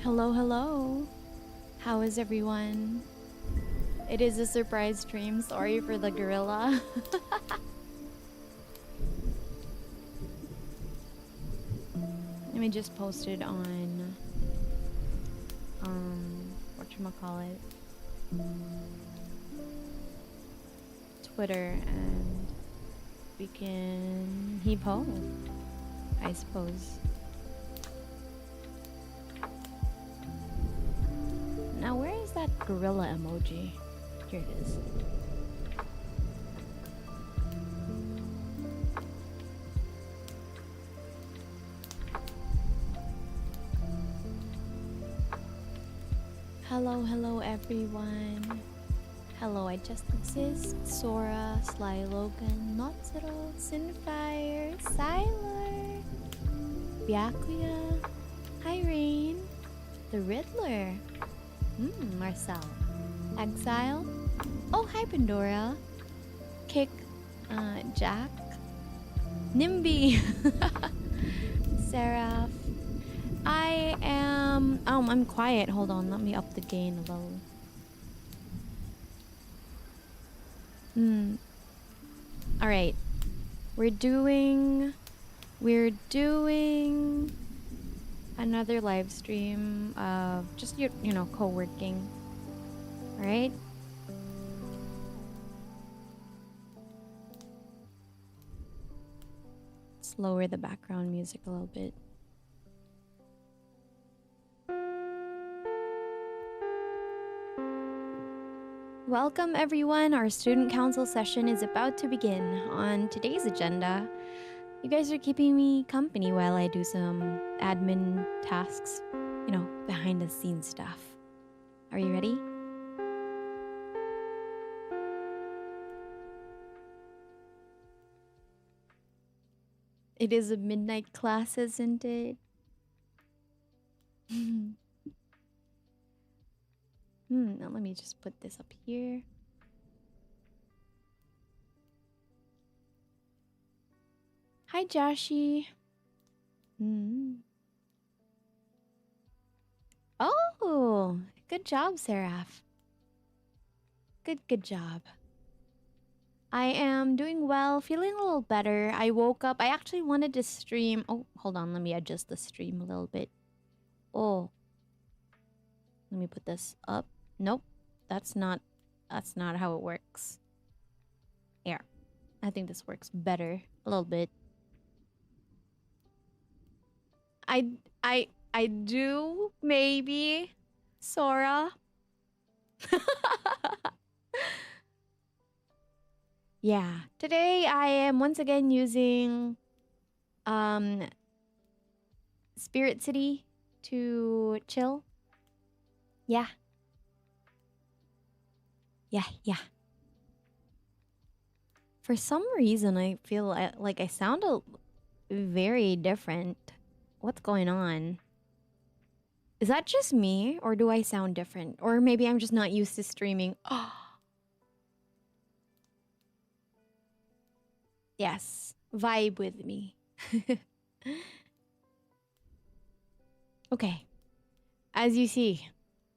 Hello, hello. How is everyone? It is a surprise stream. Sorry for the gorilla. Let me just post it on whatchamacallit, Twitter, and we can heave ho, I suppose. Now, where is that gorilla emoji? Here it is. Hello, hello everyone. Hello, I just exist. Sora, Sly Logan, Notzero, Sinfire, Sylar, Byakuya, Hi Rain, the Riddler, Marcel, Exile. Oh, hi Pandora, Kick, Jack, Nimby, Seraph. I am. I'm quiet. Hold on. Let me up the gain a little. All right. We're doing another live stream of just co-working. All right. Let's lower the background music a little bit. Welcome everyone, our student council session is about to begin. On today's agenda, you guys are keeping me company while I do some admin tasks, behind the scenes stuff. Are you ready? It is a midnight class, isn't it? Now let me just put this up here. Hi, Joshi. Oh, good job, Seraph. Good job. I am doing well, feeling a little better. I woke up. I actually wanted to stream. Oh, hold on. Let me adjust the stream a little bit. Oh. Let me put this up. Nope. That's not how it works. Here. I think this works better a little bit. I do maybe, Sora. Yeah. Today I am once again using Spirit City to chill. Yeah. For some reason, I feel like I sound very different. What's going on? Is that just me, or do I sound different? Or maybe I'm just not used to streaming. Oh. Yes, vibe with me. Okay. As you see,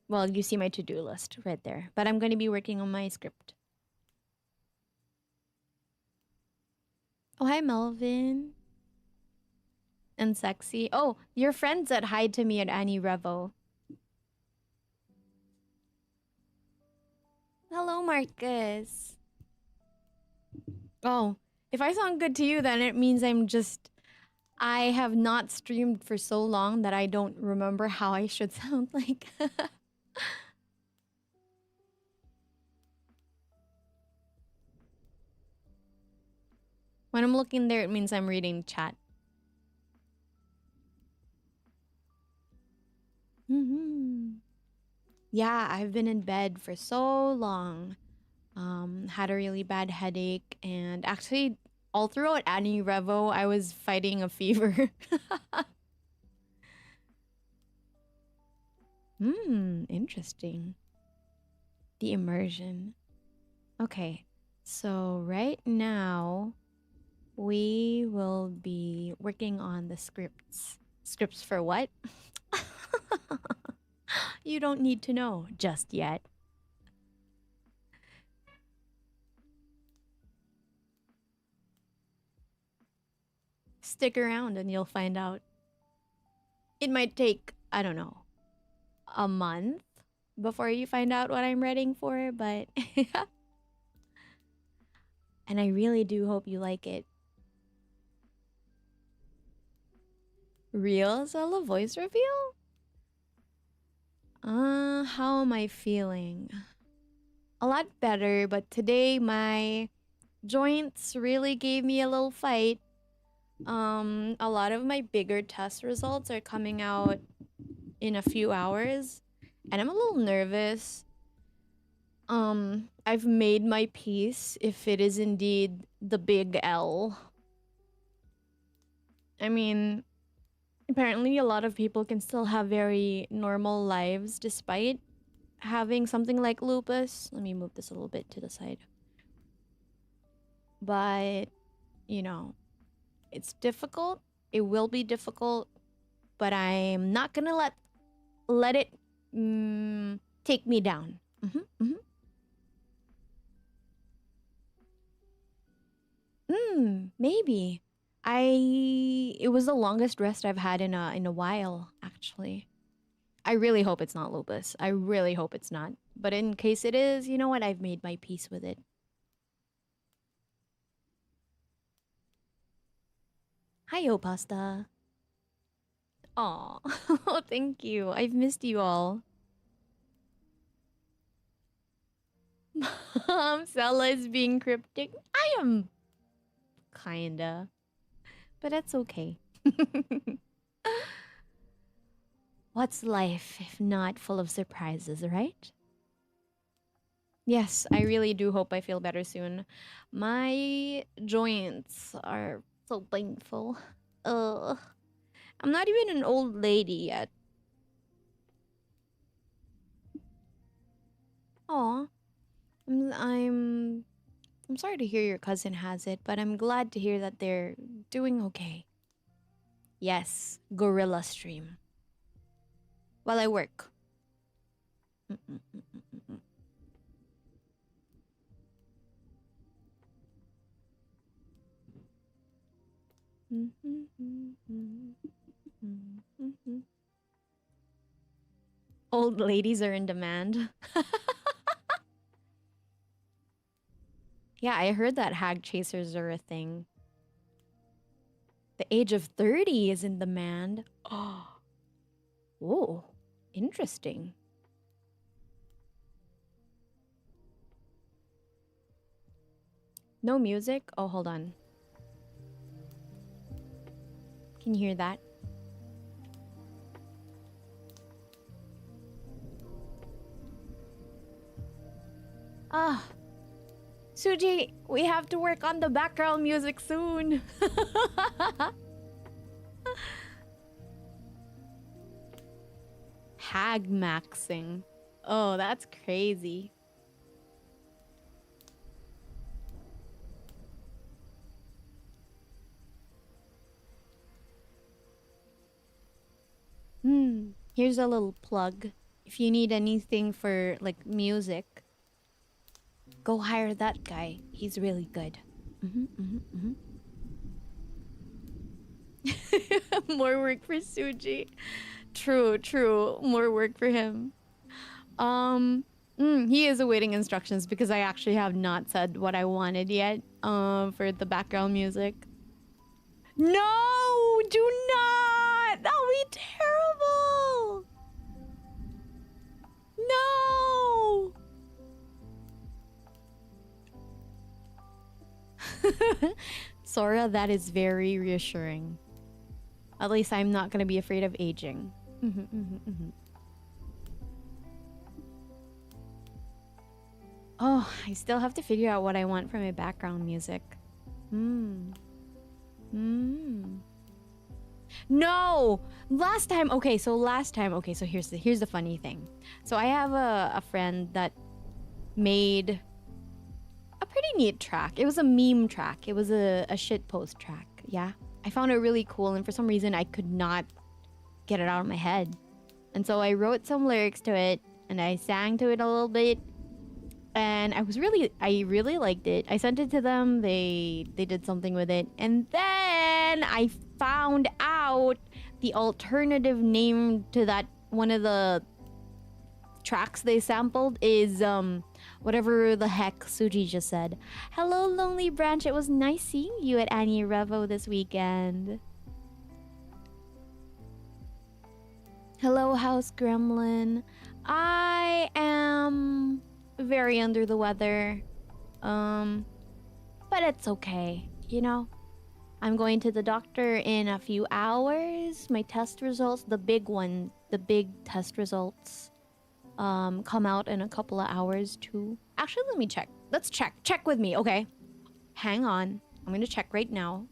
well, you see my to-do list right there, but I'm going to be working on my script. Oh, hi, Melvin. And Sexy. Oh, your friend said hi to me at Annie Revo. Hello, Marcus. Oh, if I sound good to you, then it means I have not streamed for so long that I don't remember how I should sound like. When I'm looking there, it means I'm reading chat. Yeah, I've been in bed for so long. Had a really bad headache, and actually all throughout Annie Revo, I was fighting a fever. Interesting. The immersion. Okay, so right now we will be working on the scripts. Scripts for what? You don't need to know just yet. Stick around and you'll find out. It might take, I don't know, a month before you find out what I'm writing for, but and I really do hope you like it. Real Zella voice reveal? How am I feeling? A lot better, but today my joints really gave me a little fight. A lot of my bigger test results are coming out in a few hours, and I'm a little nervous. I've made my peace if it is indeed the big L. I mean, apparently a lot of people can still have very normal lives despite having something like lupus. Let me move this a little bit to the side. But, you know, it's difficult. It will be difficult, but I'm not gonna let it take me down. Maybe. It was the longest rest I've had in a while, actually. I really hope it's not lupus. I really hope it's not. But in case it is, you know what? I've made my peace with it. Hi, Pasta. Aw. Oh, thank you. I've missed you all. Sella is being cryptic. I am kinda. But that's okay. What's life if not full of surprises, right? Yes, I really do hope I feel better soon. My joints are so painful. Ugh. I'm not even an old lady yet. Aw. I'm sorry to hear your cousin has it, but I'm glad to hear that they're doing okay. Yes, gorilla stream. While I work. Old ladies are in demand. Yeah, I heard that hag chasers are a thing. The age of 30 is in demand. Oh. Whoa, interesting. No music? Oh, hold on. Can you hear that? Ah. Suji, we have to work on the background music soon. Hag maxing. Oh, that's crazy. Here's a little plug. If you need anything for like music, go hire that guy. He's really good. More work for Suji. True. More work for him. He is awaiting instructions because I actually have not said what I wanted yet. For the background music. No, do not. That'll be terrible. No. Sora, that is very reassuring. At least I'm not going to be afraid of aging. Oh, I still have to figure out what I want for my background music. No! Last time, so here's the funny thing. So I have a friend that made a pretty neat track. It was a meme track. It was a shitpost track. Yeah. I found it really cool, and for some reason I could not get it out of my head. And so I wrote some lyrics to it and I sang to it a little bit. And I really liked it. I sent it to them. They did something with it. And then I found out the alternative name to that one of the tracks they sampled is whatever the heck Suji just said. Hello, Lonely Branch. It was nice seeing you at Annie Revo this weekend. Hello, House Gremlin. I am very under the weather. But it's okay, you know? I'm going to the doctor in a few hours. My test results, the big test results, come out in a couple of hours too. Actually, let me check. Let's check. Check with me, okay? Hang on. I'm gonna check right now.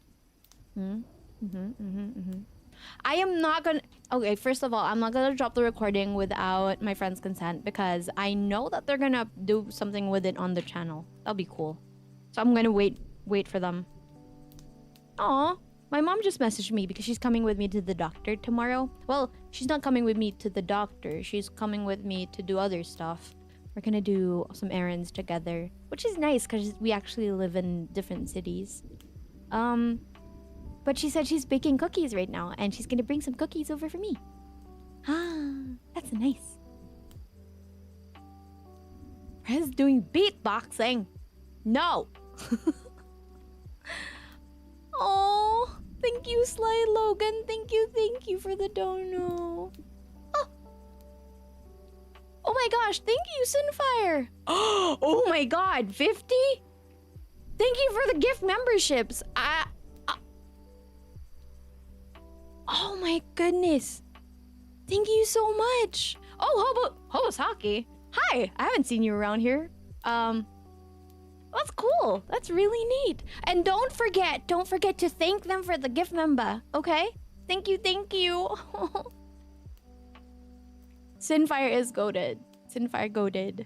I am not gonna... Okay, first of all, I'm not gonna drop the recording without my friend's consent because I know that they're gonna do something with it on the channel. That'll be cool. So I'm gonna wait for them. Aw, my mom just messaged me because she's coming with me to the doctor tomorrow. Well, she's not coming with me to the doctor. She's coming with me to do other stuff. We're gonna do some errands together, which is nice because we actually live in different cities. But she said she's baking cookies right now and she's gonna bring some cookies over for me. Ah, that's nice. Red's doing beatboxing. No. Oh, thank you, Sly Logan. Thank you for the dono. Oh. Oh my gosh, thank you, Sinfire. Oh my god, 50? Thank you for the gift memberships. Oh my goodness. Thank you so much. Oh, Hobosaki. Hi, I haven't seen you around here. That's cool. That's really neat. And don't forget to thank them for the gift member, okay? Thank you. Sinfire is goated. Sinfire goated.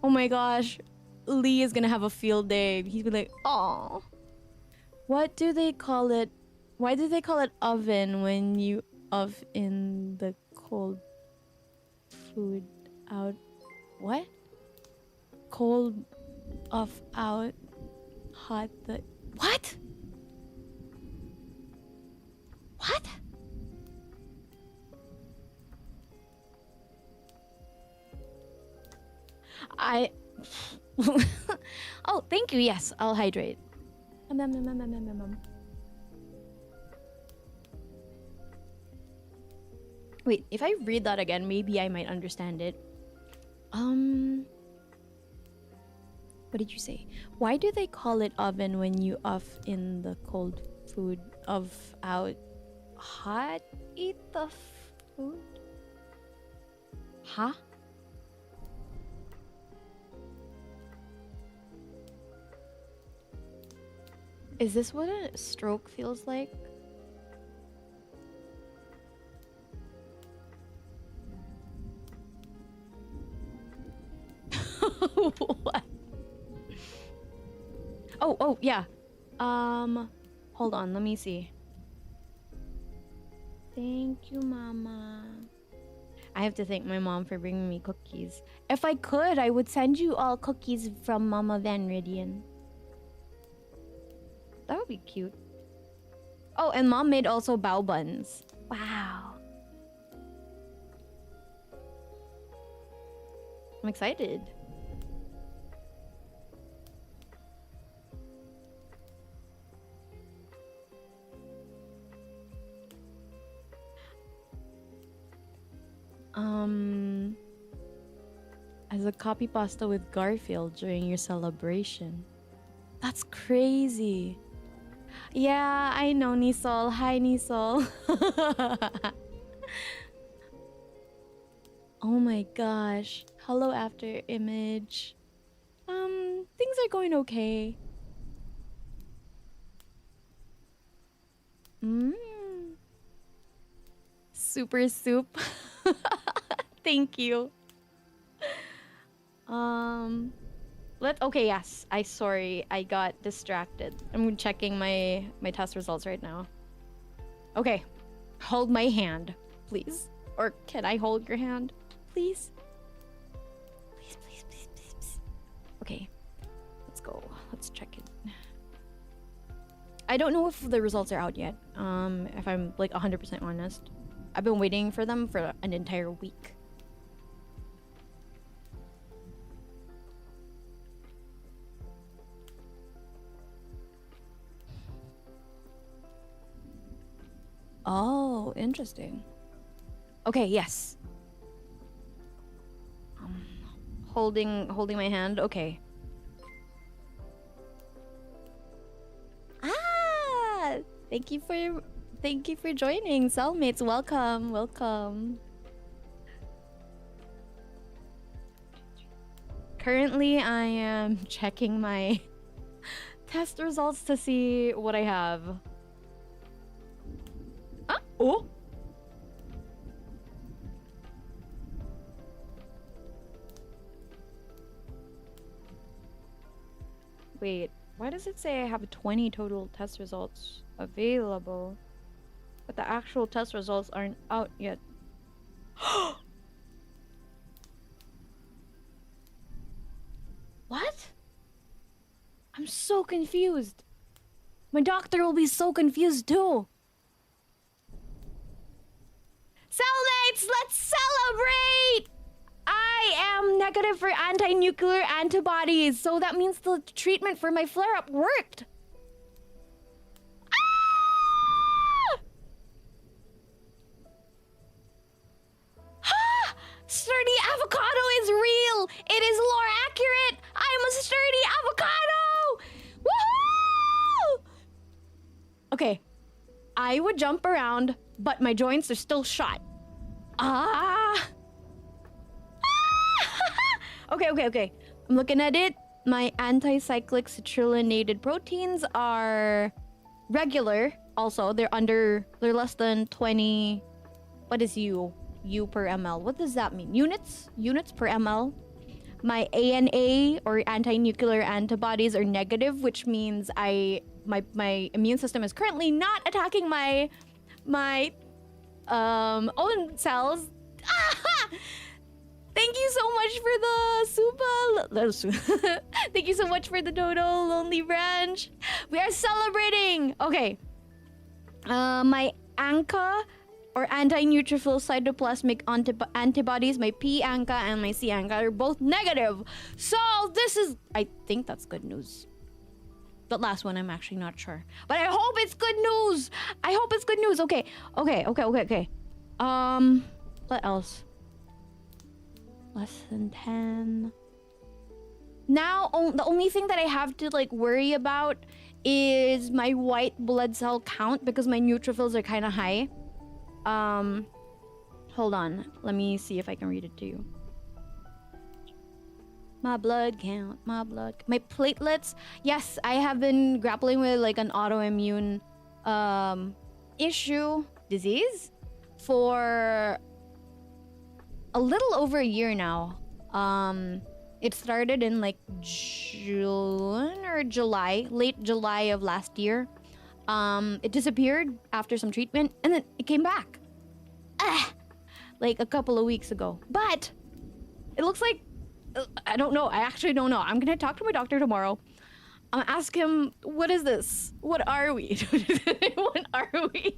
Oh my gosh. Lee is gonna have a field day. He's gonna be like, "Aw, what do they call it? Why do they call it oven when you in the cold food out? What? Cold out, hot the what? What? Oh, thank you. Yes, I'll hydrate. Wait, if I read that again, maybe I might understand it. What did you say? Why do they call it oven when you in the cold food out? Hot? Eat the food? Huh? Is this what a stroke feels like? What? Oh, yeah. Hold on, let me see. Thank you, Mama. I have to thank my mom for bringing me cookies. If I could, I would send you all cookies from Mama Van Ridian. That would be cute. Oh, and Mom made also bao buns. Wow. I'm excited. As a copy pasta with Garfield during your celebration. That's crazy. Yeah, I know, Nisol. Hi, Nisol. Oh my gosh. Hello, After Image. Things are going okay. Super soup. Thank you. Okay, yes. Sorry, I got distracted. I'm checking my test results right now. Okay. Hold my hand, please. Or can I hold your hand? Please? Please, please, please, please, please. Okay. Let's go. Let's check it. I don't know if the results are out yet. If I'm like 100% honest. I've been waiting for them for an entire week. Oh, interesting. Okay, yes. Holding my hand. Okay. Ah! Thank you for joining, cellmates. Welcome, welcome. Currently, I am checking my test results to see what I have. Ah! Oh! Wait, why does it say I have 20 total test results available? But the actual test results aren't out yet. What? I'm so confused. My doctor will be so confused too. Cellmates, let's celebrate! I am negative for anti-nuclear antibodies, so that means the treatment for my flare-up worked. Ah! Ah! Sturdy avocado is real. It is lore accurate. I'm a sturdy avocado. Woohoo! Okay, I would jump around, but my joints are still shot. Ah! Okay. I'm looking at it. My anti-cyclic citrullonated proteins are regular. Also, they're less than 20. What is U? U per ml. What does that mean? Units? Units per ml. My ANA or anti-nuclear antibodies are negative, which means my immune system is currently not attacking my own cells. Ah! Thank you so much for the Supa. Thank you so much for the Dodo Lonely Branch. We are celebrating. Okay. My ANCA or anti-neutrophil cytoplasmic antibodies, my P ANCA and my C ANCA are both negative. So this is, I think that's good news. The last one, I'm actually not sure. But I hope it's good news. I hope it's good news. Okay. What else? Less than 10. Now, the only thing that I have to like worry about is my white blood cell count because my neutrophils are kind of high. Hold on. Let me see if I can read it to you. My blood count, my platelets. Yes, I have been grappling with like an autoimmune disease for a little over a year now. It started in like June or July, late July of last year. It disappeared after some treatment and then it came back. Like a couple of weeks ago. But it looks like, I don't know. I actually don't know. I'm gonna talk to my doctor tomorrow. I'm gonna ask him, what is this? What are we? What are we?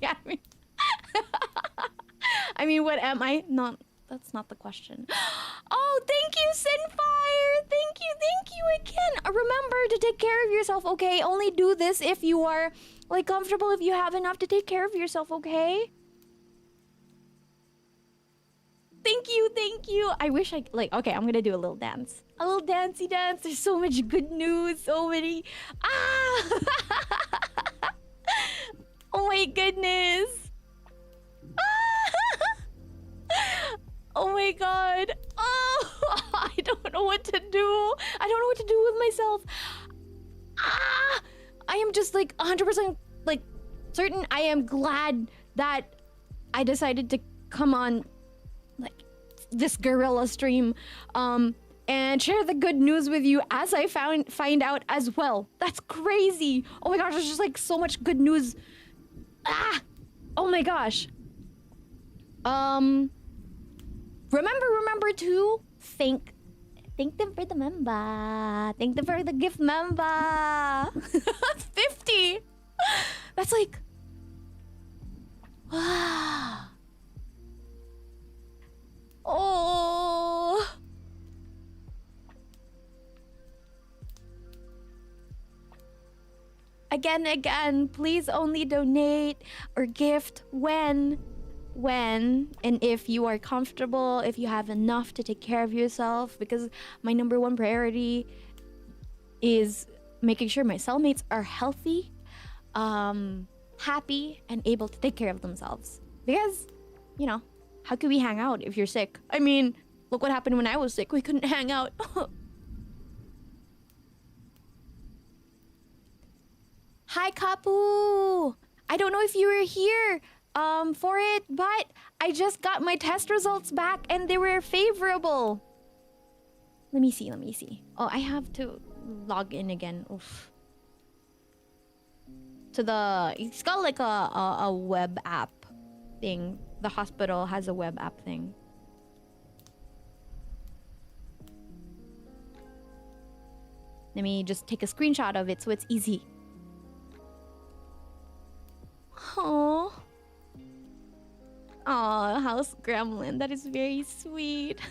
I mean, what am I? Not. That's not the question. Oh, thank you, Sinfire. Thank you again. Remember to take care of yourself, okay? Only do this if you are like comfortable, if you have enough to take care of yourself, okay? Thank you. I wish I like. Okay, I'm gonna do a little dance. A little dancey dance. There's so much good news. So many. Ah! Oh my goodness. Oh my god. Oh, I don't know what to do. I don't know what to do with myself. Ah! I am just like 100% like certain. I am glad that I decided to come on like this gorilla stream and share the good news with you as I find out as well. That's crazy. Oh my gosh, there's just like so much good news. Ah! Oh my gosh. Remember to thank them for the member. Thank them for the gift member. 50. That's like wow. Oh. Again, please only donate or gift when and if you are comfortable, if you have enough to take care of yourself, because my number one priority is making sure my cellmates are healthy, happy, and able to take care of themselves. Because, you know, how can we hang out if you're sick? I mean, look what happened when I was sick. We couldn't hang out. Hi, Kapu! I don't know if you were here for it, but I just got my test results back and they were favorable. Let me see. Oh, I have to log in again. Oof. To the... It's got like a web app thing. The hospital has a web app thing. Let me just take a screenshot of it so it's easy. Oh, house gremlin. That is very sweet.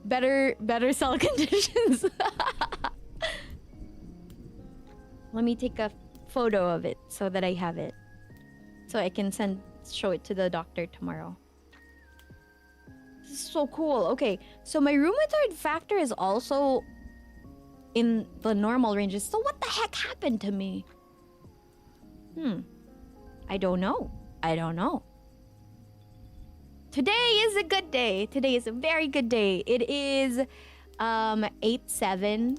better cell conditions. Let me take a photo of it so that I have it, so I can show it to the doctor tomorrow. This is so cool. Okay, so my rheumatoid factor is also in the normal ranges. So what the heck happened to me? I don't know. Today is a good day. Today is a very good day. It is 8/7.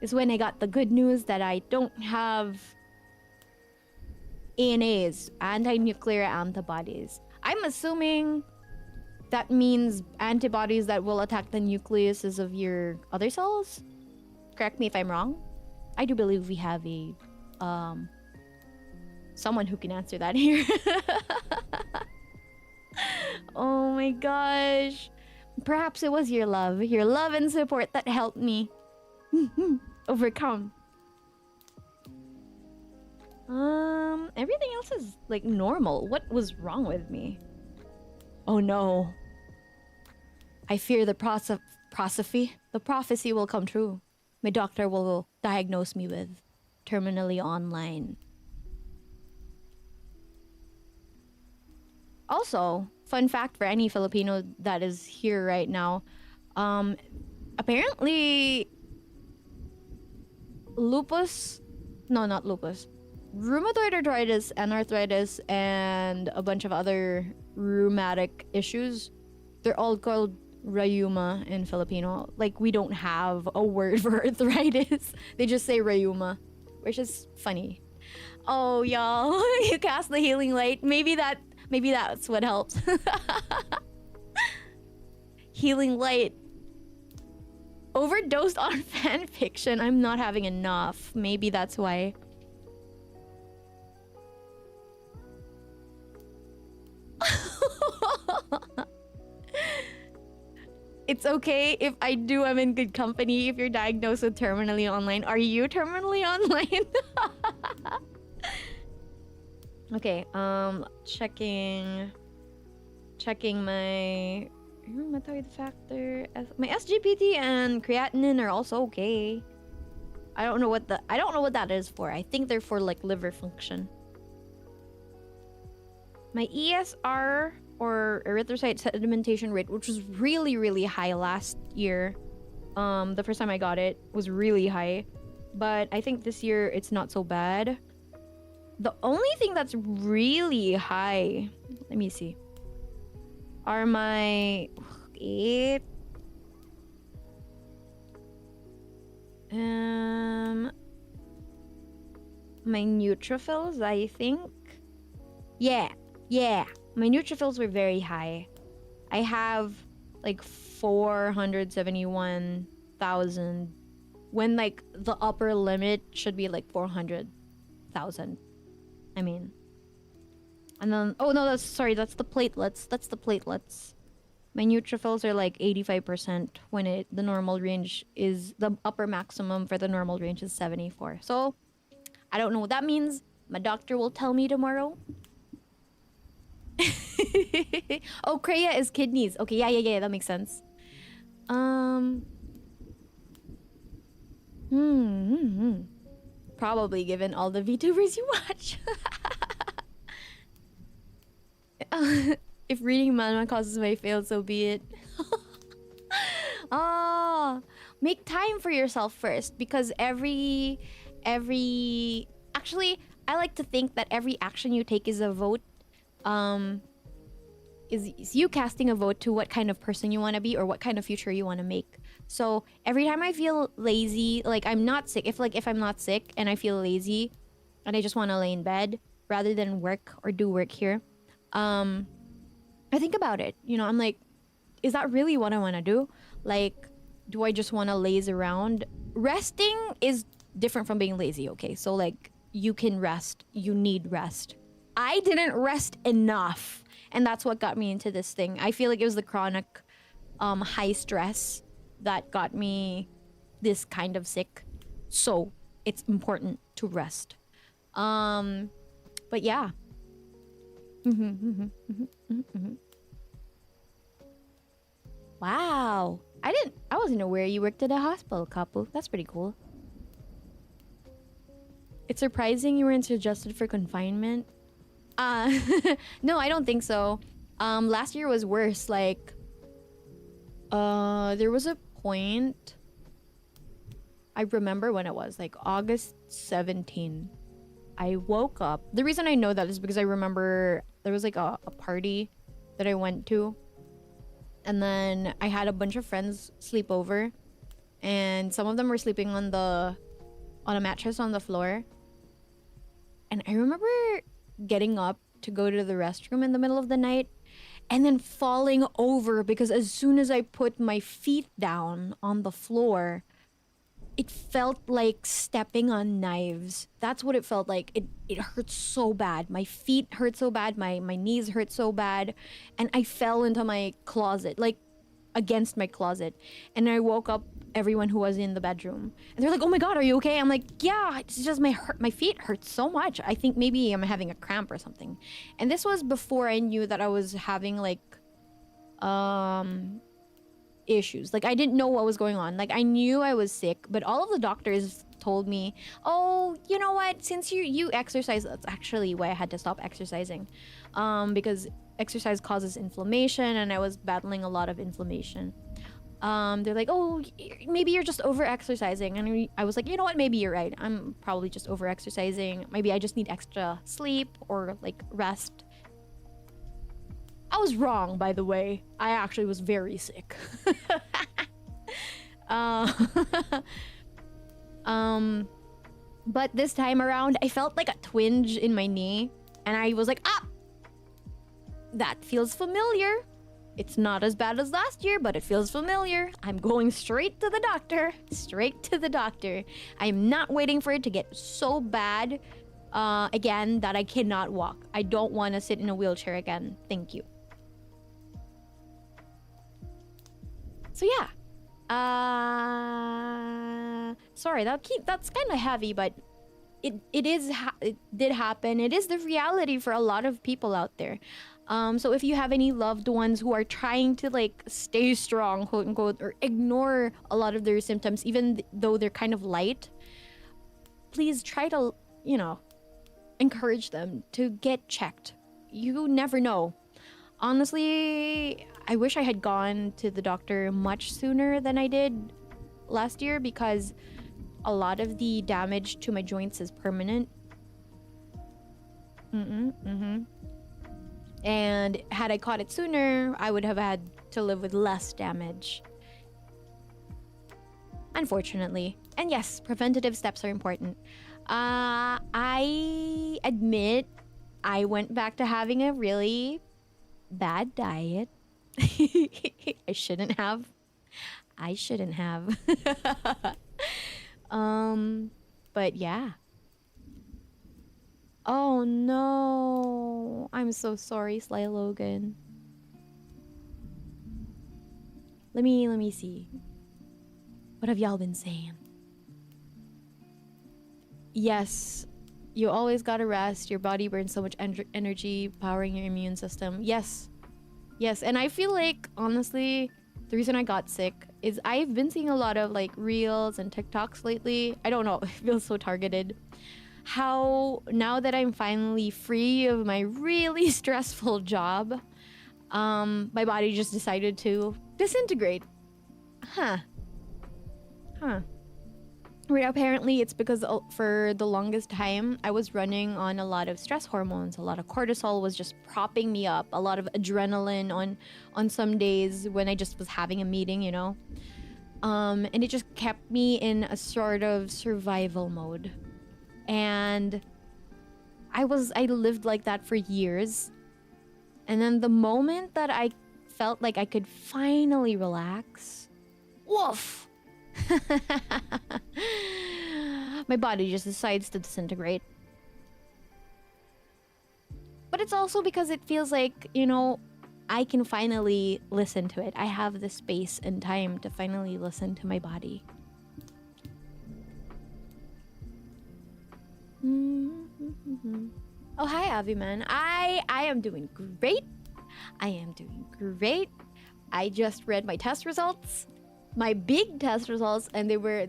Is when I got the good news that I don't have ANAs, anti-nuclear antibodies. I'm assuming that means antibodies that will attack the nucleuses of your other cells. Correct me if I'm wrong. I do believe we have a someone who can answer that here. Oh my gosh. Perhaps it was your love and support that helped me overcome. Everything else is like normal. What was wrong with me? Oh no. I fear the prophecy will come true. My doctor will diagnose me with terminally online. Also, fun fact for any Filipino that is here right now, apparently rheumatoid arthritis and arthritis and a bunch of other rheumatic issues, they're all called rheuma in Filipino. Like, we don't have a word for arthritis. They just say rheuma, which is funny. Oh, y'all, you cast the healing light. Maybe that's what helps. Healing light. Overdosed on fan fiction. I'm not having enough. Maybe that's why. It's okay if I do. I'm in good company. If you're diagnosed with terminally online, are you terminally online? Okay, checking my rheumatoid factor. My SGPT and creatinine are also okay. I don't know what that is for. I think they're for like liver function. My ESR, or erythrocyte sedimentation rate, which was really, really high last year. The first time I got it was really high, but I think this year it's not so bad. The only thing that's really high, let me see, are my my neutrophils, I think. Yeah. My neutrophils were very high. I have like 471,000 when like the upper limit should be like 400,000. I mean, and then oh no, that's the platelets. That's the platelets. My neutrophils are like 85% when the normal range is the upper maximum for the normal range is 74. So I don't know what that means. My doctor will tell me tomorrow. Oh, Kreia is kidneys. Okay, yeah, that makes sense. Probably given all the VTubers you watch. If reading manhwa causes my fail, so be it. Oh, make time for yourself first, because every actually, I like to think that every action you take is a vote. Is you casting a vote to what kind of person you want to be or what kind of future you want to make. So every time I feel lazy, like I'm not sick, if I'm not sick and I feel lazy and I just want to lay in bed rather than work or do work here, I think about it. You know, I'm like, is that really what I want to do? Like, do I just want to laze around? Resting is different from being lazy, okay? So like, you can rest, you need rest. I didn't rest enough. And that's what got me into this thing. I feel like it was the chronic high stress that got me this kind of sick. So it's important to rest. But yeah. Wow. I wasn't aware you worked at a hospital, Kapu. That's pretty cool. It's surprising you weren't suggested for confinement. No, I don't think so. Last year was worse. Like, there was a point. I remember when it was, like August 17. I woke up. The reason I know that is because I remember there was like a party that I went to. And then I had a bunch of friends sleep over. And some of them were sleeping on a mattress on the floor. And I remember getting up to go to the restroom in the middle of the night and then falling over because as soon as I put my feet down on the floor, it felt like stepping on knives. That's what it felt like. It hurt so bad. My feet hurt so bad. My knees hurt so bad. And I fell into my closet, like against my closet. And I woke up everyone who was in the bedroom. And they're like, oh my God, are you okay? I'm like, yeah, it's just my feet hurt so much. I think maybe I'm having a cramp or something. And this was before I knew that I was having like, issues. Like I didn't know what was going on. Like I knew I was sick, but all of the doctors told me, oh, you know what? Since you exercise, that's actually why I had to stop exercising. Because exercise causes inflammation and I was battling a lot of inflammation. They're like, oh, maybe you're just over exercising. And I was like, you know what? Maybe you're right. I'm probably just over exercising. Maybe I just need extra sleep or like rest. I was wrong, by the way. I actually was very sick. But this time around, I felt like a twinge in my knee. And I was like, ah! That feels familiar. It's not as bad as last year, but it feels familiar. I'm going straight to the doctor. Straight to the doctor. I'm not waiting for it to get so bad again that I cannot walk. I don't want to sit in a wheelchair again. Thank you. So yeah. Sorry, that's kind of heavy, but it did happen. It is the reality for a lot of people out there. So if you have any loved ones who are trying to like stay strong, quote unquote, or ignore a lot of their symptoms, even though they're kind of light, please try to, you know, encourage them to get checked. You never know. Honestly, I wish I had gone to the doctor much sooner than I did last year because a lot of the damage to my joints is permanent. And had I caught it sooner, I would have had to live with less damage. Unfortunately. And yes, preventative steps are important. I admit I went back to having a really bad diet. I shouldn't have. I shouldn't have. But yeah. Oh no. I'm so sorry, Sly Logan. Let me see. What have y'all been saying? Yes. You always gotta rest. Your body burns so much energy, powering your immune system. Yes. Yes, and I feel like, honestly, the reason I got sick is I've been seeing a lot of like reels and TikToks lately. I don't know, it feels so targeted. How now that I'm finally free of my really stressful job, my body just decided to disintegrate. Huh. Right, apparently it's because for the longest time I was running on a lot of stress hormones. A lot of cortisol was just propping me up. A lot of adrenaline on some days when I just was having a meeting, you know. And it just kept me in a sort of survival mode. And I lived like that for years. And then the moment that I felt like I could finally relax, woof. My body just decides to disintegrate. But it's also because it feels like, you know, I can finally listen to it. I have the space and time to finally listen to my body. Oh, hi, Aviman. I am doing great. I am doing great. I just read my test results. My big test results, and they were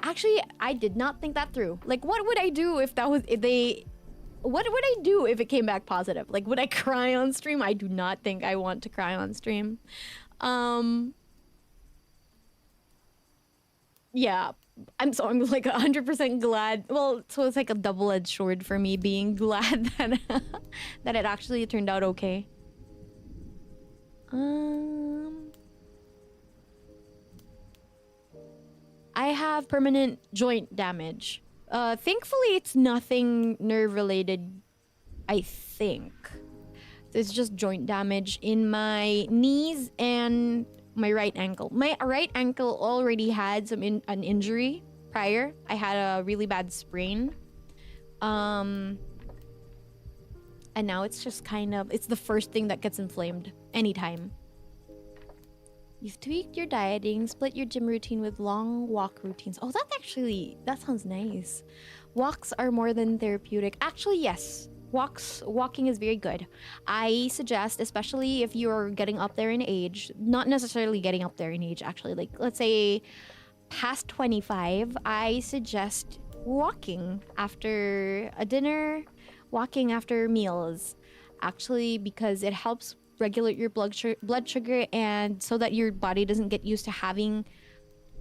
actually, I did not think that through. Like, what would I do if what would I do if it came back positive? Like, would I cry on stream? I do not think I want to cry on stream. Yeah, I'm like 100% glad. Well, so it's like a double-edged sword for me, being glad that that it actually turned out okay. I have permanent joint damage. Thankfully, it's nothing nerve-related, I think. It's just joint damage in my knees and my right ankle. My right ankle already had an injury prior. I had a really bad sprain. And now it's just kind of, it's the first thing that gets inflamed anytime. You've tweaked your dieting, split your gym routine with long walk routines. Oh, that sounds nice. Walks are more than therapeutic. Actually, yes. Walking is very good. I suggest, especially if you're getting up there in age, not necessarily getting up there in age, actually, like, let's say past 25, I suggest walking after a dinner, walking after meals, actually, because it helps regulate your blood sugar, and so that your body doesn't get used to having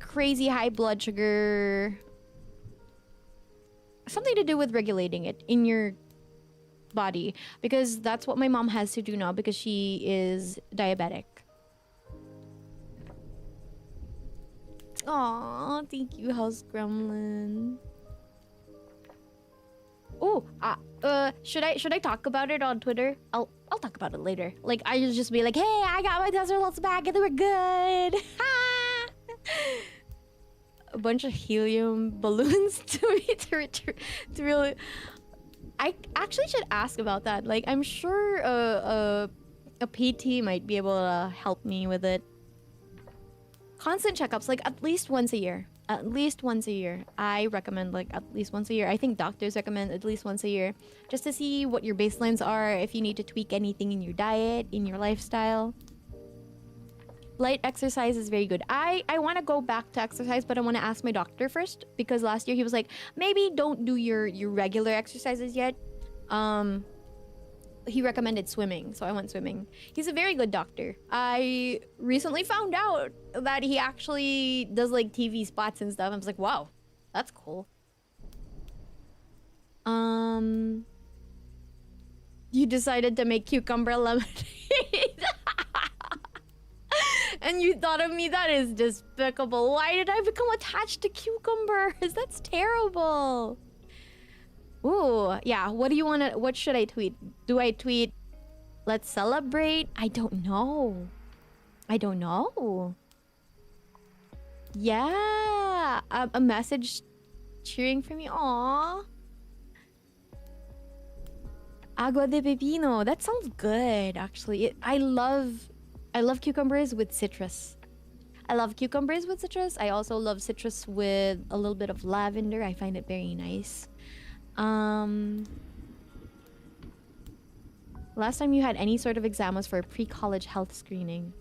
crazy high blood sugar. Something to do with regulating it in your body, because that's what my mom has to do now because she is diabetic. Aw, thank you, House Gremlin. Oh, should I talk about it on Twitter? I'll talk about it later. Like, I just be like, hey, I got my test results back and they were good. A bunch of helium balloons to really. I actually should ask about that. Like, I'm sure a PT might be able to help me with it. Constant checkups, like at least once a year. At least once a year. I recommend like at least once a year. I think doctors recommend at least once a year. Just to see what your baselines are, if you need to tweak anything in your diet, in your lifestyle. Light exercise is very good. I want to go back to exercise, but I want to ask my doctor first. Because last year he was like, maybe don't do your regular exercises yet. He recommended swimming, so I went swimming. He's a very good doctor. I recently found out that he actually does like TV spots and stuff. I was like, wow, that's cool. You decided to make cucumber lemonade. And you thought of me? That is despicable. Why did I become attached to cucumbers? That's terrible. Ooh, yeah. What should I tweet? Do I tweet, let's celebrate? I don't know. I don't know. Yeah, a message cheering for me. Aww. Agua de pepino. That sounds good, actually. I love cucumbers with citrus. I love cucumbers with citrus. I also love citrus with a little bit of lavender. I find it very nice. Last time you had any sort of exam was for a pre-college health screening.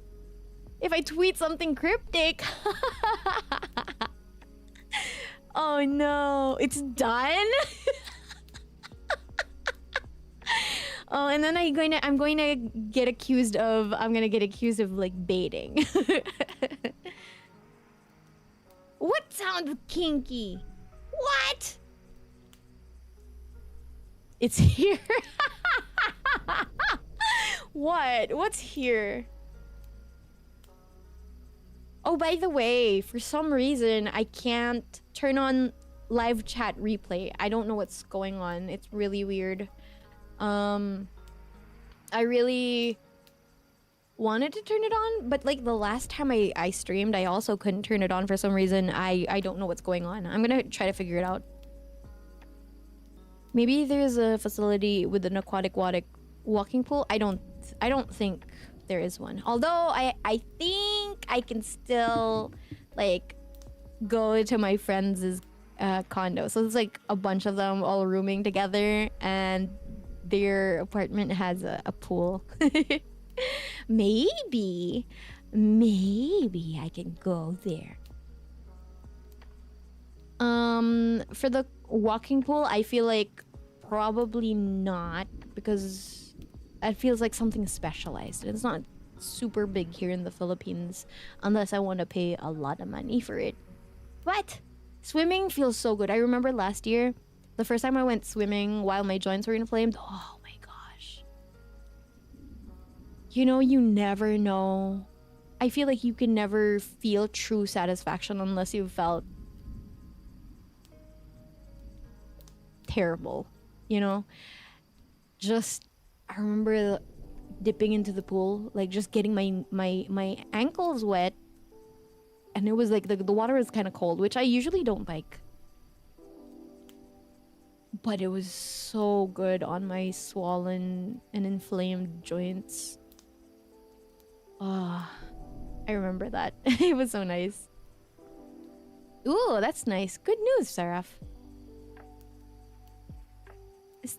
If I tweet something cryptic. Oh no, it's done. Oh, and then I'm gonna get accused of like baiting. What sounds kinky? What? It's here. What? What's here? Oh, by the way, for some reason, I can't turn on live chat replay. I don't know what's going on. It's really weird. I really wanted to turn it on, but like the last time I streamed, I also couldn't turn it on for some reason. I don't know what's going on. I'm gonna try to figure it out. Maybe there's a facility with an aquatic walking pool. I don't think there is one. Although I think I can still like go to my friends' condo. So it's like a bunch of them all rooming together, and their apartment has a pool. Maybe I can go there. For the walking pool, I feel like probably not, because that feels like something specialized. It's not super big here in the Philippines unless I want to pay a lot of money for it. What? Swimming feels so good. I remember last year, the first time I went swimming while my joints were inflamed. Oh my gosh. You know, you never know. I feel like you can never feel true satisfaction unless you've felt terrible, you know? Just, I remember dipping into the pool, like just getting my ankles wet, and it was like the water was kind of cold, which I usually don't like. But it was so good on my swollen and inflamed joints. Ah, I remember that. It was so nice. Ooh, that's nice. Good news, Seraph.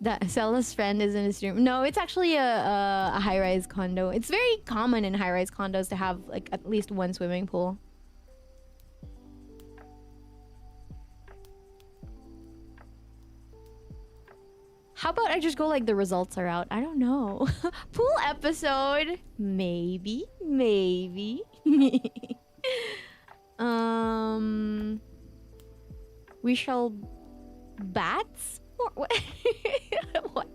That Cella's friend is in his room. No, it's actually a high-rise condo. It's very common in high-rise condos to have like at least one swimming pool. How about I just go like the results are out? I don't know. Pool episode? Maybe. We shall bats? What? What?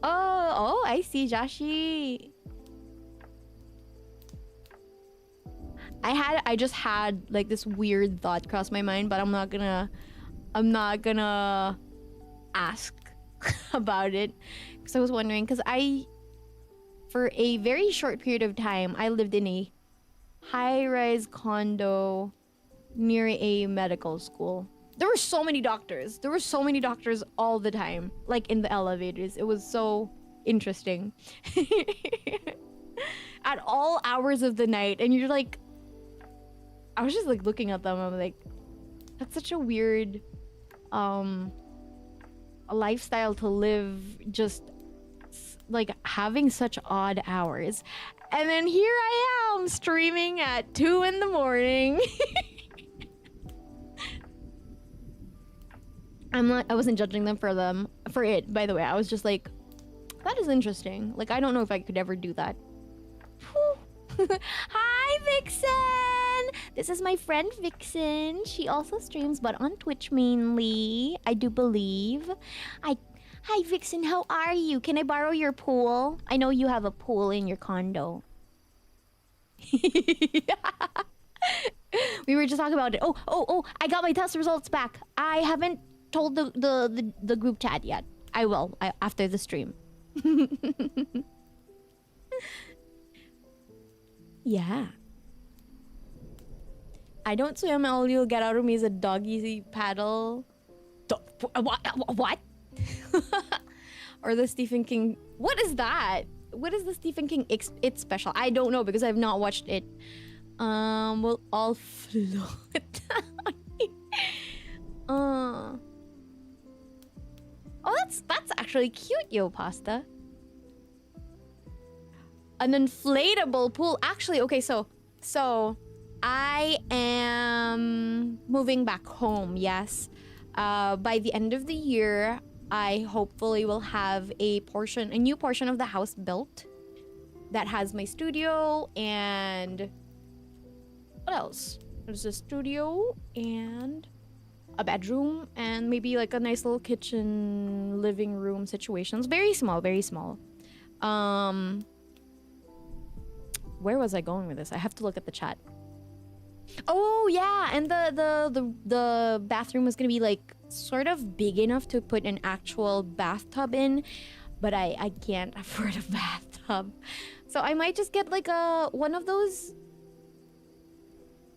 Oh, I see, Joshi. I just had like this weird thought cross my mind, but I'm not gonna ask about it, because I was wondering, because for a very short period of time, I lived in a high-rise condo near a medical school. There were so many doctors. There were so many doctors all the time, like in the elevators. It was so interesting. At all hours of the night, and you're like, I was just like looking at them. I'm like, that's such a weird a lifestyle to live, just like having such odd hours. And then here I am streaming at 2 in the morning. I wasn't judging them for it, by the way. I was just like, that is interesting. Like, I don't know if I could ever do that. Hi, Vixen! This is my friend Vixen. She also streams, but on Twitch mainly, I do believe. Hi, Vixen, how are you? Can I borrow your pool? I know you have a pool in your condo. We were just talking about it. Oh, I got my test results back. I haven't told the group chat yet. I will after the stream. Yeah. I don't swim. All you'll get out of me is a doggy paddle. What? Or the Stephen King. What is that? What is the Stephen King It special? I don't know because I've not watched it. We'll all float. Oh, that's actually cute, yo pasta. An inflatable pool. Actually, okay, so I am moving back home. Yes, by the end of the year, I hopefully will have a new portion of the house built that has my studio and what else? There's a studio and a bedroom and maybe like a nice little kitchen, living room situations. Very small, very small. Where was I going with this? I have to look at the chat. Oh yeah, and the bathroom was gonna be like sort of big enough to put an actual bathtub in, but I can't afford a bathtub, so I might just get like one of those.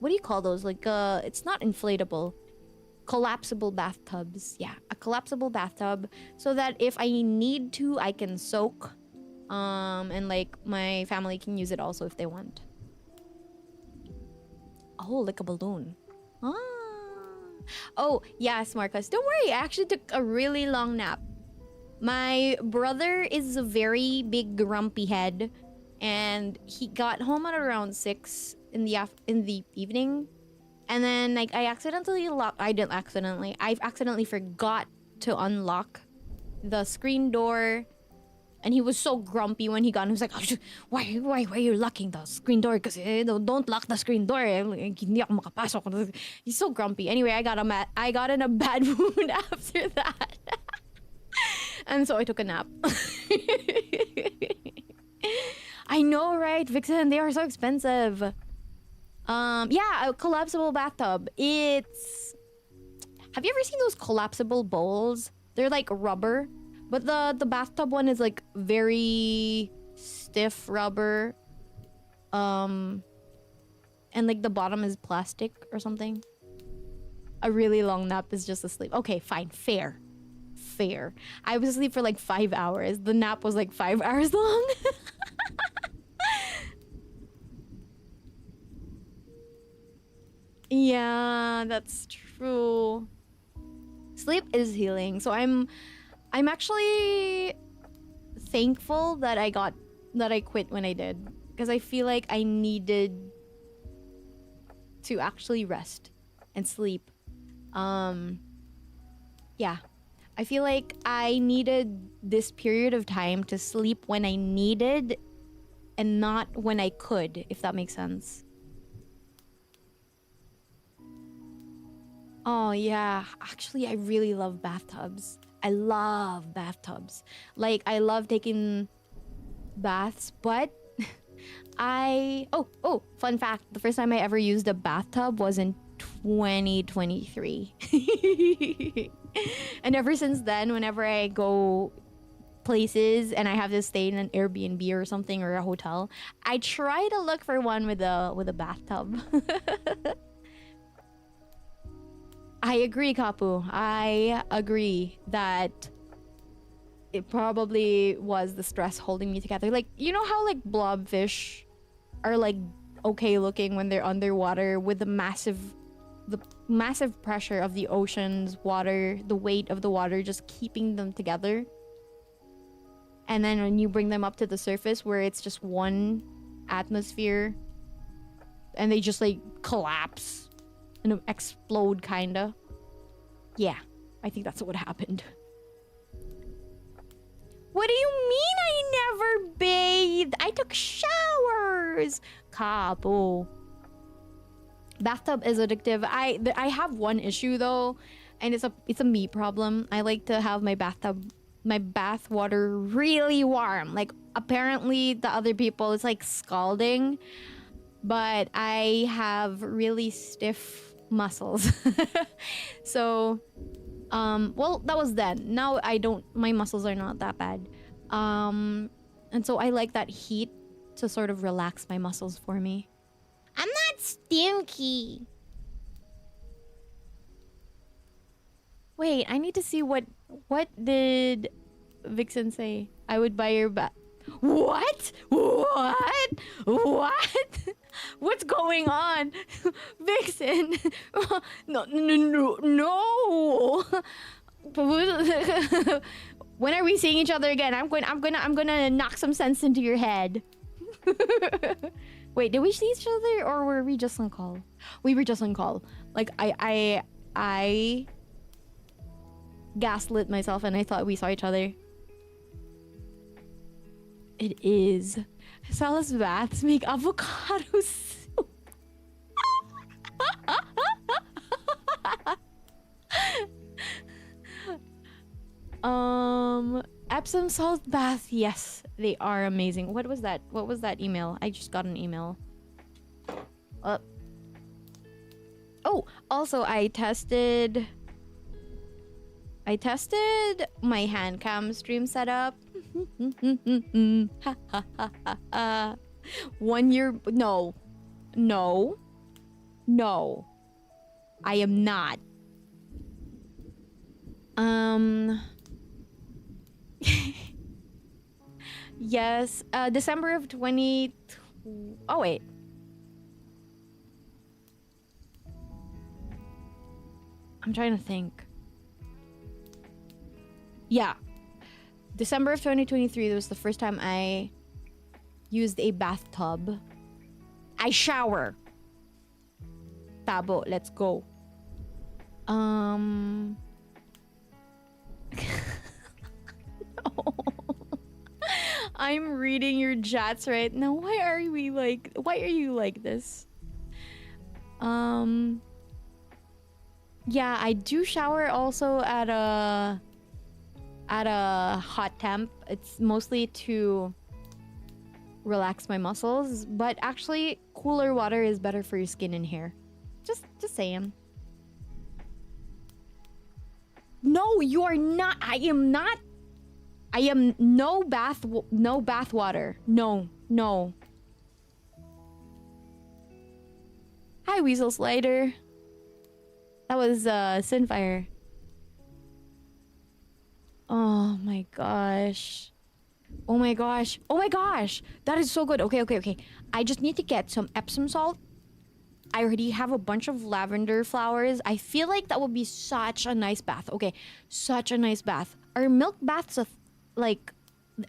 What do you call those? Like it's not inflatable, collapsible bathtubs. Yeah, a collapsible bathtub, so that if I need to, I can soak, and like my family can use it also if they want. Oh, like a balloon. Ah. Oh, yes, Marcus. Don't worry. I actually took a really long nap. My brother is a very big grumpy head, and he got home at around 6 in the evening, and then like I accidentally forgot to unlock the screen door. And he was so grumpy when he got in. He was like, oh, why are you locking the screen door? Because don't lock the screen door. Hindi ako makapasok. He's so grumpy. Anyway, I got in a bad mood after that. And so I took a nap. I know, right? Vixen, they are so expensive. Yeah, a collapsible bathtub. Have you ever seen those collapsible bowls? They're like rubber. But the bathtub one is like very stiff rubber. And like the bottom is plastic or something. A really long nap is just asleep. Okay, fine. Fair. I was asleep for like 5 hours. The nap was like 5 hours long. Yeah, that's true. Sleep is healing. So I'm actually thankful that I quit when I did, because I feel like I needed to actually rest and sleep. Yeah. I feel like I needed this period of time to sleep when I needed and not when I could, if that makes sense. Oh yeah, actually I really love bathtubs. I love bathtubs. Like, I love taking baths, but fun fact, the first time I ever used a bathtub was in 2023. And ever since then, whenever I go places and I have to stay in an Airbnb or something, or a hotel, I try to look for one with a bathtub. I agree, Kapu. I agree that it probably was the stress holding me together. Like, you know how like blobfish are like okay looking when they're underwater with the massive pressure of the ocean's water, the weight of the water just keeping them together. And then when you bring them up to the surface where it's just one atmosphere and they just like collapse and explode, kinda. Yeah, I think that's what happened. What do you mean I never bathed? I took showers. Kapo. Bathtub is addictive. I have one issue though, and it's a me problem. I like to have my bath water really warm. Like, apparently the other people, it's like scalding, but I have really stiff muscles. So well, that was then. Now I don't, my muscles are not that bad. And so I like that heat to sort of relax my muscles for me. I'm not stinky. Wait, I need to see what did Vixen say? I would buy your bath. What? What? What? What's going on? Vixen. No, no, no, no. When are we seeing each other again? I'm gonna knock some sense into your head. Wait, did we see each other or were we just on call? We were just on call. Like I gaslit myself and I thought we saw each other. It is. Sal's baths make avocado soup. Epsom salt bath. Yes, they are amazing. What was that? What was that email? I just got an email. Oh, also I tested my hand cam stream setup. 1 year. No. I am not. Yes. December of 20. Oh wait. I'm trying to think. Yeah. December of 2023, that was the first time I used a bathtub. I shower. Tabo, let's go. No. I'm reading your chats right now. Why are you like this? Yeah, I do shower also at a hot temp. It's mostly to relax my muscles, but actually cooler water is better for your skin and hair. Just saying. No, you are not. I am not. I am no bath water. No. Hi, Weasel Slider. That was Sinfire. Oh my gosh. Oh my gosh. That is so good. Okay. I just need to get some Epsom salt. I already have a bunch of lavender flowers. I feel like that would be such a nice bath. Okay, such a nice bath. Are milk baths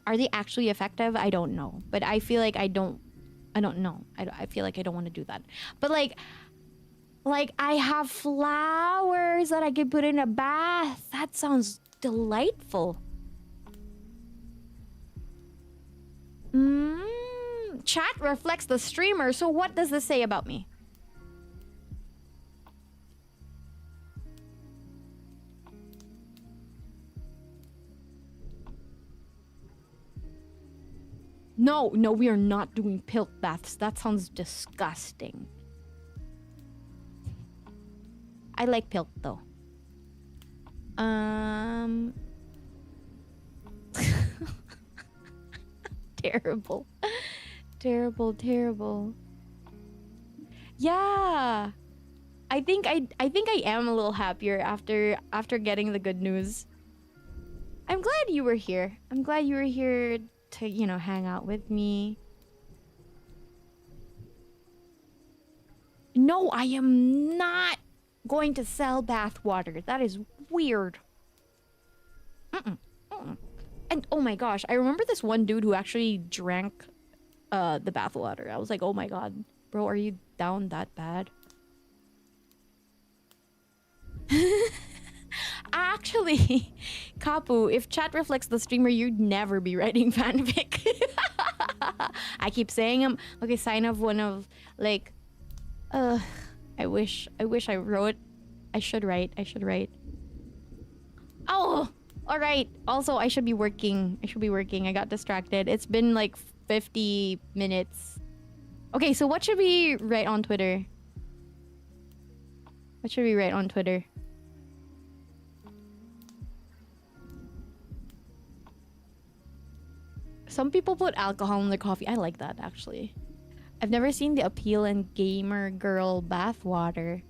are they actually effective? I don't know. But I feel like I don't know. I feel like I don't want to do that. But like I have flowers that I could put in a bath. That sounds delightful. Chat reflects the streamer. So what does this say about me? No, we are not doing pilk baths. That sounds disgusting. I like pilk though. Terrible. Yeah. I think I am a little happier after getting the good news. I'm glad you were here. I'm glad you were here to, hang out with me. No, I am not going to sell bath water. That is weird. And oh my gosh, I remember this one dude who actually drank the bath water. I was like, oh my god, bro, are you down that bad? Actually, Kapu, if chat reflects the streamer, you'd never be writing fanfic. I keep saying them. Okay, sign of one of like, I wish I wrote. I should write. Oh, all right. Also, I should be working. I got distracted. It's been like 50 minutes. Okay, so what should we write on Twitter? Some people put alcohol in their coffee. I like that, actually. I've never seen the appeal in gamer girl bath water.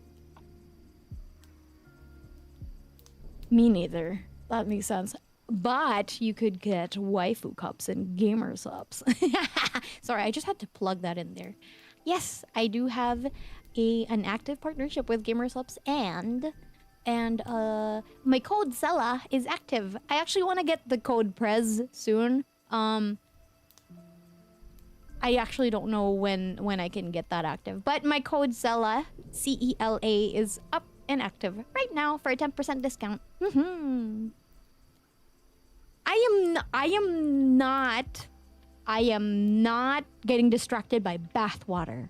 Me neither. That makes sense. But you could get waifu cups and gamer subs. Sorry, I just had to plug that in there. Yes, I do have an active partnership with Gamer Subs, and my code CELA is active. I actually want to get the code PREZ soon. I actually don't know when I can get that active, but my code CELA, CELA, is up and active right now for a 10% discount. I am not getting distracted by bathwater.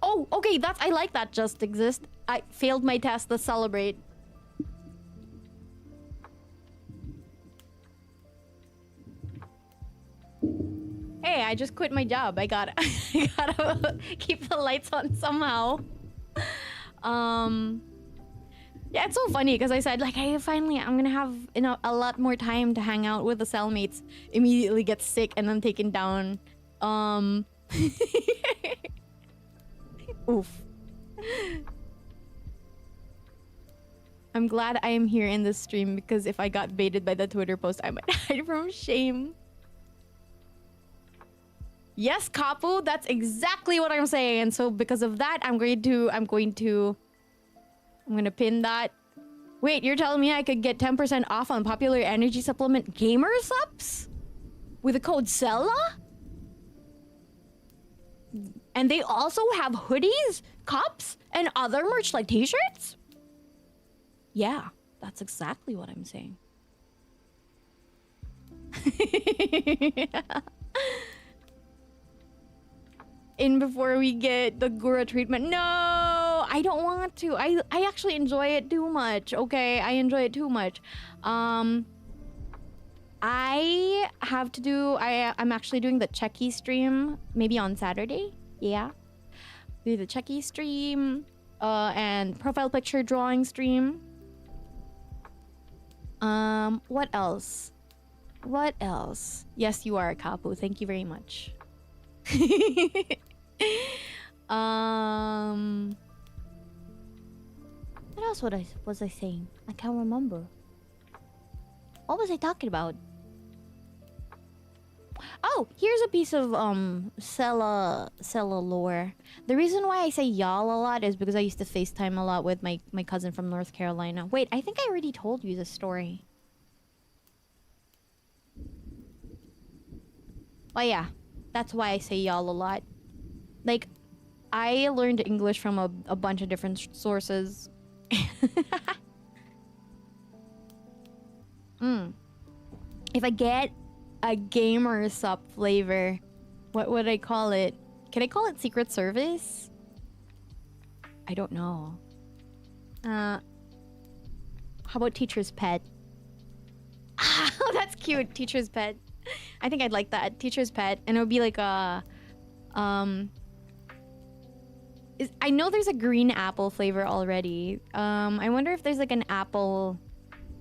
Oh, okay, I like that just exist. I failed my test, let's celebrate. Hey, I just quit my job. I gotta keep the lights on somehow. Yeah, it's so funny because I said, like, hey, finally, I'm gonna have a lot more time to hang out with the cellmates. Immediately get sick and then taken down. Oof. I'm glad I am here in this stream because if I got baited by the Twitter post, I might hide from shame. Yes, Kapu, that's exactly what I'm saying. And so because of that, I'm gonna pin that. Wait, you're telling me I could get 10% off on popular energy supplement gamer subs? With the code CELA? And they also have hoodies, cups, and other merch like t-shirts? Yeah, that's exactly what I'm saying. In before we get the Gura treatment. No, I don't want to. I actually enjoy it too much. Okay, I enjoy it too much. I have to do. I'm actually doing the Checky stream maybe on Saturday. Yeah, do the Checky stream, and profile picture drawing stream. What else? What else? Yes, you are, Kapu. Thank you very much. What else was I saying? I can't remember. What was I talking about? Oh, here's a piece of Cela lore. The reason why I say y'all a lot is because I used to FaceTime a lot with my cousin from North Carolina. Wait, I think I already told you this story. Oh yeah, that's why I say y'all a lot. Like, I learned English from a bunch of different sources. If I get a gamer sup flavor, what would I call it? Can I call it Secret Service? I don't know. How about Teacher's Pet? Oh, that's cute. Teacher's Pet. I think I'd like that. Teacher's Pet. And it would be like a... I know there's a green apple flavor already. I wonder if there's like an apple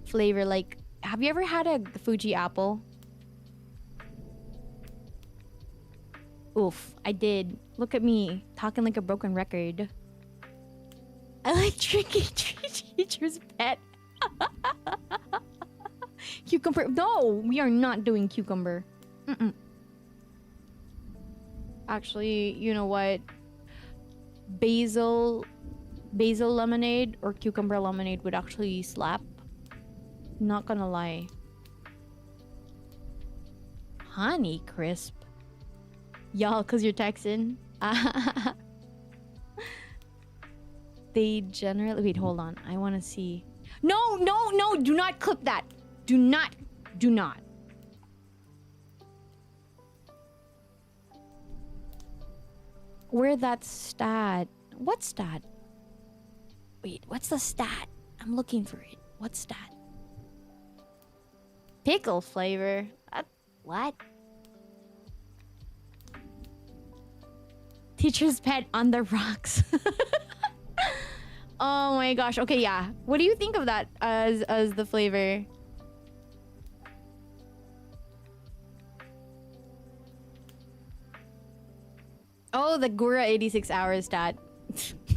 flavor. Like, have you ever had a Fuji apple? Oof, I did. Look at me, talking like a broken record. I like drinking Teacher's Pet. Cucumber. No, we are not doing cucumber. Actually, you know what? Basil lemonade or cucumber lemonade would actually slap. Not gonna lie. Honey crisp. Y'all, cause you're Texan. They generally... Wait, hold on. I want to see. No! Do not clip that. Do not. Where that stat? What stat? Wait, what's the stat? I'm looking for it. What stat? Pickle flavor? What? Teacher's Pet on the rocks. Oh my gosh. Okay, yeah. What do you think of that as the flavor? Oh, the Gura 86 hours stat. I'm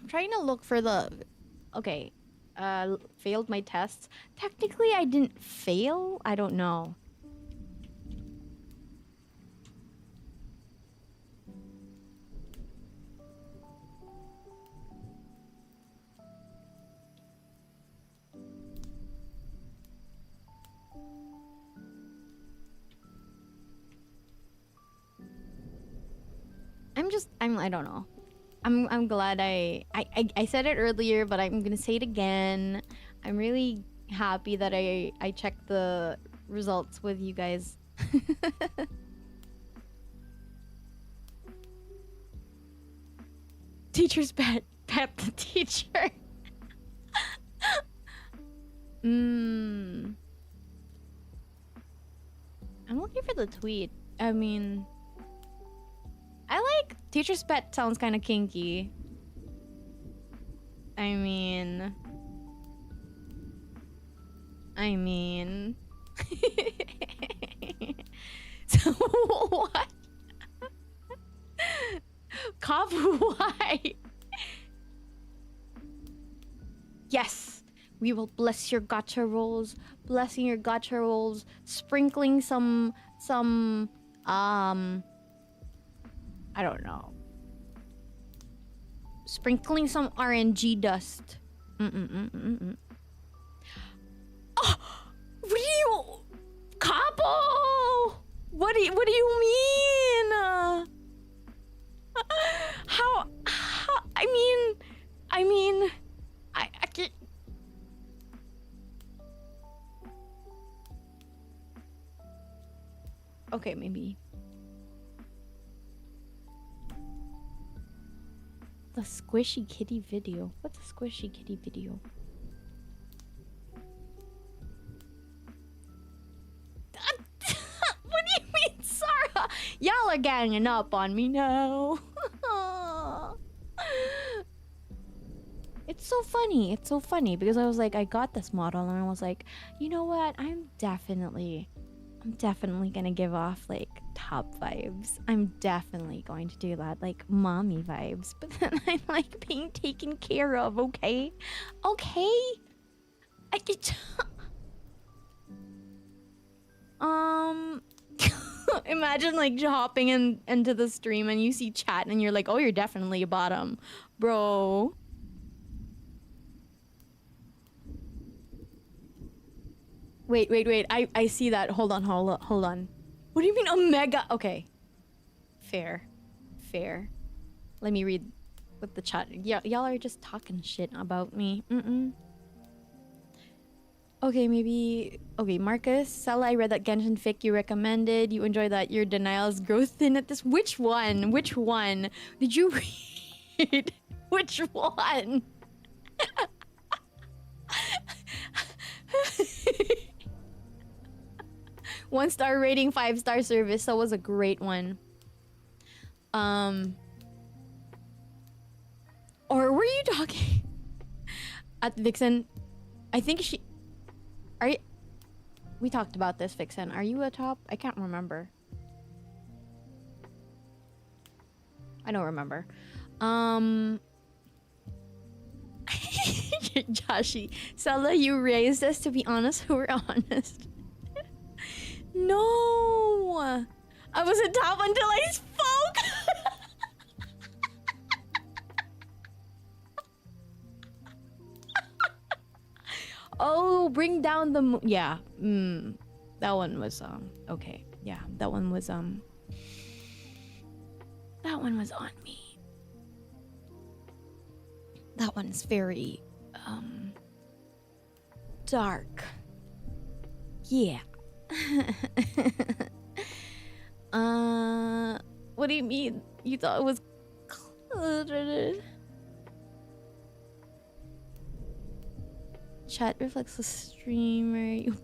trying to look for the... Okay. Failed my tests. Technically, I didn't fail. I don't know. I don't know. I'm glad I said it earlier, but I'm gonna say it again. I'm really happy that I checked the results with you guys. Teacher's pet the teacher. I'm looking for the tweet. I mean, I like teacher's pet sounds kind of kinky. I mean. So what? Cop, why? Yes, we will bless your gacha rolls. Blessing your gacha rolls. Sprinkling some I don't know. Sprinkling some RNG dust. Oh, what do you... Capo! What do you mean? How I mean, I can't... Okay, maybe. The squishy kitty video. What's a squishy kitty video? What do you mean, Sarah? Y'all are ganging up on me now. It's so funny. It's so funny because I was like, I got this model and I was like, you know what? I'm definitely gonna give off like top vibes. I'm definitely going to do that, like mommy vibes. But then I'm like being taken care of, okay? Okay? I get... Imagine like hopping into the stream and you see chat and you're like, oh, you're definitely a bottom. Bro. Wait. I see that. Hold on. What do you mean Omega? Okay. Fair. Let me read what the chat... Y'all are just talking shit about me. Okay, maybe... Okay, Marcus, Sella, I read that Genshin fic you recommended. You enjoy that your denials grow thin at this... Which one? Did you read? Which one? 1-star rating, 5-star service. That was a great one. Or were you talking... At Vixen? I think she... Are you... We talked about this, Vixen. Are you a top? I can't remember. I don't remember. Joshi. Sella, you raised us to be honest. We're honest. No! I was a top until I spoke! Oh, bring down the... Yeah. That one was, okay. Yeah, that one was on me. That one's very, dark. Yeah. What do you mean? You thought it was cluttered? Chat reflects the streamer you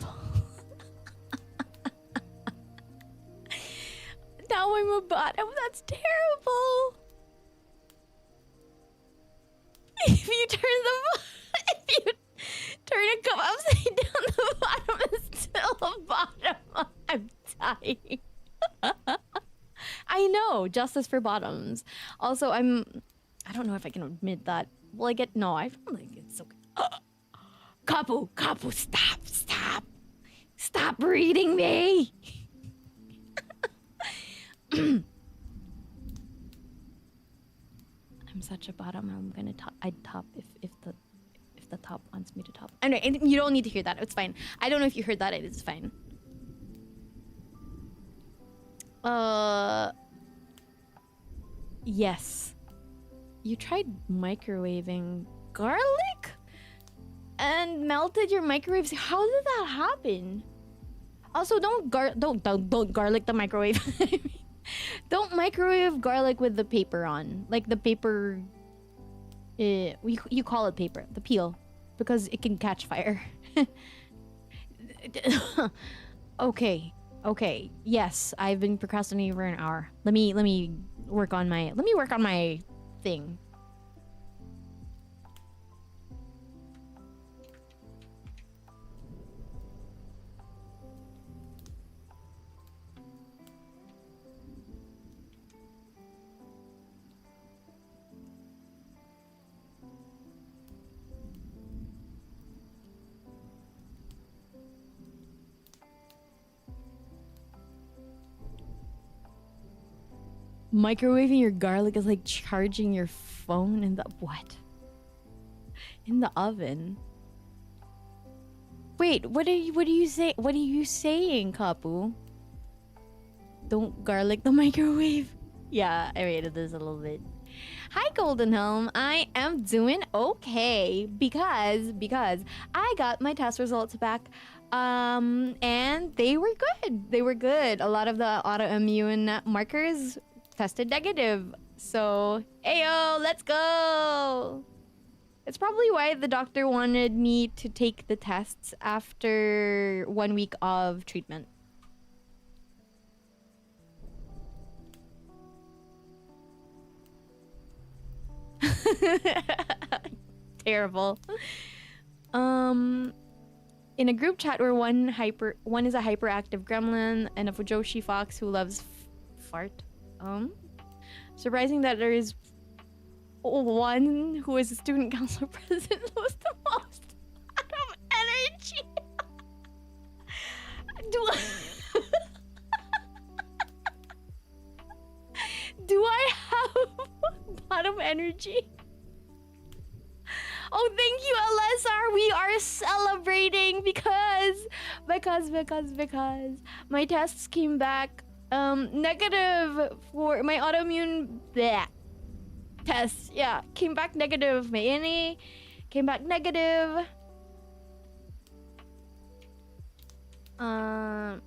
now I'm a bottom. That's terrible. If you turn a cup upside down, the bottom is still a bottom. I'm dying. I know, justice for bottoms. Also, I don't know if I can admit that. Well, I get no. I feel like it's so good. Kapu, stop reading me. I'm such a bottom. I'm gonna top. I'd top if the top wants me to top. Anyway, you don't need to hear that. It's fine. I don't know if you heard that. It's fine. Yes. You tried microwaving garlic and melted your microwaves. How did that happen? Also, don't garlic the microwave. Don't microwave garlic with the paper on. Like the paper, you call it paper, the peel, because it can catch fire. Okay. Yes, I've been procrastinating for an hour. Let me work on my thing. Microwaving your garlic is like charging your phone in the what? In the oven. Wait, what are you saying, Kapu? Don't garlic the microwave. Yeah, I rated this a little bit. Hi, Golden Helm. I am doing okay because I got my test results back. And they were good. They were good. A lot of the autoimmune markers tested negative. So, ayo, let's go. It's probably why the doctor wanted me to take the tests after 1 week of treatment. Terrible. In a group chat where one is a hyperactive gremlin and a Fujoshi fox who loves fart. Surprising that there is one who is a student council president who has the most out of energy. Do I have bottom energy? Oh, thank you, LSR. We are celebrating because my tests came back negative for my autoimmune tests. Yeah, came back negative. My NA came back negative. And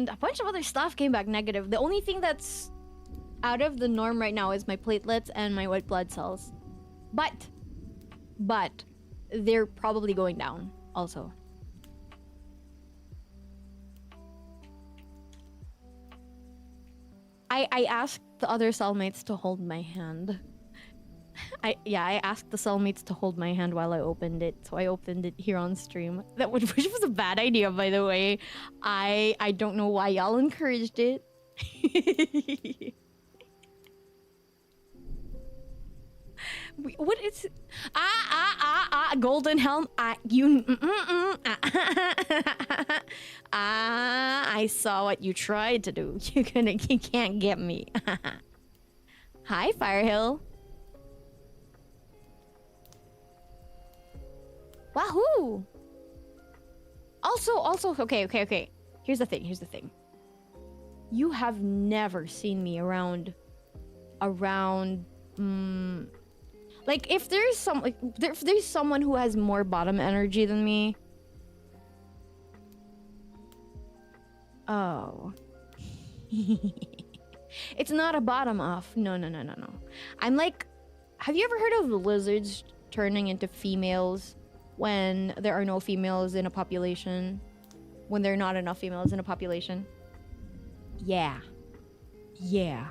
a bunch of other stuff came back negative. The only thing that's out of the norm right now is my platelets and my white blood cells. But they're probably going down also. I asked the other cellmates to hold my hand. I asked the cellmates to hold my hand while I opened it. So I opened it here on stream. Which was a bad idea, by the way. I don't know why y'all encouraged it. What is Golden Helm? I saw what you tried to do. You can't get me. Hi, Firehill. Wahoo! Also, okay. Here's the thing. You have never seen me around. Like if there's someone who has more bottom energy than me. Oh. It's not a bottom off. No. I'm like, have you ever heard of lizards turning into females when there are no females in a population? When there are not enough females in a population? Yeah. Yeah.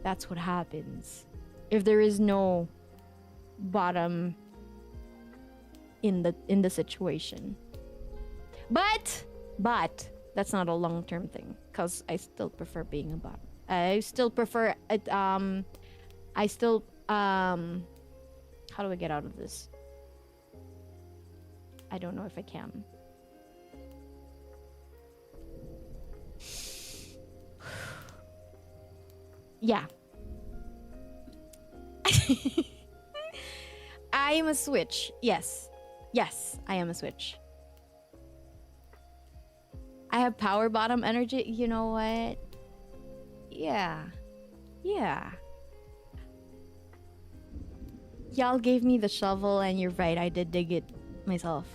That's what happens. If there is no bottom in the situation. But that's not a long-term thing, because I still prefer being a bottom. I still prefer it. I still how do I get out of this? I don't know if I can. Yeah. I am a switch. Yes. Yes, I am a switch. I have power bottom energy. You know what? Yeah. Yeah. Y'all gave me the shovel, and you're right, I did dig it myself.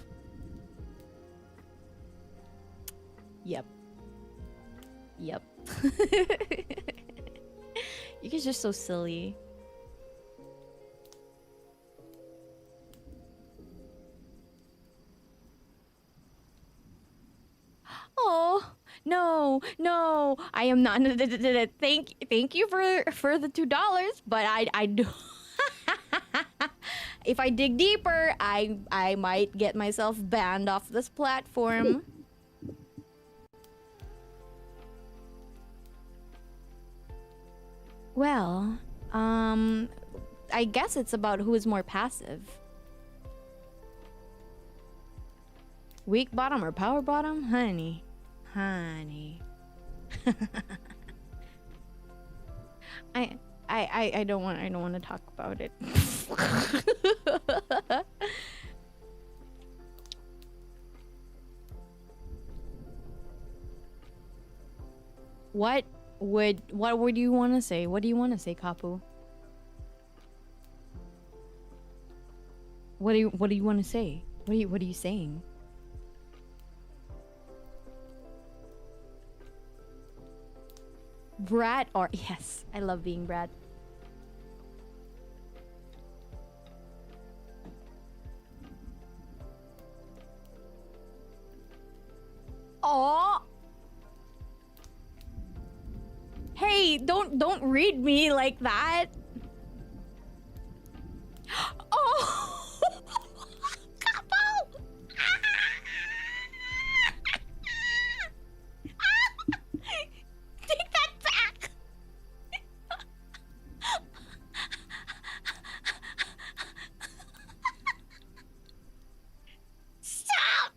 Yep. Yep. You guys are so silly. Oh no, no! I am not. Thank you for the $2, but I do. If I dig deeper, I might get myself banned off this platform. Well, I guess it's about who is more passive. Weak bottom or power bottom? Honey. Honey. I don't want to talk about it. What would you want to say? What do you want to say, Kapu? What do you want to say? What are you saying? Brat or yes, I love being Brad. Oh. Hey, don't read me like that. Oh. Kapo. Take that back. Stop.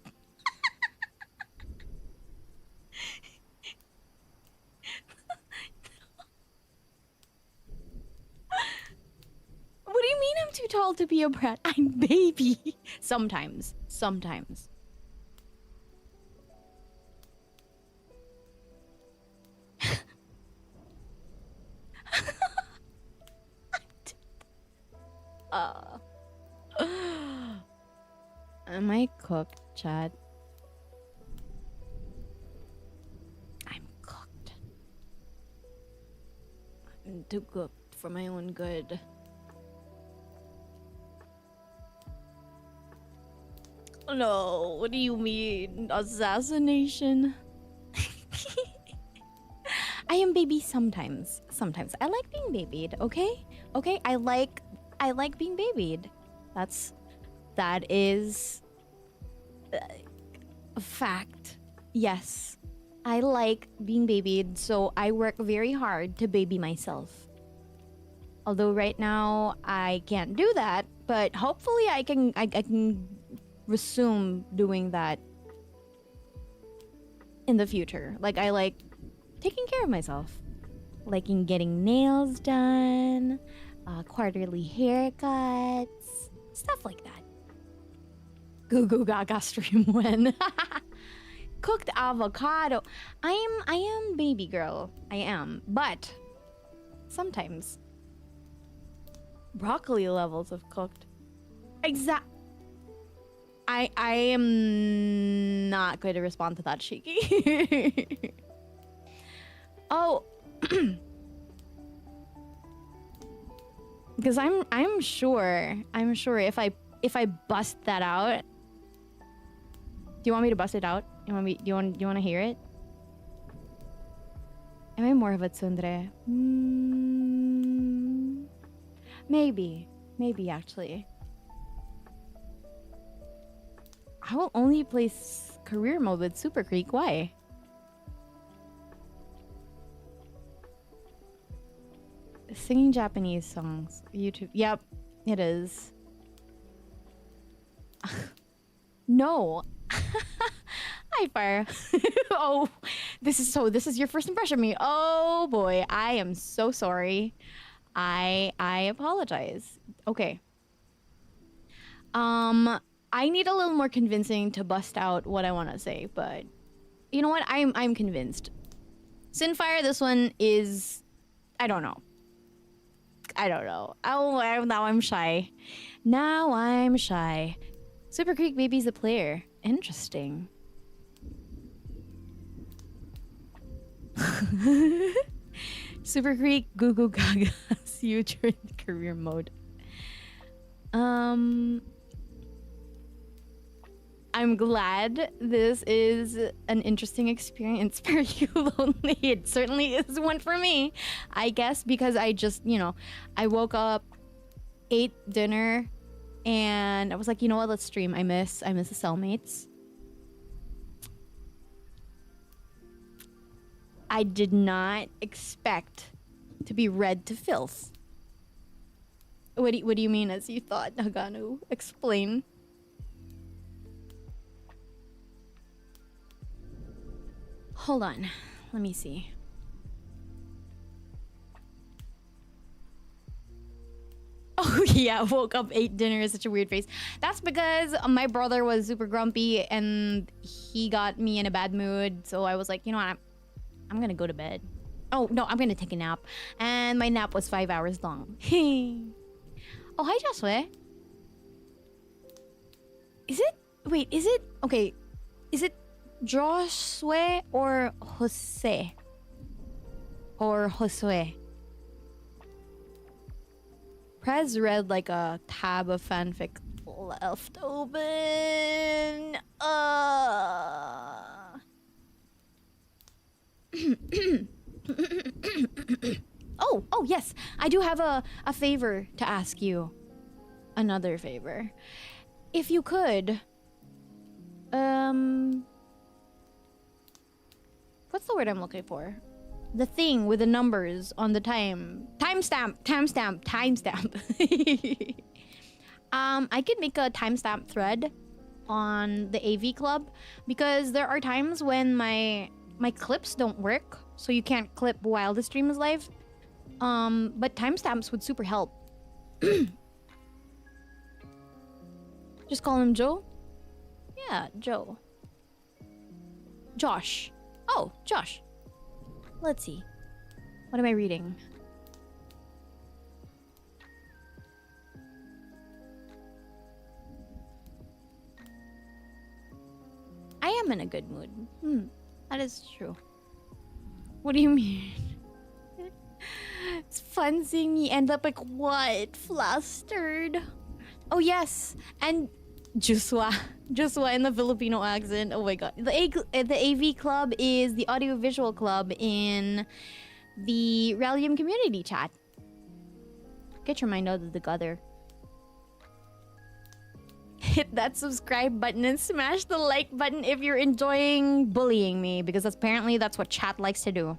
What do you mean I'm too tall to be a brat? I'm baby. Sometimes. Sometimes. Am I cooked, Chad? I'm cooked. I'm too cooked for my own good. No, what do you mean? Assassination? I am baby sometimes. Sometimes. I like being babied, okay? Okay, I like being babied. That is a fact. Yes. I like being babied, so I work very hard to baby myself. Although right now I can't do that, but hopefully I can resume doing that in the future. Like I like taking care of myself. Liking getting nails done, quarterly haircuts, stuff like that. Goo Goo Gaga stream when. Cooked avocado. I am baby girl. I am. But sometimes broccoli levels of cooked. I am not going to respond to that, Shiki. Oh, because I'm sure if I bust that out. Do you want me to bust it out? Do you want to hear it? Am I more of a tsundere? Maybe. Maybe, actually. I will only play career mode with Super Creek. Why? Singing Japanese songs. YouTube. Yep, it is. No. Hi, Fire. Oh, this is your first impression of me. Oh boy, I am so sorry. I apologize. Okay. I need a little more convincing to bust out what I want to say, but you know what? I'm convinced. Sinfire, this one is, I don't know. Oh, now I'm shy. Now I'm shy. Super Creek Baby's a player. Interesting. Super Creek Goo Goo Gaga. See you during career mode. I'm glad this is an interesting experience for you, Lonely. It certainly is one for me, I guess, because I just, I woke up, ate dinner, and I was like, you know what, let's stream. I miss the cellmates. I did not expect to be read to filth. What do you mean as you thought, Nagano? Explain. Hold on. Let me see. Oh yeah, woke up, ate dinner is such a weird face. That's because my brother was super grumpy and he got me in a bad mood. So I was like, you know what, I'm gonna go to bed. Oh no, I'm gonna take a nap. And my nap was 5 hours long. Oh, hi Joshua. Okay, is it Joshua or Jose? Or Josue? Prez read like a tab of fanfic left open. Oh yes, I do have a favor to ask you. Another favor. If you could, what's the word I'm looking for? The thing with the numbers on the timestamp. I could make a timestamp thread on the AV club because there are times when my clips don't work, so you can't clip while the stream is live. But timestamps would super help. Just call him Joe? Yeah, Joe. Josh. Oh, Josh. Let's see. What am I reading? I am in a good mood. That is true. What do you mean? It's fun seeing me end up like what? Flustered. Oh yes, and Juswa in the Filipino accent. Oh my god. The AV club is the audiovisual club in the Releum community chat. Get your mind out of the gutter. Hit that subscribe button and smash the like button if you're enjoying bullying me, because apparently that's what chat likes to do.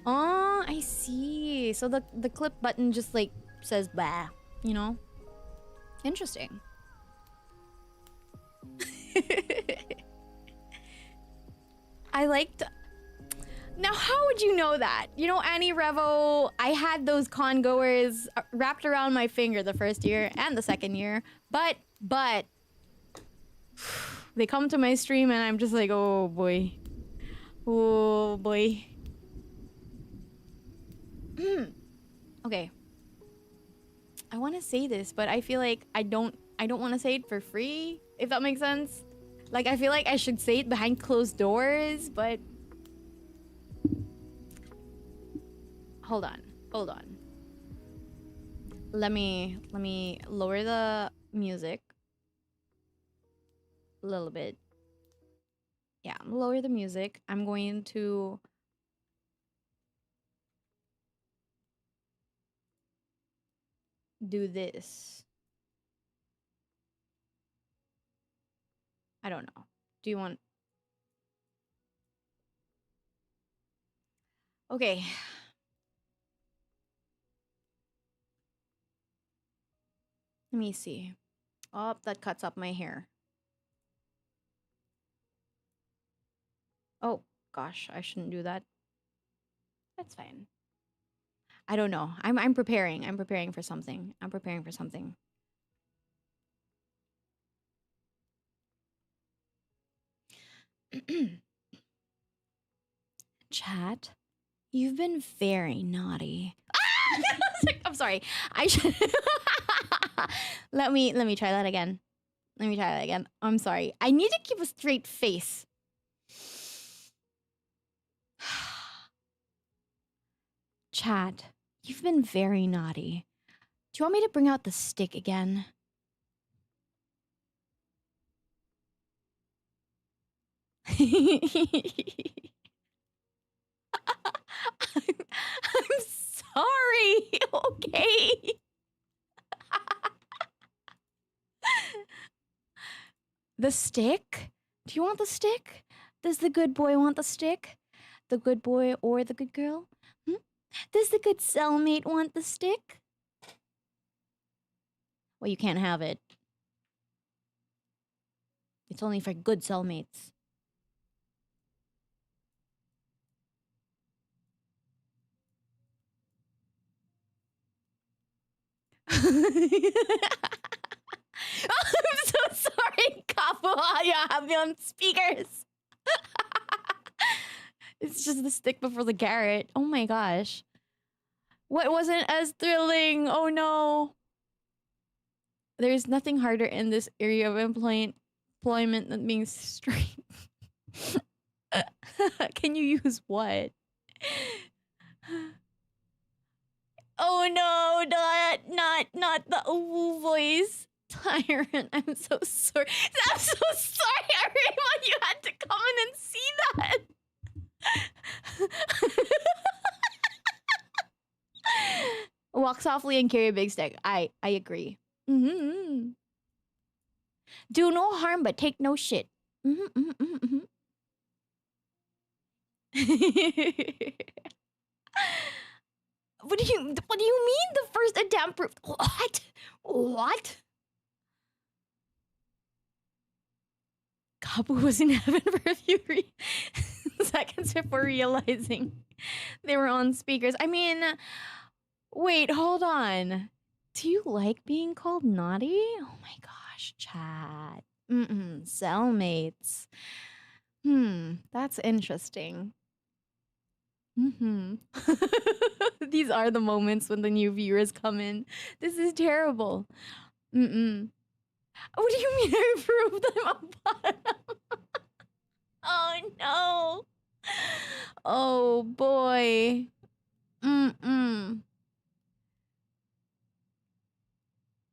Oh, I see. So the clip button just like says bah, you know? Interesting. I liked... Now, how would you know that? You know, Annie Revo, I had those congoers wrapped around my finger the first year and the second year. But they come to my stream and I'm just like, oh boy. Oh boy. Okay. I want to say this, but I feel like I don't want to say it for free, if that makes sense. Like, I feel like I should say it behind closed doors, but... Hold on. Let me lower the music. a little bit. Yeah, lower the music. I'm going to do this. I don't know. Do you want... Okay. Let me see. Oh, that cuts up my hair. Oh, gosh, I shouldn't do that. That's fine. I don't know. I'm preparing. I'm preparing for something. I'm preparing for something. Chat, you've been very naughty. I'm sorry. I should... let me try that again. Let me try that again. I'm sorry. I need to keep a straight face. Chat, you've been very naughty. Do you want me to bring out the stick again? I'm sorry. Okay. The stick? Do you want the stick? Does the good boy want the stick? The good boy or the good girl? Does the good cellmate want the stick? Well, you can't have it. It's only for good cellmates. I'm so sorry, Capo. You have me on speakers. It's just the stick before the Garrett. Oh my gosh. What wasn't as thrilling? Oh no. There's nothing harder in this area of employment than being straight. Can you use what? Oh no, not the ooh voice. Tyrant, I'm so sorry. I'm so sorry, everyone. You had to come in and see that. Walk softly and carry a big stick. I agree. Mm-hmm. Do no harm, but take no shit. Mm-hmm, mm-hmm, mm-hmm. What do you mean the first attempt proved? What? Kabu was in heaven for a few seconds before realizing they were on speakers. I mean, wait, hold on. Do you like being called naughty? Oh my gosh, chat. Cellmates. That's interesting. These are the moments when the new viewers come in. This is terrible. What do you mean I proved them a bottom? Oh no. Oh boy.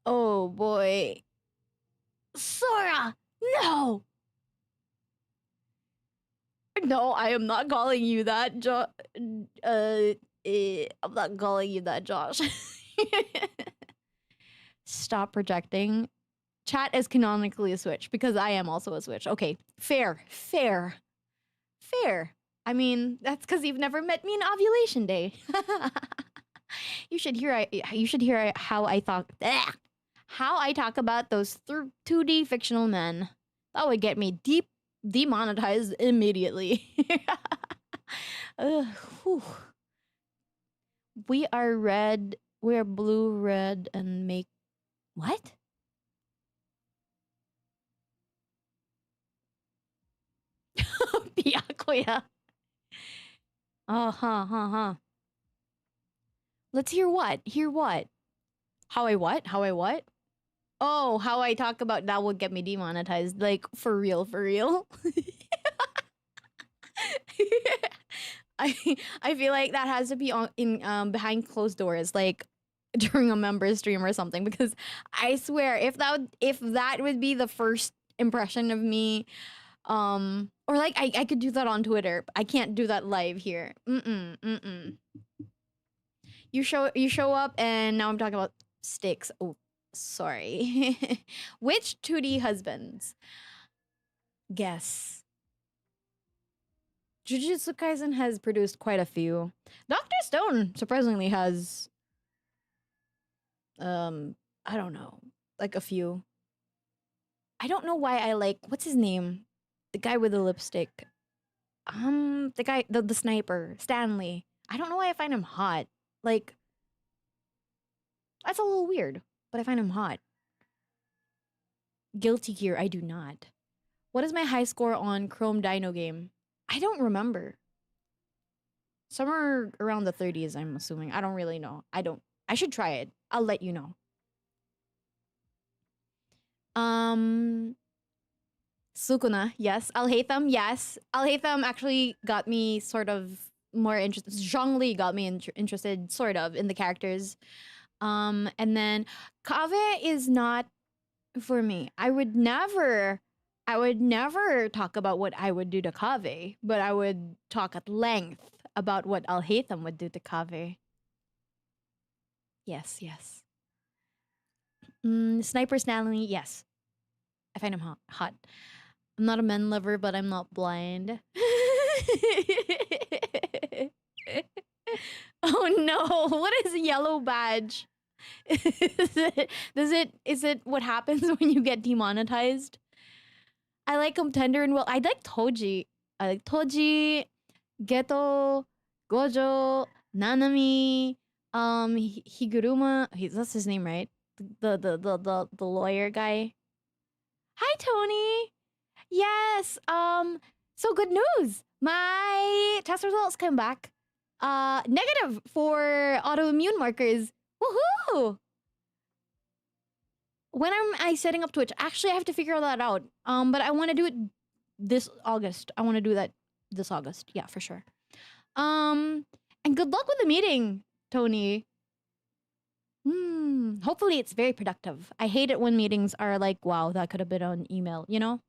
Oh boy. Sora! No! No, I am not calling you that, I'm not calling you that, Josh. Stop projecting. Chat is canonically a Switch because I am also a Switch. Okay, fair. I mean, that's because you've never met me in Ovulation Day. You should hear how I talk about those 2D fictional men. That would get me demonetized immediately. We are red. We're blue, red, and make what? Byakuya. Huh. Let's hear what? How I what? Oh, how I talk about that would get me demonetized. Like, for real. I feel like that has to be in behind closed doors, like during a member stream or something, because I swear if that would be the first impression of me. Or like I could do that on Twitter. I can't do that live here. You show up and now I'm talking about sticks. Oh, sorry. Which 2D husbands? Guess. Jujutsu Kaisen has produced quite a few. Dr. Stone surprisingly has I don't know, like a few. I don't know why I like what's his name? The guy with the lipstick. The guy the sniper, Stanley. I don't know why I find him hot. Like that's a little weird, but I find him hot. Guilty Gear, I do not. What is my high score on Chrome Dino game? I don't remember. Somewhere around the 30s, I'm assuming. I don't really know. I should try it. I'll let you know. Sukuna, yes. Alhaitham, yes. Alhaitham actually got me sort of more interested. Zhongli got me interested, sort of, in the characters. And then Kaveh is not for me. I would never talk about what I would do to Kaveh, but I would talk at length about what Alhaitham would do to Kaveh. Yes. Sniper Stanley, yes. I find him hot. I'm not a men lover, but I'm not blind. Oh no, what is a yellow badge? Is it what happens when you get demonetized? I like him tender and well. I like Toji. I like Toji, Geto, Gojo, Nanami, Higuruma. That's his name, right? The lawyer guy. Hi, Tony. Yes. So good news. My test results come back. Negative for autoimmune markers. Woohoo! When am I setting up Twitch? Actually, I have to figure that out. But I want to do it this August. I want to do that this August. Yeah, for sure. And good luck with the meeting, Tony. Hopefully it's very productive. I hate it when meetings are like, wow, that could have been on email, you know?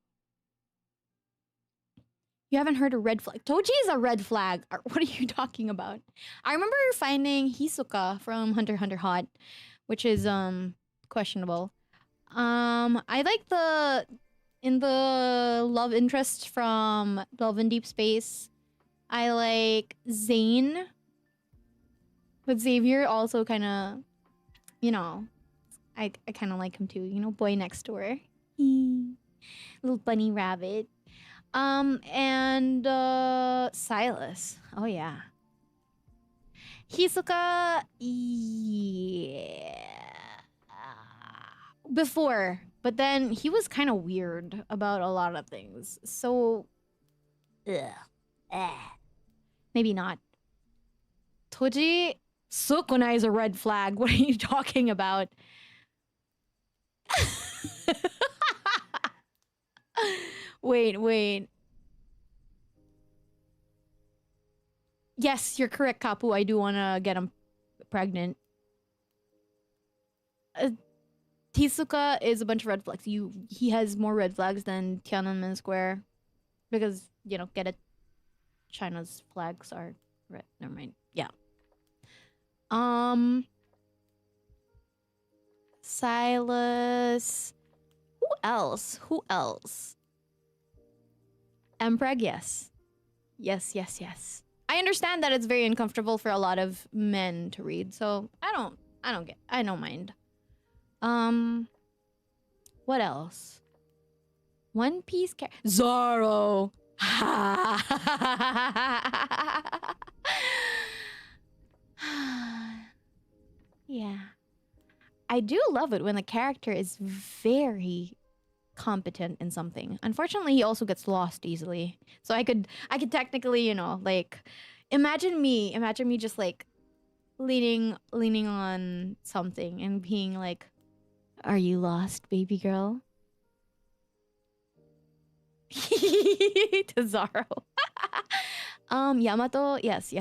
You haven't heard a red flag. Toji is a red flag. What are you talking about? I remember finding Hisoka from Hunter x Hunter hot, which is questionable. I like in the love interest from Love in Deep Space. I like Zane. But Xavier also kind of, you know, I kind of like him too. You know, boy next door. Little bunny rabbit. And Silas. Oh yeah. Hisoka, yeah. Before, but then he was kind of weird about a lot of things. So, maybe not. Toji, Sukuna is a red flag. What are you talking about? Wait. Yes, you're correct, Kapu. I do want to get him pregnant. Tezuka is a bunch of red flags. He has more red flags than Tiananmen Square. Because, you know, get it. China's flags are red. Never mind. Yeah. Silas. Who else? Empreg, yes. Yes. I understand that it's very uncomfortable for a lot of men to read, so I don't mind. What else? One Piece Zoro. Yeah. I do love it when the character is very competent in something. Unfortunately, he also gets lost easily. So I could technically, you know, like imagine me just like leaning on something and being like, "Are you lost, baby girl?" To Zaro. Yamato, yes.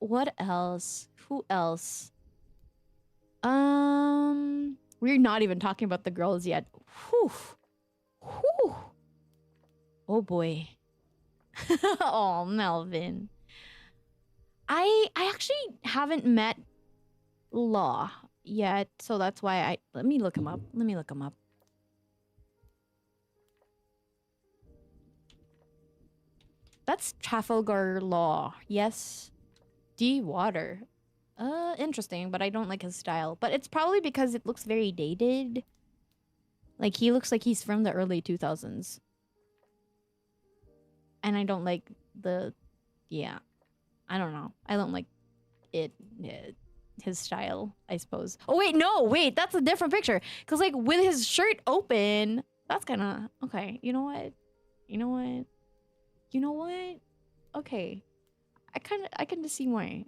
What else? Who else? We're not even talking about the girls yet. Whew. Whew. Oh boy. Oh, Melvin. I actually haven't met Law yet, so that's why let me look him up. That's Trafalgar Law. Yes. D Water. Interesting, but I don't like his style. But it's probably because it looks very dated. Like, he looks like he's from the early 2000s. And I don't like yeah. I don't know. I don't like his style, I suppose. Oh, wait, that's a different picture. Because, like, with his shirt open, that's kind of, okay, you know what? Okay. I kind of see why.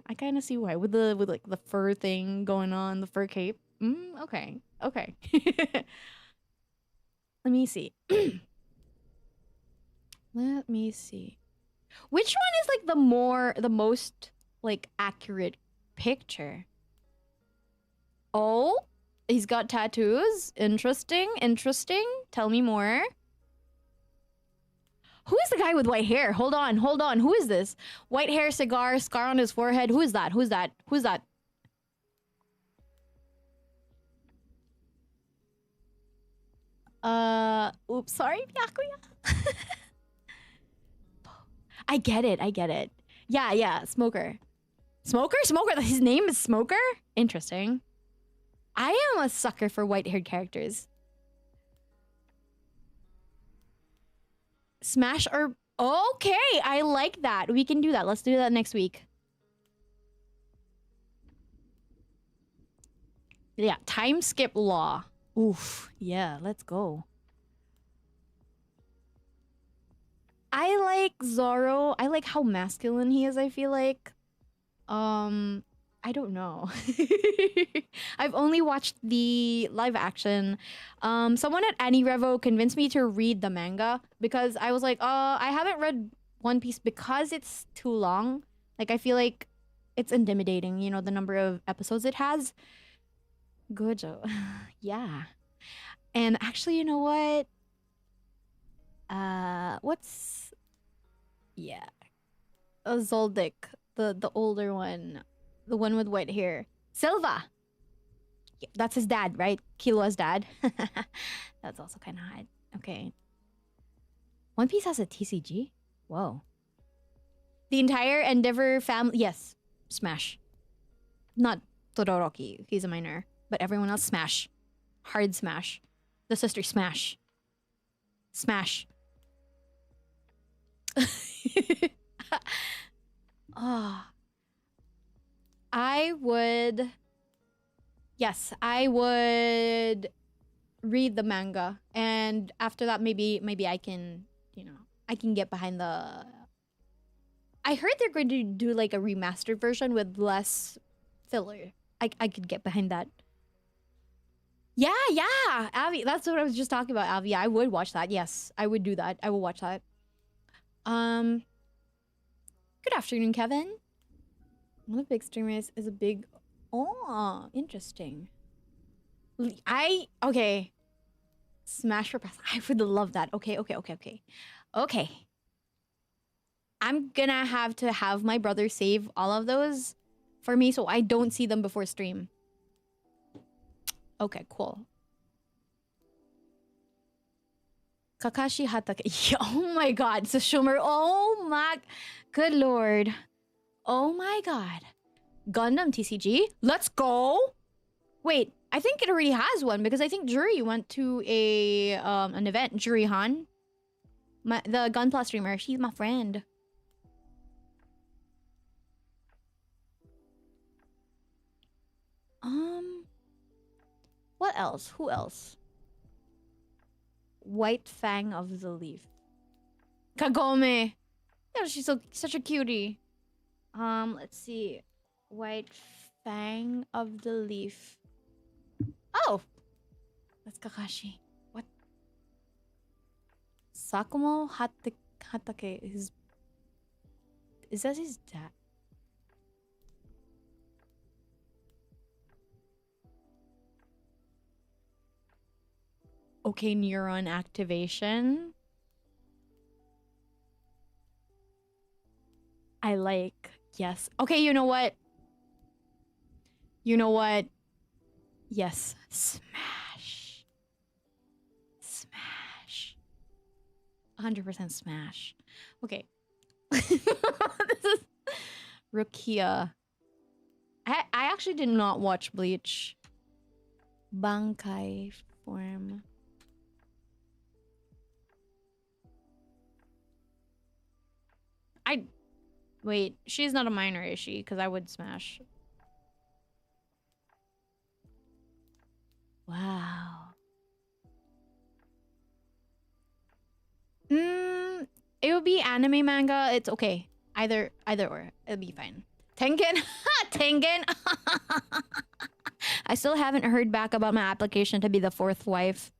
With like the fur thing going on, the fur cape. Okay. Let me see. Let me see. Which one is like the most like accurate picture? Oh, he's got tattoos. Interesting. Tell me more. Who is the guy with white hair? Hold on. Who is this? White hair, cigar, scar on his forehead. Who is that? Oops, sorry, Byakuya. I get it. Yeah, Smoker. Smoker? His name is Smoker? Interesting. I am a sucker for white-haired characters. Smash or... Okay, I like that. We can do that. Let's do that next week. Yeah, time skip law. Oof. Yeah, let's go. I like Zoro. I like how masculine he is, I feel like. I don't know. I've only watched the live action. Someone at Annie Revo convinced me to read the manga because I was like, I haven't read One Piece because it's too long. Like, I feel like it's intimidating, you know, the number of episodes it has. Gojo. Yeah. And actually, you know what? What's... Yeah. Zoldyck, the older one. The one with white hair. Silva! Yeah, that's his dad, right? Killua's dad. That's also kind of hot. Okay. One Piece has a TCG? Whoa. The entire Endeavor family... Yes. Smash. Not Todoroki. He's a minor. But everyone else, smash. Hard smash. The sister, smash. Smash. Oh. I would... Yes, I would read the manga. And after that, maybe I can, you know, I can get behind the... I heard they're going to do like a remastered version with less filler. I could get behind that. Yeah, Avi, that's what I was just talking about, Avi. I would watch that. Yes, I would do that. I will watch that. Good afternoon, Kevin. One of the big streamers is a big... Oh, interesting. Okay. Smash for press. I would love that. Okay. I'm gonna have to have my brother save all of those for me so I don't see them before stream. Okay, cool. Kakashi Hatake. Oh my god. Sashumer. Oh my... Good lord. Oh my god. Gundam TCG? Let's go! Wait, I think it already has one because I think Jury went to an event. Jury Han. The Gunpla streamer. She's my friend. What else? Who else? White Fang of the Leaf. Kagome. Yeah, she's such a cutie. Let's see. White Fang of the Leaf. Oh! That's Kakashi. What? Sakumo Hatake. Is that his dad? Okay, neuron activation. I like. Yes. Okay, you know what? You know what? Yes. Smash. Smash. 100% smash. Okay. This is Rukia. I actually did not watch Bleach. Bankai form. Wait, she's not a minor, is she? Because I would smash. Wow. It would be anime manga. It's okay. Either or. It'll be fine. Tengen. Tengen. I still haven't heard back about my application to be the fourth wife.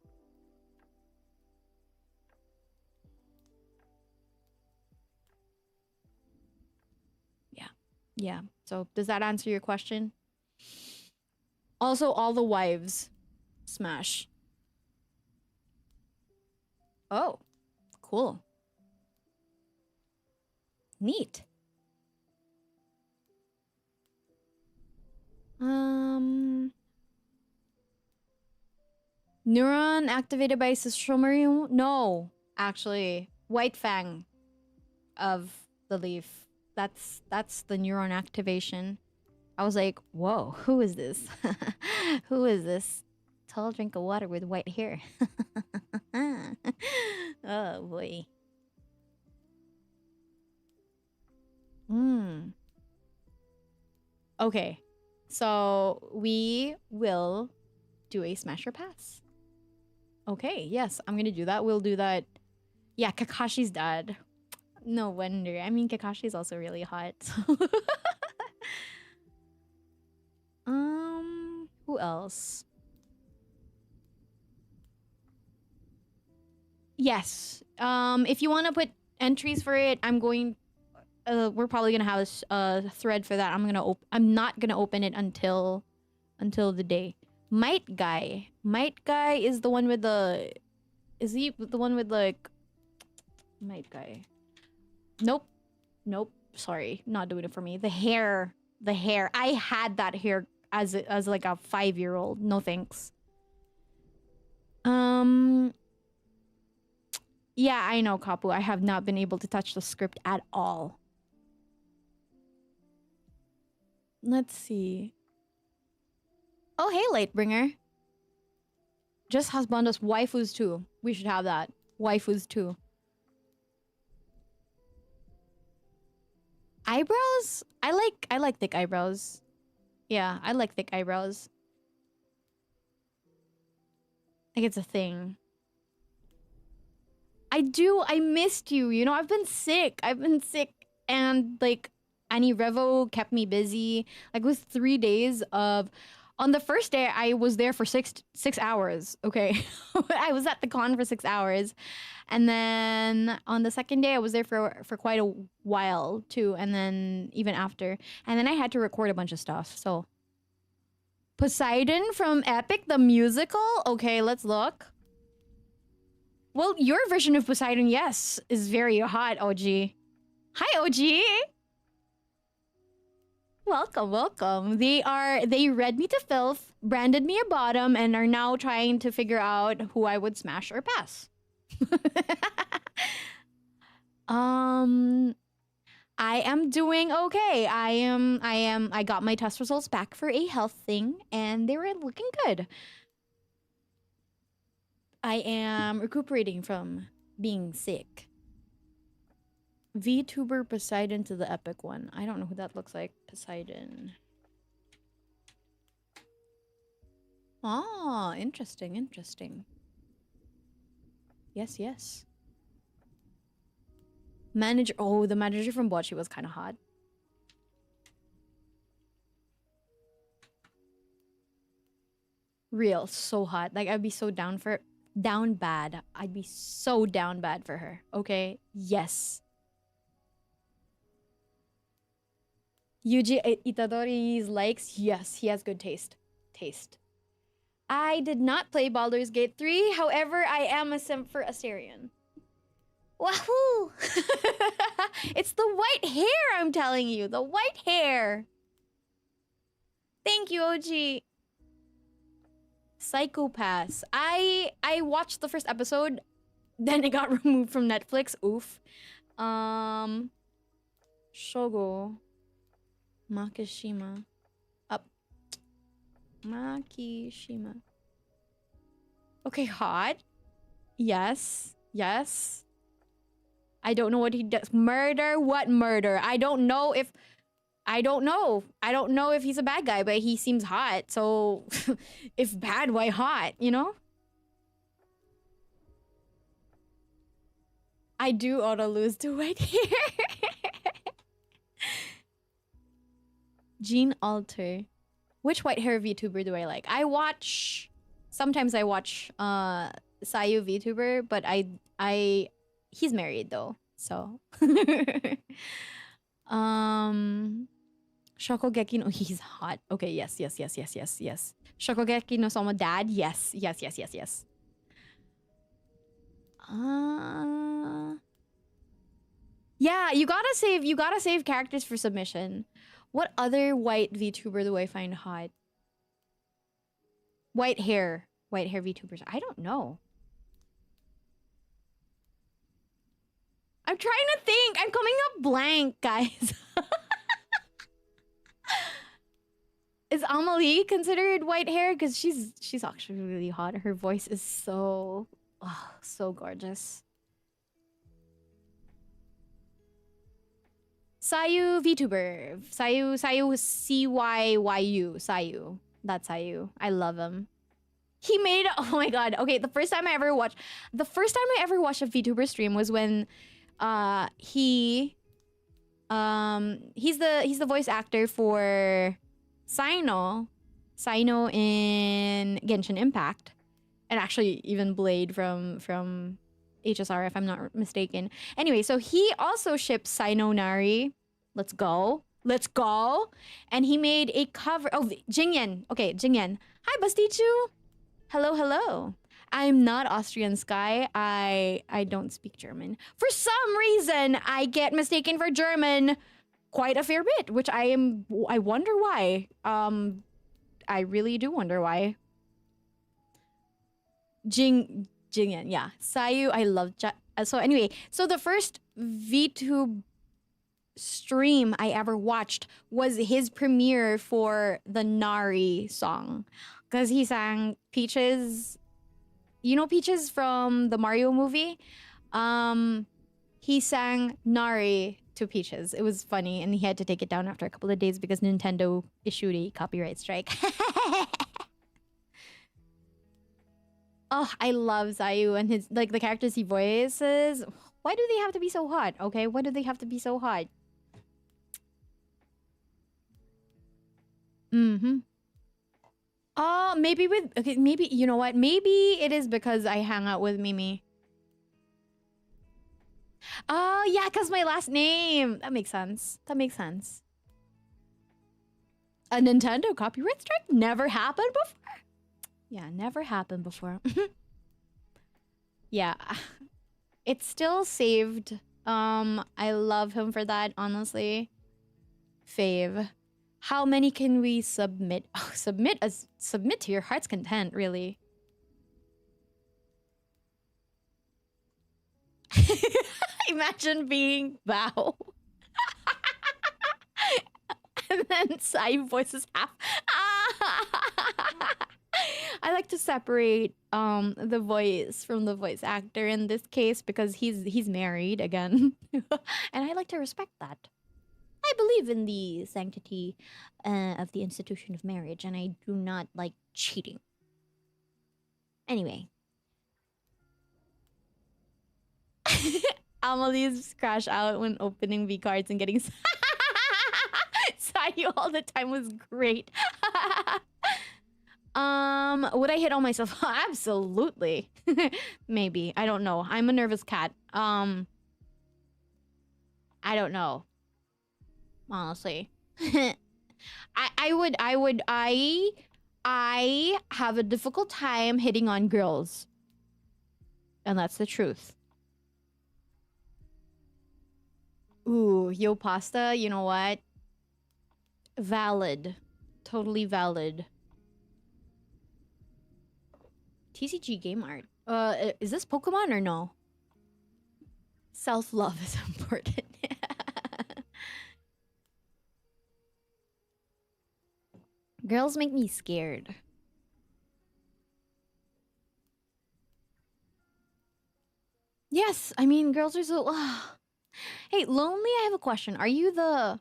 Yeah. Yeah. So does that answer your question? Also, all the wives. Smash. Oh. Cool. Neat. Neuron activated by Sesshomaru? No, actually. White Fang of the leaf. That's the neuron activation. I was like, whoa, who is this? Who is this? Tall drink of water with white hair. Oh boy. Okay. So we will do a smash or pass. Okay, yes, I'm gonna do that. We'll do that. Yeah, Kakashi's dad. No wonder. I mean, Kakashi's also really hot. Who else? Yes. If you want to put entries for it, I'm going. We're probably gonna have a thread for that. I'm not gonna open it until the day. Might guy. Might guy is the one with the. Is he the one with like? Might guy. Nope. Nope. Sorry, not doing it for me. The hair. The hair. I had that hair as like a 5-year-old. No thanks. Yeah, I know, Kapu. I have not been able to touch the script at all. Let's see. Oh, hey, Lightbringer. Just husbandos waifus too. We should have that. Waifus too. Eyebrows? I like thick eyebrows. Yeah, I like thick eyebrows. Like it's a thing. I do. I missed you. You know, I've been sick. And like Annie Revo kept me busy. Like it was 3 days of on the first day I was there for 6 hours. Okay. I was at the con for 6 hours. And then on the second day I was there for quite a while too. And then even after. And then I had to record a bunch of stuff. So Poseidon from Epic the musical? Okay, let's look. Well, your version of Poseidon, yes, is very hot, OG. Hi, OG. Welcome, welcome. They read me to filth, branded me a bottom, and are now trying to figure out who I would smash or pass. I am doing okay. I got my test results back for a health thing, and they were looking good. I am recuperating from being sick. VTuber Poseidon to the epic one. I don't know who that looks like. Poseidon. Ah, interesting, interesting. Yes, yes. Manager. Oh, the manager from Bocce was kind of hot. Real, so hot. Like I'd be so down bad. I'd be so down bad for her. Okay. Yes. Yuji Itadori's likes. Yes, he has good taste. I did not play Baldur's Gate 3. However, I am a simp for Assyrian. Wahoo! It's the white hair, I'm telling you. The white hair. Thank you, OG. Psychopaths. I watched the first episode, then it got removed from Netflix. Oof. Shogo. Makishima. Up. Makishima. Okay, hot. Yes. Yes. I don't know what he does. Murder? What murder? I don't know if... I don't know. I don't know if he's a bad guy, but he seems hot. So, if bad, why hot? You know? I do auto lose to white hair. Gene Alter. Which white hair VTuber do I like? I watch... Sometimes I watch Sayu VTuber, but he's married though, so. Shokugeki no... He's hot. Okay, yes. Shokugeki no Soma dad? Yes. Yeah, you gotta save characters for submission. What other white VTuber do I find hot? White hair VTubers. I don't know. I'm trying to think. I'm coming up blank, guys. Is Amelie considered white hair? Because she's actually really hot. Her voice is so gorgeous. Sayu VTuber. Sayu CYYU. Sayu. That's Sayu. I love him. He made... Oh my god. Okay, the first time I ever watched a VTuber stream was when he's the voice actor for Sino in Genshin Impact, and actually even Blade from HSR, if I'm not mistaken. Anyway, so he also ships Sino Nari. Let's go. And he made a cover... Oh, Jingyan. Okay, Jingyan. Hi, Bastichu. Hello. I'm not Austrian, Sky. I don't speak German. For some reason, I get mistaken for German quite a fair bit, which I wonder why. I really do wonder why. Jingyan, yeah. Sayu, I love... So anyway, so the first VTube stream I ever watched was his premiere for the Nari song. Because he sang Peaches. You know Peaches from the Mario movie? He sang Nari to Peaches. It was funny, and he had to take it down after a couple of days because Nintendo issued a copyright strike. Oh, I love Zayu and his the characters he voices. Why do they have to be so hot? Okay, why do they have to be so hot? Oh, maybe you know what? Maybe it is because I hang out with Mimi. Oh, yeah, because my last name. That makes sense. A Nintendo copyright strike never happened before? Yeah, never happened before. Yeah. It's still saved. I love him for that, honestly. Fave. How many can we submit? Oh, submit to your heart's content, really. Imagine being Bao. And then Sai voices half. I like to separate the voice from the voice actor in this case because he's married again. And I like to respect that. I believe in the sanctity of the institution of marriage, and I do not like cheating. Anyway. Amelie's crash out when opening V cards and getting Sayu all the time was great. Would I hit on myself? Absolutely. Maybe. I don't know. I'm a nervous cat. I don't know. Honestly. I I have a difficult time hitting on girls. And that's the truth. Ooh, yo pasta, you know what? Valid. Totally valid. TCG game art. Is this Pokemon or no? Self-love is important. Girls make me scared. Yes, I mean, girls are so... Hey, Lonely, I have a question. Are you the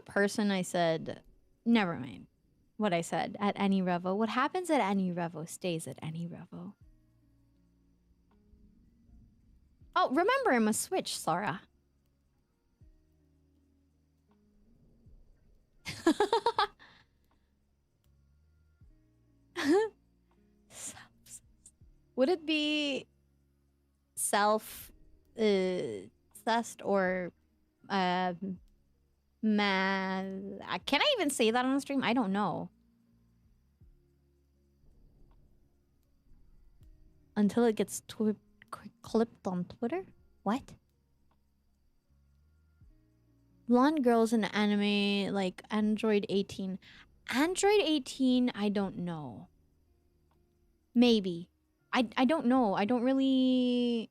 person I said... Never mind what I said at any revo. What happens at any revo stays at any revo. Oh, remember, I'm a switch, Sora. Would it be self-cessed or can I even say that on the stream? I don't know. Until it gets clipped on Twitter? What? Blonde girls in anime like Android 18. Android 18, I don't know. Maybe. I don't know. I don't really...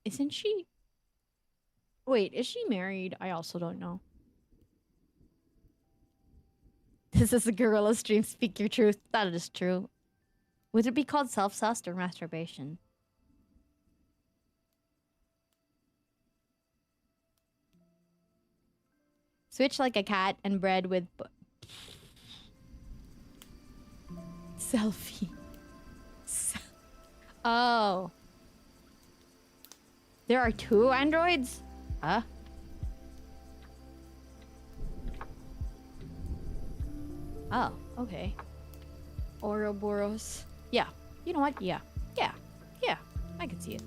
Isn't she? Wait, is she married? I also don't know. This is a gorilla stream. Speak your truth. That is true. Would it be called self-cessed or masturbation? Switch like a cat and bred with... Selfie. Oh. There are 2 androids? Huh? Oh, okay. Ouroboros. Yeah. You know what? Yeah. Yeah. Yeah. I can see it.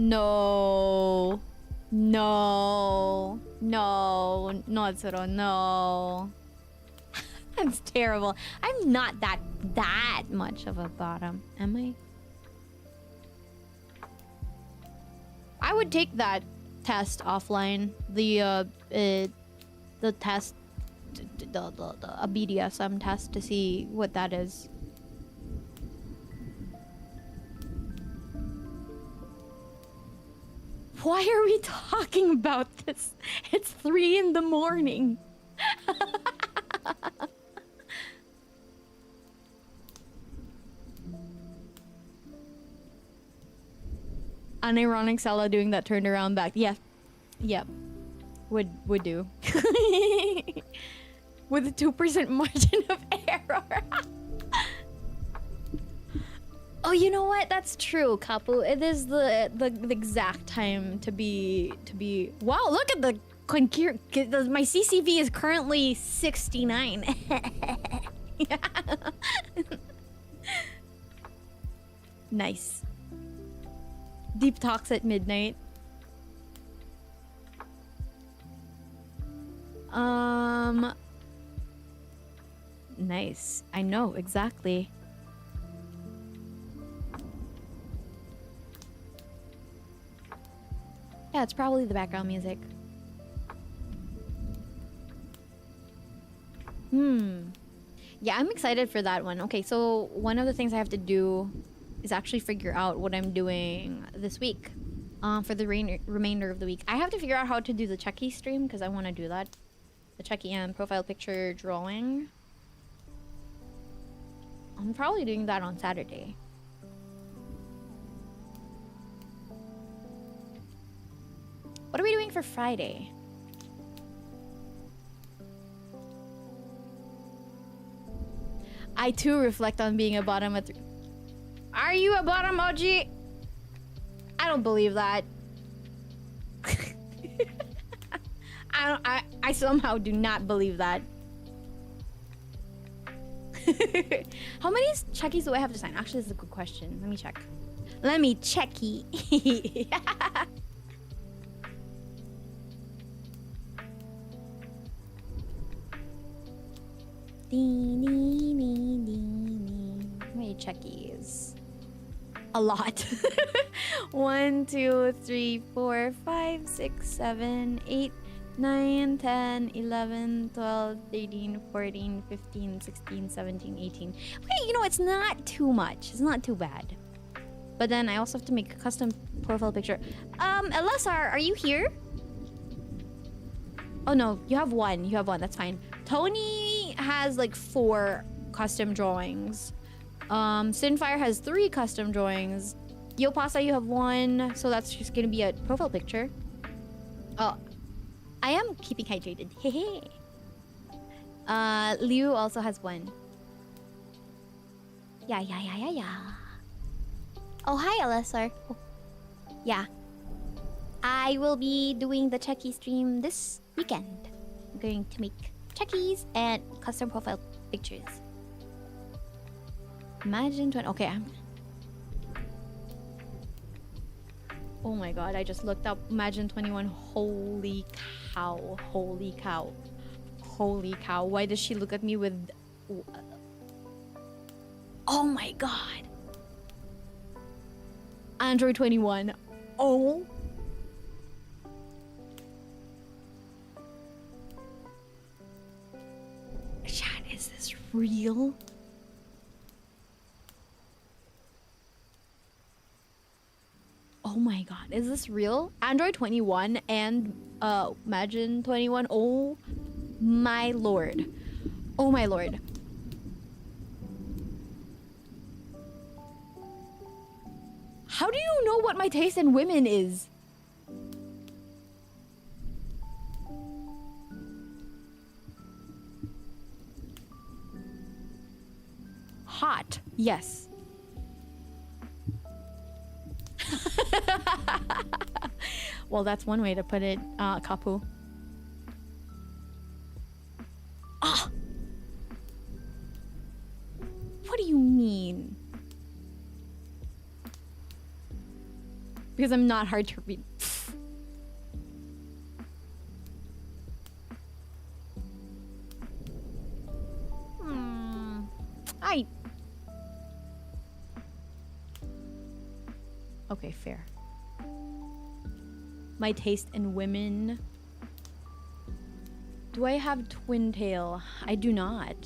No. No. No. No, Zero. No. That's terrible. I'm not that much of a bottom, am I? I would take that test offline. The test, a BDSM test to see what that is. Why are we talking about this? It's 3 in the morning. Unironic Sella doing that turned around back. Yeah. Yep. Would do. With a 2% margin of error. Oh, you know what? That's true, Kapu. It is the exact time to be. Wow, look at the my CCV is currently 69. Nice. Deep talks at midnight. Nice. I know exactly. Yeah, it's probably the background music. Yeah, I'm excited for that one. Okay, so one of the things I have to do is actually figure out what I'm doing this week for the remainder of the week. I have to figure out how to do the Chucky stream because I want to do that. The Chucky and profile picture drawing. I'm probably doing that on Saturday. What are we doing for Friday? I too reflect on being a bottom at 3. Are you a bottom, OG? I don't believe that. I somehow do not believe that. How many checkies do I have to sign? Actually, that's a good question. Let me check. Let me checky. How many checkies? A lot. 1, 2, 3, 4, 5, 6, 7, 8, 9, 10, 11, 12, 13, 14, 15, 16, 17, 18. Okay, you know, it's not too much. It's not too bad. But then I also have to make a custom profile picture. LSR, are you here? Oh no, you have one. You have one. That's fine. Tony has like 4 custom drawings. Sinfire has 3 custom drawings. Yo Pasta, you have 1. So that's just gonna be a profile picture. Oh, I am keeping hydrated. Hehe. Liu also has 1. Yeah. Oh, hi, LSR. Oh, yeah. I will be doing the Checky stream this weekend. I'm going to make Checkies and custom profile pictures. Imagine 20. Okay, oh my god, I just looked up Imagine 21. Holy cow. Holy cow. Holy cow. Why does she look at me with... Oh my god. Android 21. Oh. Chat, is this real? Oh my god, is this real? Android 21 and Imagine 21. Oh my lord. Oh my lord. How do you know what my taste in women is? Hot. Yes. Well, that's one way to put it, Kapu. Ah! What do you mean? Because I'm not hard to read. Okay, fair. My taste in women. Do I have twin tail? I do not.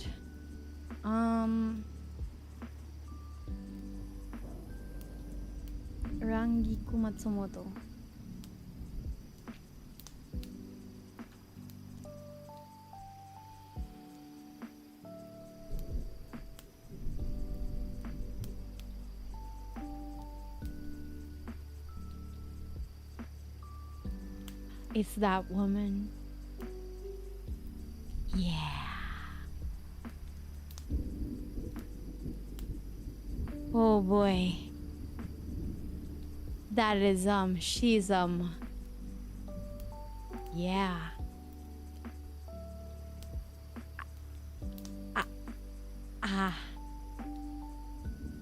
Rangiku Matsumoto. It's that woman. Yeah. Oh boy. That is, she's, yeah.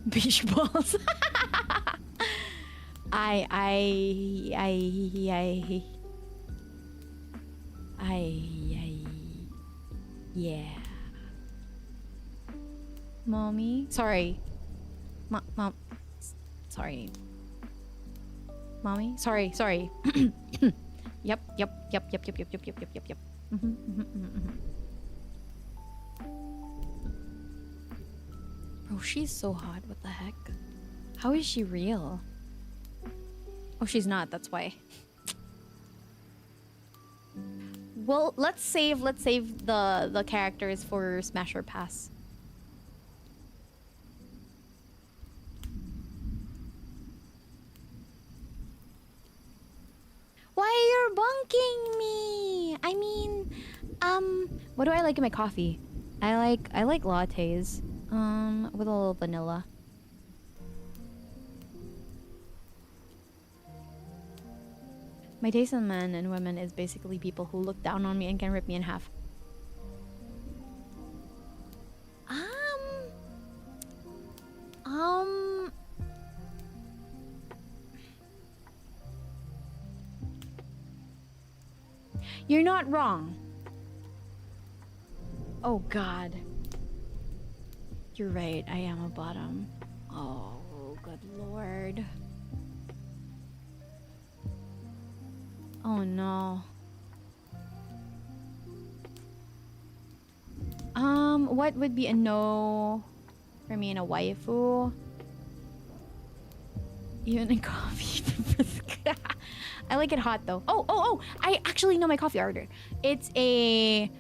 Beach balls. Yeah. Mommy? Sorry. Mom. Sorry. Mommy? Sorry. Yep. Bro, she's so hot. What the heck? How is she real? Oh, she's not. That's why. Well, let's save the characters for Smash or Pass. Why you're bunking me? I mean, what do I like in my coffee? I like lattes, with a little vanilla. My taste in men and women is basically people who look down on me and can rip me in half. You're not wrong. Oh God. You're right, I am a bottom. Oh, good lord. Oh no. What would be a no for me and a waifu? Even a coffee. I like it hot though. Oh! I actually know my coffee order. It's a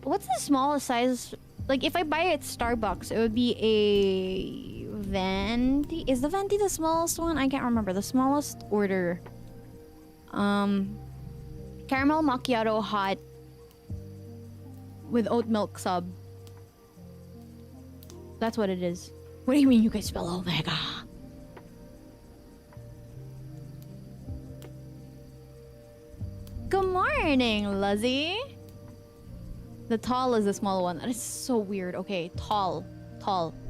what's the smallest size? Like if I buy it at Starbucks, it would be a venti. Is the venti the smallest one? I can't remember. The smallest order. Caramel macchiato hot with oat milk sub. That's what it is. What do you mean you guys spell Omega? Good morning, Luzzy. The tall is the small one. That is so weird. Okay, tall.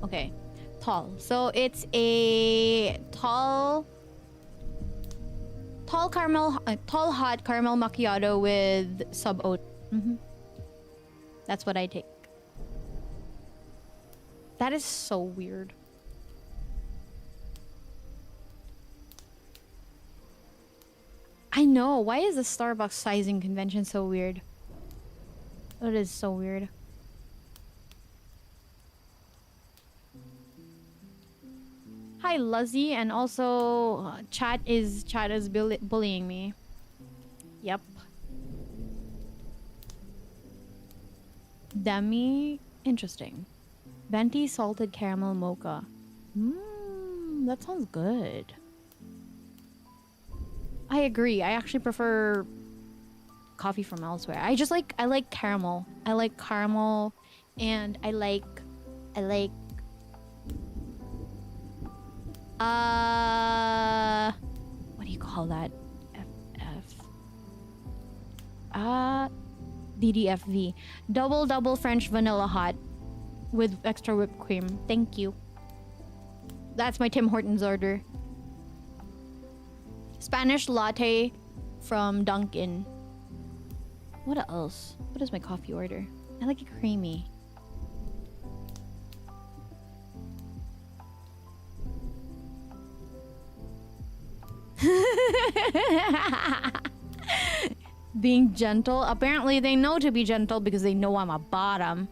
Okay, tall. So it's a tall hot caramel macchiato with sub oat. That's what I take. That is so weird. I know. Why is the Starbucks sizing convention so weird? It is so weird. Hi, Luzzy, and also chat is bullying me. Yep. Demi, interesting. Venti salted caramel mocha. That sounds good. I agree. I actually prefer coffee from elsewhere. I like caramel. I like caramel, and I like what do you call that? DDFV. Double French vanilla hot with extra whipped cream. Thank you. That's my Tim Hortons order. Spanish latte from Dunkin'. What else? What is my coffee order? I like it creamy. Being gentle. Apparently they know to be gentle because they know I'm a bottom.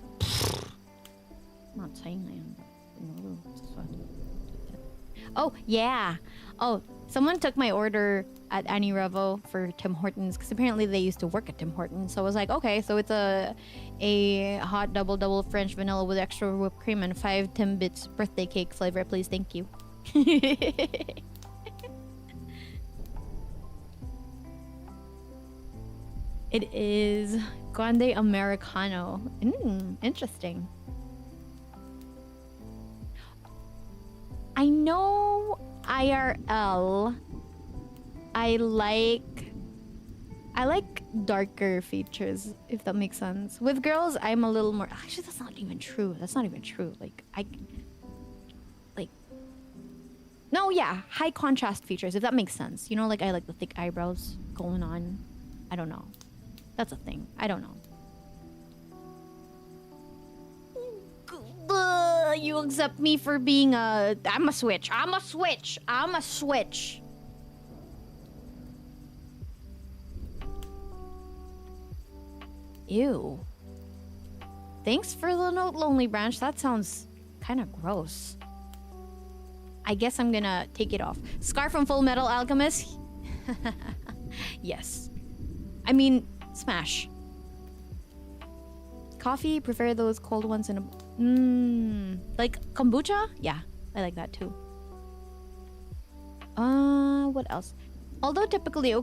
I'm not saying I am. Oh, yeah. Oh, someone took my order at Annie Revo for Tim Hortons because apparently they used to work at Tim Hortons. So I was like, okay, so it's a hot double French vanilla with extra whipped cream and 5 Timbits birthday cake flavor, please. Thank you. It is Grande Americano. Interesting. I know IRL. I like darker features, if that makes sense. With girls, I'm a little more. Actually, that's not even true. Like no, yeah, high contrast features, if that makes sense. You know, like I like the thick eyebrows going on. I don't know. That's a thing. I don't know. You accept me for being a... I'm a switch. Ew. Thanks for the note, Lonely Branch. That sounds kind of gross. I guess I'm gonna take it off. Scar from Full Metal Alchemist? Yes. I mean, smash. Coffee, prefer those cold ones in a... like kombucha? Yeah, I like that too. What else? Although typically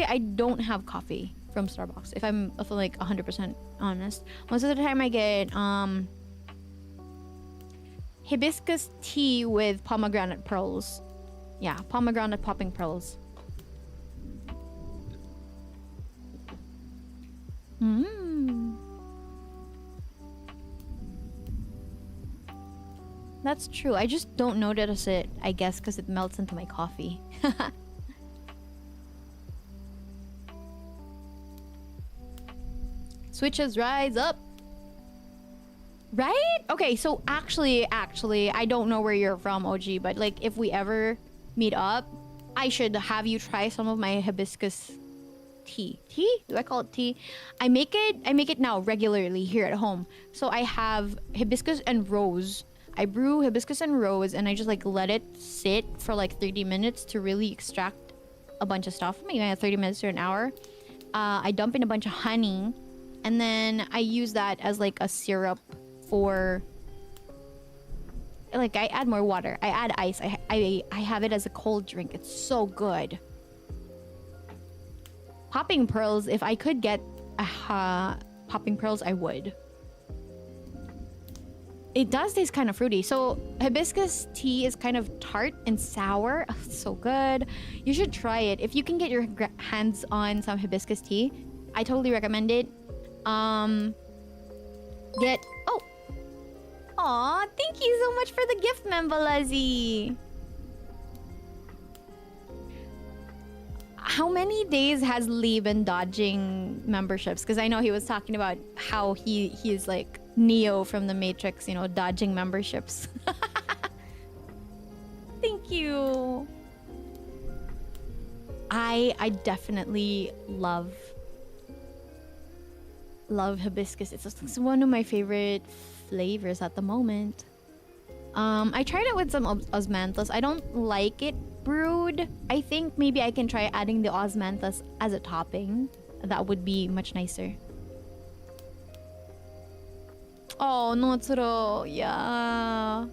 I don't have coffee from Starbucks, if I'm like 100% honest. Most of the time I get hibiscus tea with pomegranate pearls. Yeah, pomegranate popping pearls. That's true. I just don't notice it, I guess, because it melts into my coffee. Switches rise up. Right? Okay, so actually, I don't know where you're from, OG, but like if we ever meet up, I should have you try some of my hibiscus tea. Tea? Do I call it tea? I make it now regularly here at home. So I have hibiscus and rose. I brew hibiscus and rose and I just like let it sit for like 30 minutes to really extract a bunch of stuff. Maybe 30 minutes to an hour. I dump in a bunch of honey and then I use that as like a syrup for like I add more water. I add ice. I have it as a cold drink. It's so good. Popping pearls, if I could get popping pearls, I would. It does taste kind of fruity. So hibiscus tea is kind of tart and sour. Oh, it's so good. You should try it. If you can get your hands on some hibiscus tea, I totally recommend it. Aw, thank you so much for the gift, Membalazi. How many days has Lee been dodging memberships? Because I know he was talking about how he's like Neo from the Matrix, you know, dodging memberships. Thank you. I definitely love hibiscus. It's one of my favorite flavors at the moment. I tried it with some osmanthus. I don't like it brewed. I think maybe I can try adding the osmanthus as a topping. That would be much nicer. Oh, Notsuro. Yeah.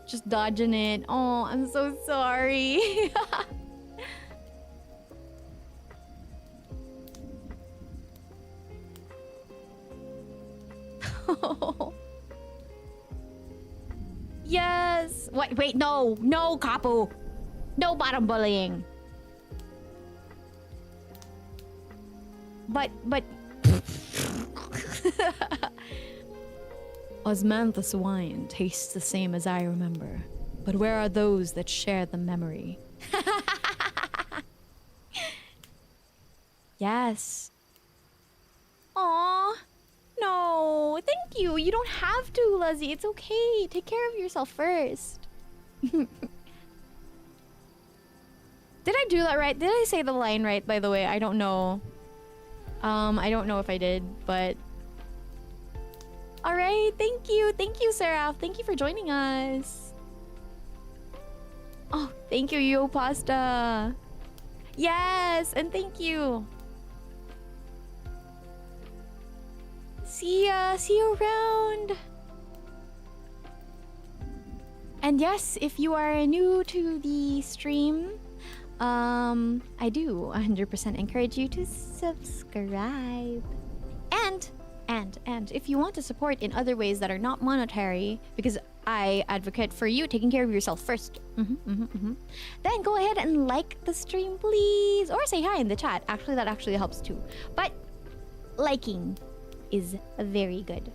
Just dodging it. Oh, I'm so sorry. Yes. Wait, no, Kapu. No bottom bullying. But Osmanthus wine tastes the same as I remember. But where are those that share the memory? Yes. Aw. No, thank you. You don't have to, Luzzy. It's okay. Take care of yourself first. Did I do that right? Did I say the line right, by the way? I don't know. I don't know if I did, but... Alright, thank you. Thank you, Seraph. Thank you for joining us. Oh, thank you, Yo Pasta. Yes, and thank you. See ya. See you around. And yes, if you are new to the stream, I do 100% encourage you to subscribe. And if you want to support in other ways that are not monetary, because I advocate for you taking care of yourself first, then go ahead and like the stream, please. Or say hi in the chat. Actually, that actually helps too. But liking is very good.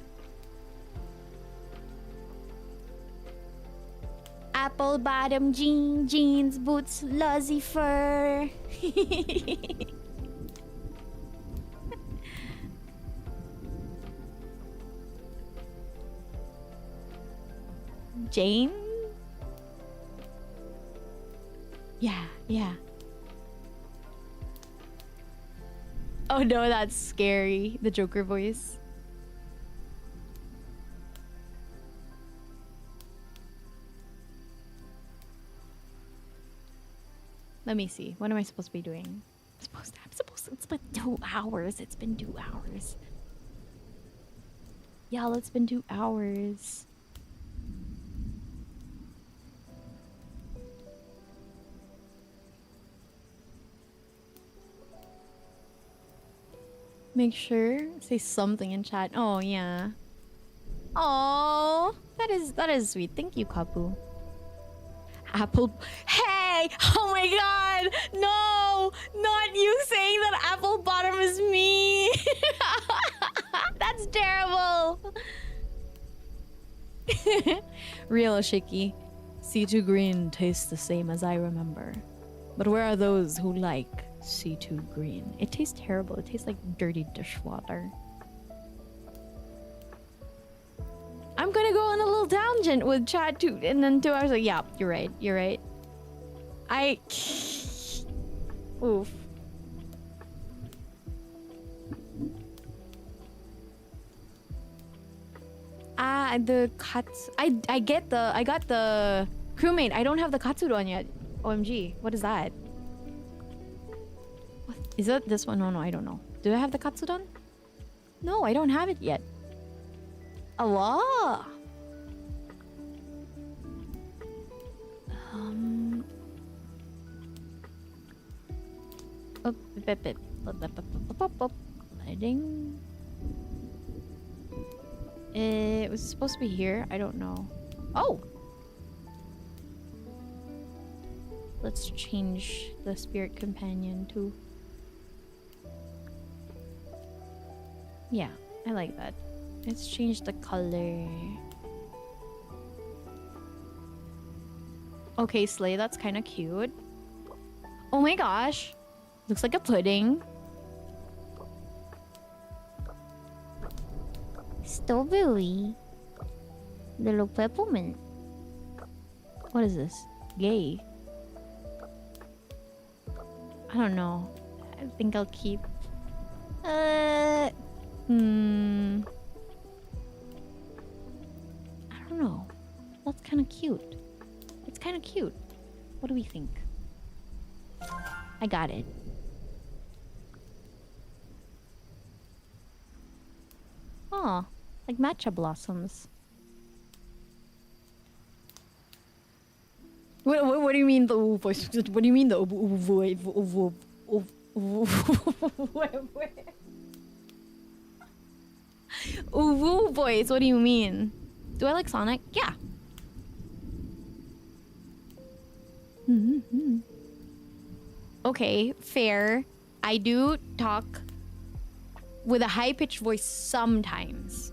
Apple bottom jeans, boots, Luzzy fur. Jane? Yeah. Oh no, that's scary. The Joker voice. Let me see. What am I supposed to be doing? I'm supposed to. It's been 2 hours. It's been 2 hours. Y'all, it's been 2 hours. Make sure say something in chat. Oh yeah. Oh, that is sweet. Thank you, Kapu. Apple. Hey! Oh my god! No! Not you saying that apple bottom is me! That's terrible! Real Shiki. C2 green tastes the same as I remember. But where are those who like C2 green? It tastes terrible. It tastes like dirty dishwater. I'm gonna go on a little tangent with chat too, and then 2 hours like, yeah, you're right, you're right. Oof. The cuts. I got the crewmate. I don't have the katsudon yet. OMG, what is that? What is it? This one? No, I don't know. Do I have the katsudon? No, I don't have it yet. Allah. Lighting. It was supposed to be here. I don't know. Oh! Let's change the spirit companion too. Yeah, I like that. Let's change the color. Okay, Slay, that's kind of cute. Oh my gosh. Looks like a pudding. Strawberry. Little peppermint. What is this? Gay. I don't know. I think I'll keep... I don't know. That's kind of cute. It's kind of cute. What do we think? I got it. Oh, like matcha blossoms. What do you mean the ooh voice? What do you mean the ooh voice? Ooh voice. What do you mean? Do I like Sonic? Yeah. Okay, fair. I do talk with a high-pitched voice sometimes.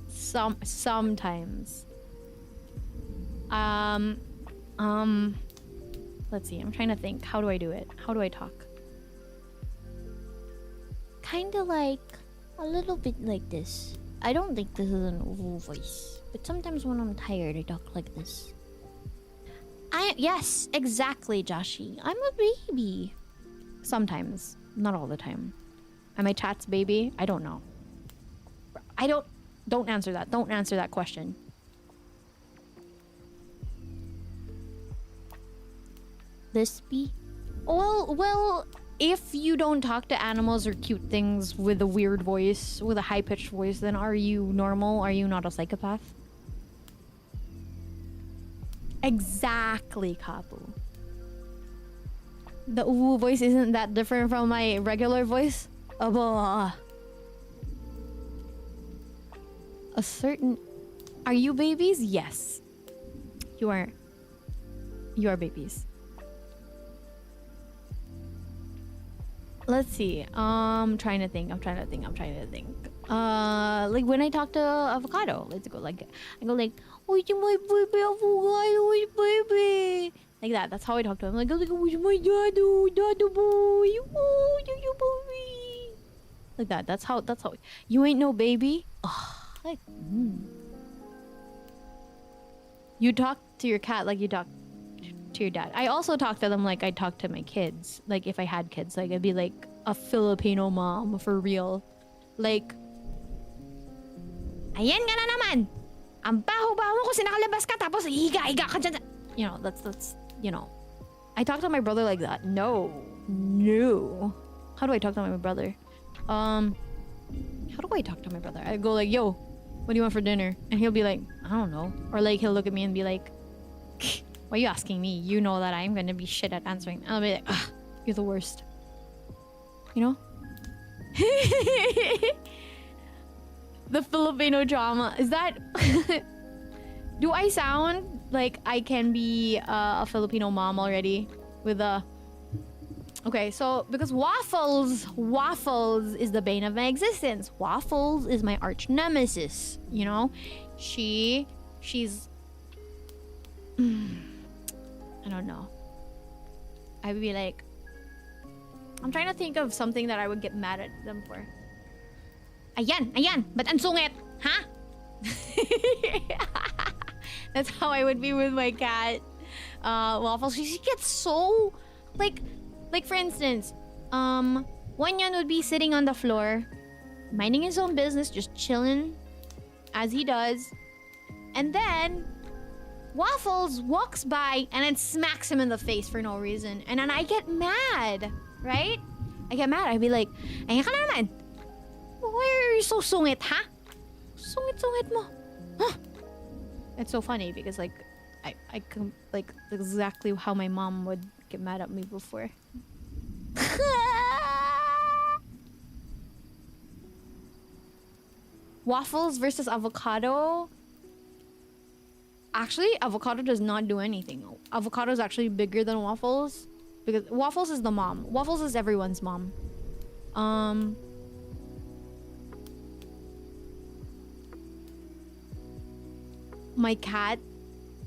Sometimes. Let's see. I'm trying to think. How do I do it? How do I talk? Kinda like a little bit like this. I don't think this is an oval voice, but sometimes when I'm tired, I talk like this. Yes, exactly, Joshi. I'm a baby. Sometimes, not all the time. Am I chat's baby? I don't know. Don't answer that. Don't answer that question. This be? Well, if you don't talk to animals or cute things with a weird voice, with a high-pitched voice, then are you normal? Are you not a psychopath? Exactly, Kapu. The ooh voice isn't that different from my regular voice. A certain... Are you babies? Yes. You are babies. Let's see. I'm trying to think. Like when I talk to avocado, let's go like I go like, "Oh, you my baby avocado, baby." Like that. That's how I talk to him. Like, "Oh, my dadu boy, oh, you baby." Like that. That's how. You ain't no baby. Oh, like. You talk to your cat like you talk to your dad. I also talk to them like I talk to my kids. Like if I had kids, like I'd be like a Filipino mom for real. Like, ayan nga na naman. Ang baho-baho mo kasi nakalabas ka tapos higa-higa ka dyan. You know, that's, you know. I talk to my brother like that. No. How do I talk to my brother? How do I talk to my brother? I go like, yo, what do you want for dinner? And he'll be like, I don't know. Or like he'll look at me and be like, why are you asking me? You know that I'm gonna be shit at answering. I'll be like, ugh, you're the worst. You know? The Filipino drama. Is that... Do I sound like I can be a Filipino mom already? With a... Okay, so because Waffles is the bane of my existence. Waffles is my arch nemesis, you know? She's... I don't know. I would be like... I'm trying to think of something that I would get mad at them for. Ayan, ba't ang sungit? Ha? That's how I would be with my cat. Waffles, she gets so, like for instance, Wanyan would be sitting on the floor, minding his own business, just chilling, as he does. And then, Waffles walks by and then smacks him in the face for no reason. And then I get mad, right? I get mad. I'd be like, ayan ka na naman. Why are you so sungit, ha? Sungit mo. Huh? It's so funny because like, I can like exactly how my mom would get mad at me before. Waffles versus avocado. Actually, avocado does not do anything. Avocado is actually bigger than waffles because waffles is the mom. Waffles is everyone's mom. My cat.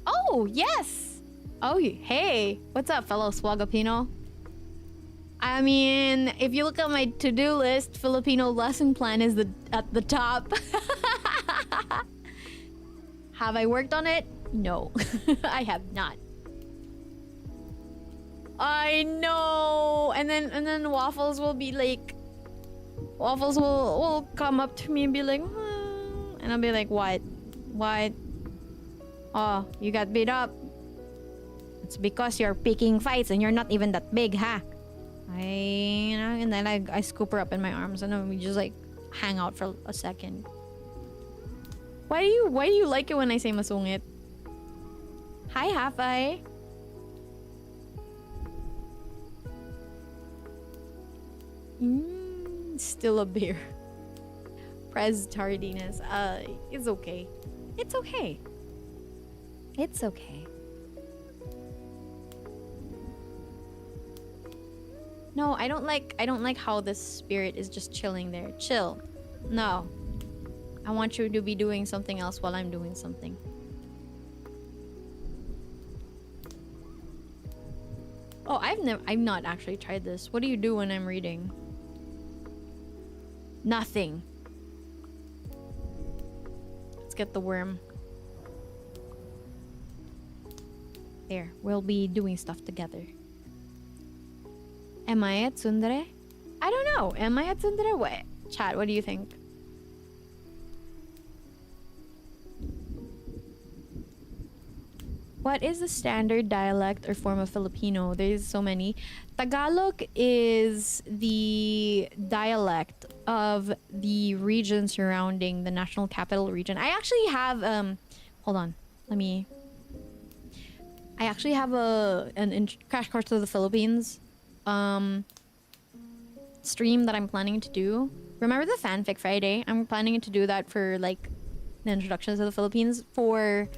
Oh, yes. Oh, hey. What's up, fellow Swagapino? I mean, if you look at my to-do list, Filipino lesson plan is at the top. Have I worked on it? No, I have not. I know. And then Waffles will be like, Waffles will come up to me and be like, and I'll be like, what? Oh, you got beat up. It's because you're picking fights and you're not even that big, huh? And then I scoop her up in my arms and then we just like hang out for a second. Why do you like it when I say masungit? Hi, Hafai. Still a beer. Prez tardiness. It's okay. It's okay. It's okay. No, I don't like how this spirit is just chilling there. Chill. No. I want you to be doing something else while I'm doing something. Oh, I've not actually tried this. What do you do when I'm reading? Nothing. Let's get the worm. There, we'll be doing stuff together. Am I at tsundere? I don't know. Am I at tsundere? What? Chat, what do you think? What is the standard dialect or form of Filipino? There's so many. Tagalog is the dialect of the region surrounding the National Capital Region. I actually have hold on. I actually have an crash course of the Philippines stream that I'm planning to do. Remember the Fanfic Friday? I'm planning to do that for like the introductions to the Philippines for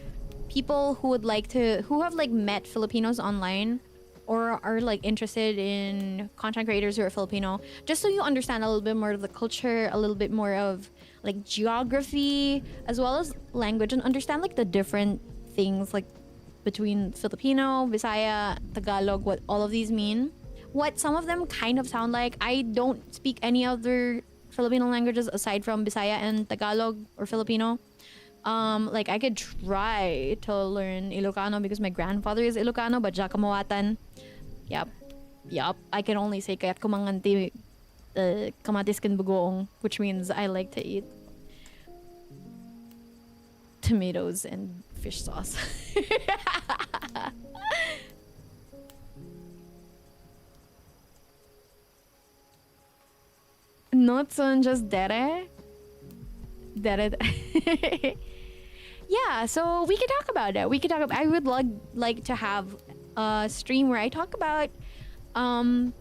people who would like to, who have like met Filipinos online or are like interested in content creators who are Filipino, just so you understand a little bit more of the culture, a little bit more of like geography as well as language, and understand like the different things like between Filipino, Bisaya, Tagalog, what all of these mean, what some of them kind of sound like. I don't speak any other Filipino languages aside from Bisaya and Tagalog or Filipino. Like I could try to learn Ilocano because my grandfather is Ilocano, but Jakamawatan. Yep. I can only say kaya't kumanganti kamatis ken bugoong, which means I like to eat tomatoes and fish sauce. Not son just dere. Yeah, so we could talk about it. I would like to have a stream where I talk about the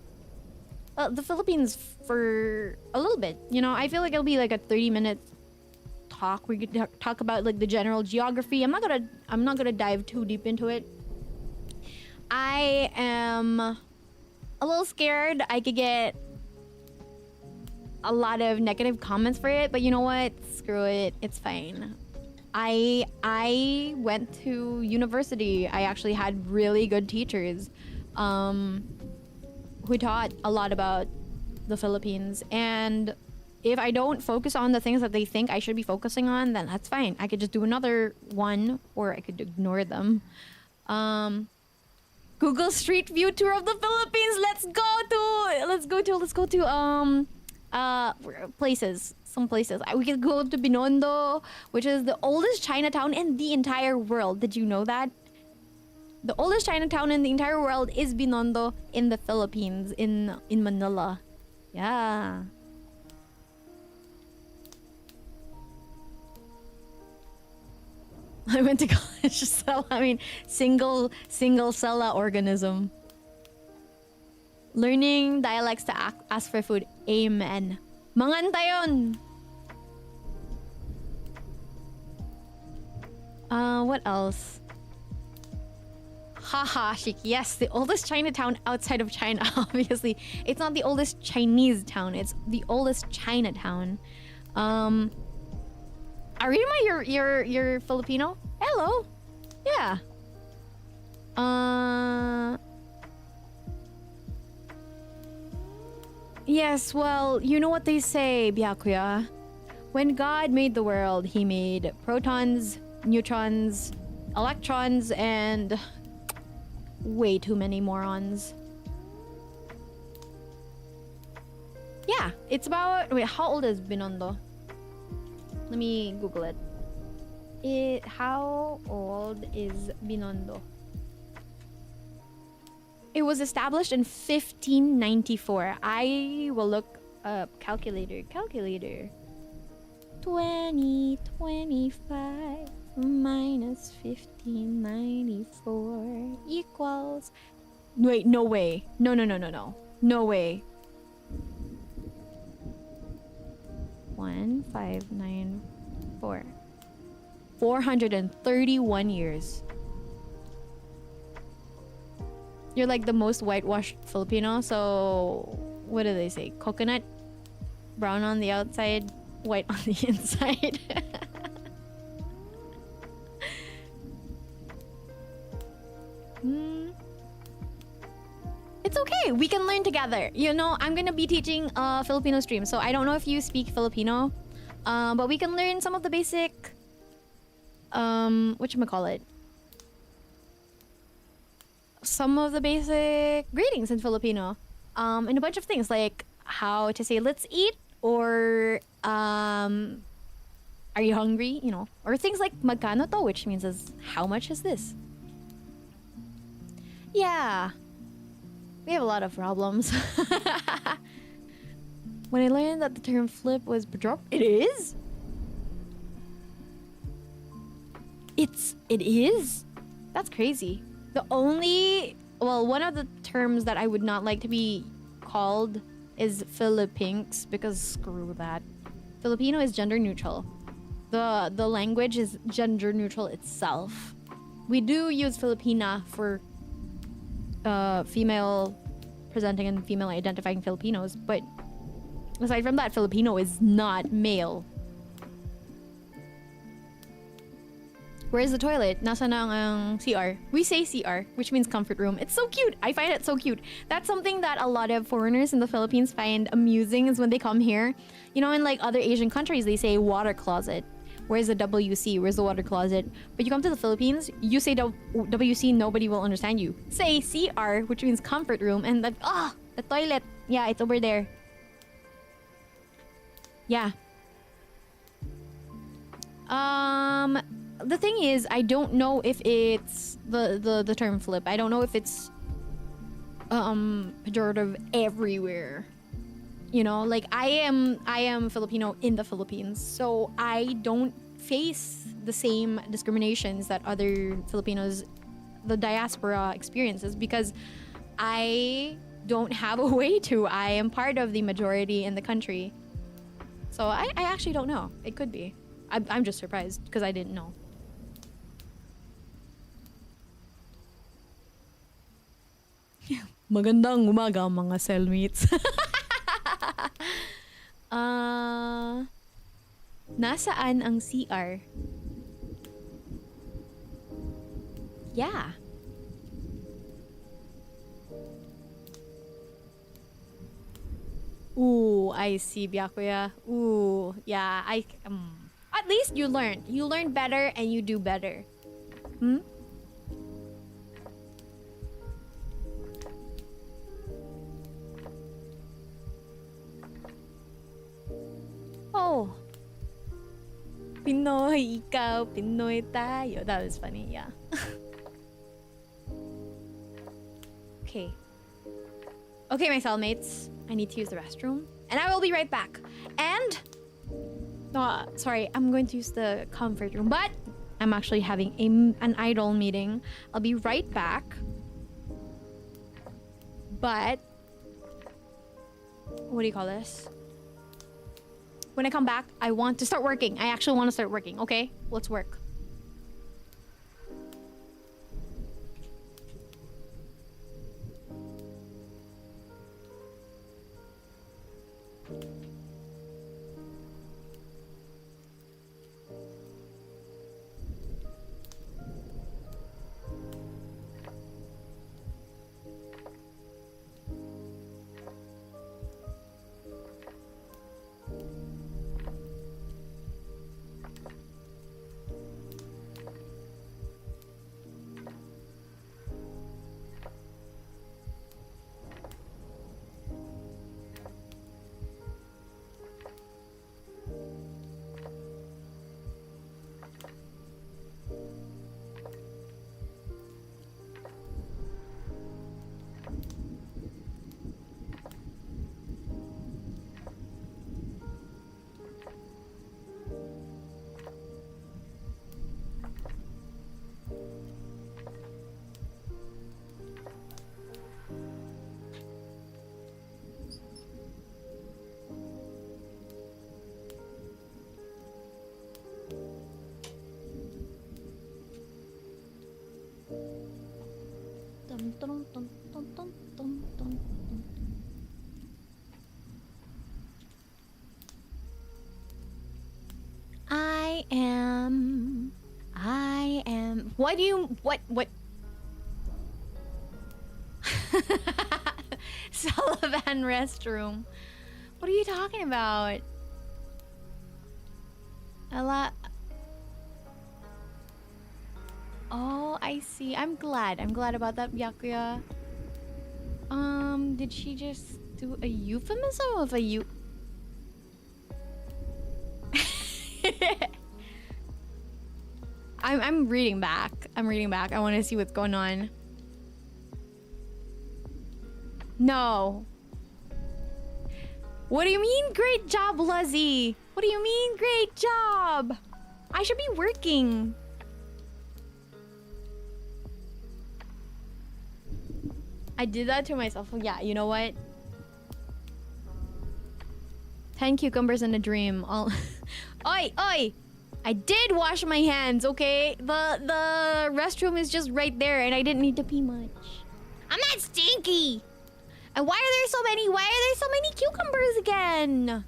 Philippines for a little bit. You know, I feel like it'll be like a 30-minute talk. We could talk about like the general geography. I'm not gonna dive too deep into it. I am a little scared I could get a lot of negative comments for it, but you know what? Screw it. It's fine. I went to university. I actually had really good teachers who taught a lot about the Philippines, and if I don't focus on the things that they think I should be focusing on, then that's fine. I could just do another one, or I could ignore them. Google Street View tour of the Philippines. Let's go to places. Some places. We could go to Binondo, which is the oldest Chinatown in the entire world. Did you know that? The oldest Chinatown in the entire world is Binondo in the Philippines, in Manila. Yeah. I went to college to sell. I mean, single cella organism. Learning dialects to ask for food. Amen. Manganta yun. What else? Haha, Shik. Yes, the oldest Chinatown outside of China, obviously. It's not the oldest Chinese town, it's the oldest Chinatown. Arima, you're Filipino? Hello. Yeah. Yes, well, you know what they say, Byakuya. When God made the world, he made protons, neutrons, electrons, and way too many morons. Yeah, it's about... Wait, how old is Binondo? Let me Google it. How old is Binondo? It was established in 1594. I will look up calculator. 2025 minus 1594 equals... Wait, no way. No. No way. 1594. 431 years. You're like the most whitewashed Filipino, so what do they say? Coconut? Brown on the outside, white on the inside. It's okay. We can learn together. You know, I'm gonna be teaching a Filipino stream, so I don't know if you speak Filipino, but we can learn some of the basic, whatchamacallit? Some of the basic greetings in Filipino, and a bunch of things like how to say "let's eat" or "are you hungry?" You know, or things like "magkano to," which means as "how much is this?" Yeah. We have a lot of problems. When I learned that the term flip was pejorative, it is? It is? That's crazy. The only... Well, one of the terms that I would not like to be called is Philippinks, because screw that. Filipino is gender neutral. The language is gender neutral itself. We do use Filipina for female presenting and female identifying Filipinos, but aside from that, Filipino is not male. Where's the toilet? Nasa na ang CR? We say CR, which means comfort room. It's so cute. I find it so cute. That's something that a lot of foreigners in the Philippines find amusing, is when they come here. You know, in like other Asian countries, they say water closet. Where's the WC? Where's the water closet? But you come to the Philippines, you say WC, nobody will understand you. Say CR, which means comfort room, and the toilet. Yeah, it's over there. Yeah. The thing is, I don't know if it's the term flip. I don't know if it's pejorative everywhere. You know, like I am Filipino in the Philippines, so I don't face the same discriminations that other Filipinos, the diaspora, experiences, because I don't have a way to. I am part of the majority in the country. So I actually don't know. It could be. I'm just surprised because I didn't know. Magandang umaga mga cellmates. Nasaan ang CR? Yeah. Ooh, Oh, I see, Byakuya. Ooh, yeah. At least you learn. You learn better and you do better. Hmm? Oh. Pinoy ikaw, Pinoy tayo. That was funny, yeah. Okay. Okay, my cellmates. I need to use the restroom. And I will be right back. And... sorry, I'm going to use the comfort room. But I'm actually having an idol meeting. I'll be right back. But... what do you call this? When I come back, I want to start working. I actually want to start working. Okay, let's work. Dun, dun, dun, dun, dun, dun, dun. I am. What do you. What? Sullivan restroom. What are you talking about? Oh, I see. I'm glad. I'm glad about that, Byakuya. Did she just do a euphemism of a I'm reading back. I want to see what's going on. No. What do you mean, great job, Luzzy? What do you mean, great job? I should be working. I did that to myself. Yeah, you know what? 10 cucumbers in a dream. All Oi, oi! I did wash my hands, okay? The restroom is just right there and I didn't need to pee much. I'm not stinky! And why are there so many cucumbers again?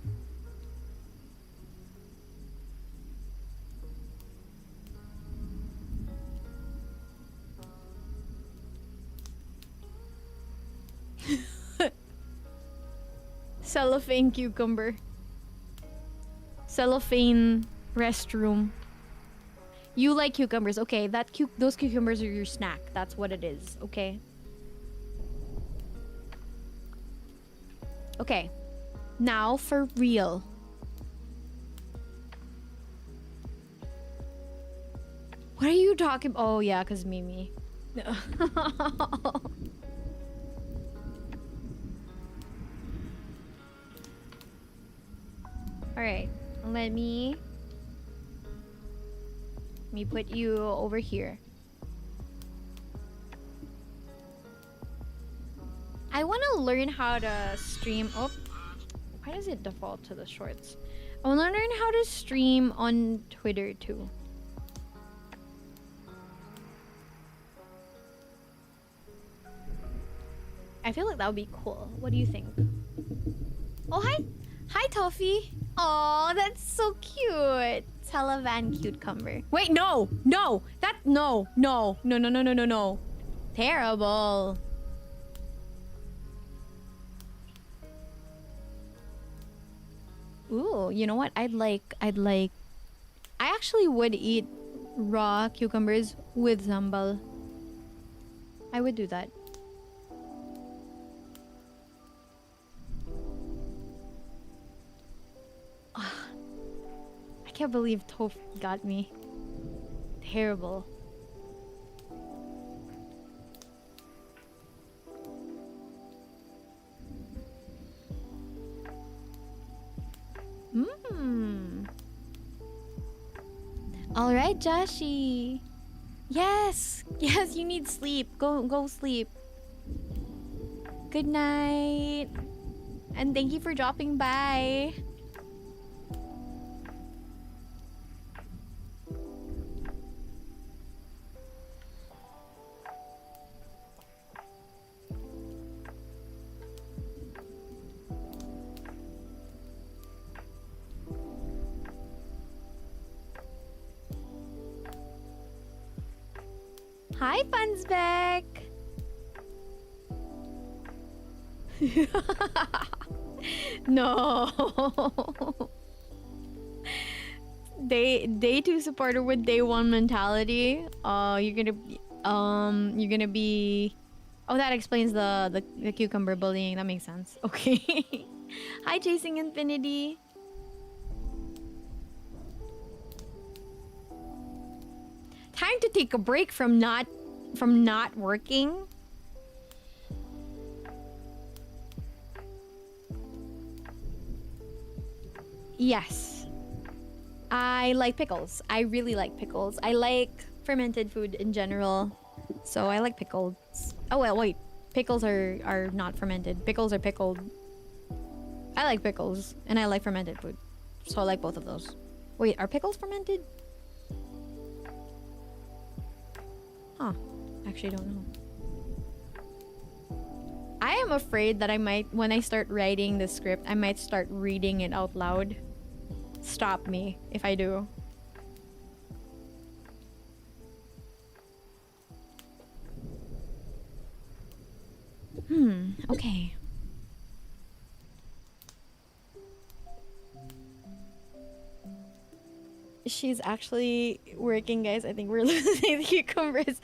Cellophane cucumber. Cellophane restroom. You like cucumbers. Okay, those cucumbers are your snack. That's what it is, okay? Okay. Now for real. What are you talking? Oh yeah, cause Mimi. Alright, let me put you over here. I want to learn how to stream. Oh, why does it default to the shorts? I want to learn how to stream on Twitter too. I feel like that would be cool. What do you think? Oh, hi. Hi, Toffee. Oh, that's so cute. Salavan cucumber. Wait, no. No. No. Terrible. Ooh, you know what? I actually would eat raw cucumbers with sambal. I would do that. Ah, I can't believe Toph got me. Terrible. Mmm. All right, Joshi. Yes, yes, you need sleep. Go sleep. Good night. And thank you for dropping by. Hi, Funsbeck. No. Day two supporter with day one mentality. You're gonna be. Oh, that explains the cucumber bullying. That makes sense. Okay. Hi, Chasing Infinity. Time to take a break from not working. Yes. I like pickles. I really like pickles. I like fermented food in general. So I like pickles. Oh well, wait. Pickles are not fermented. Pickles are pickled. I like pickles and I like fermented food. So I like both of those. Wait, are pickles fermented? Huh. Actually don't know. I am afraid that I might, when I start writing the script, I might start reading it out loud. Stop me if I do. Okay. She's actually working, guys. I think we're losing the cucumbers.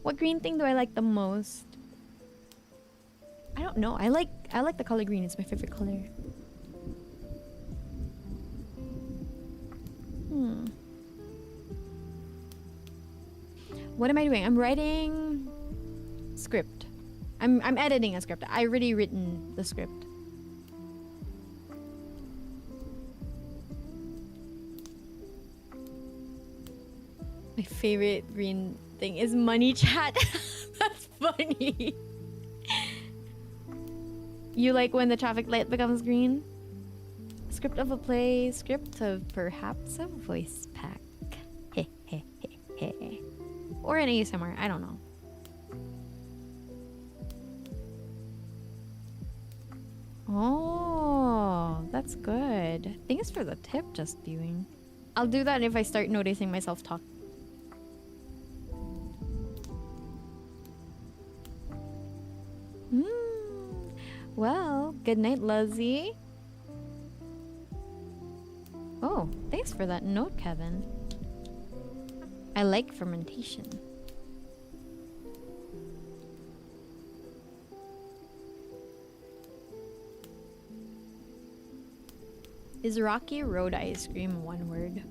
What green thing do I like the most? I don't know. I like the color green. It's my favorite color. What am I doing? I'm writing script. I'm editing a script. I already written the script. My favorite green thing is money chat. That's funny. You like when the traffic light becomes green? Script of a play, script of perhaps a voice pack. Heh heh heh heh. Or an ASMR, I don't know. Oh, that's good. Thanks for the tip, just viewing. I'll do that if I start noticing myself talk. Well, good night, Luzzy. Oh, thanks for that note, Kevin. I like fermentation. Is Rocky Road ice cream one word?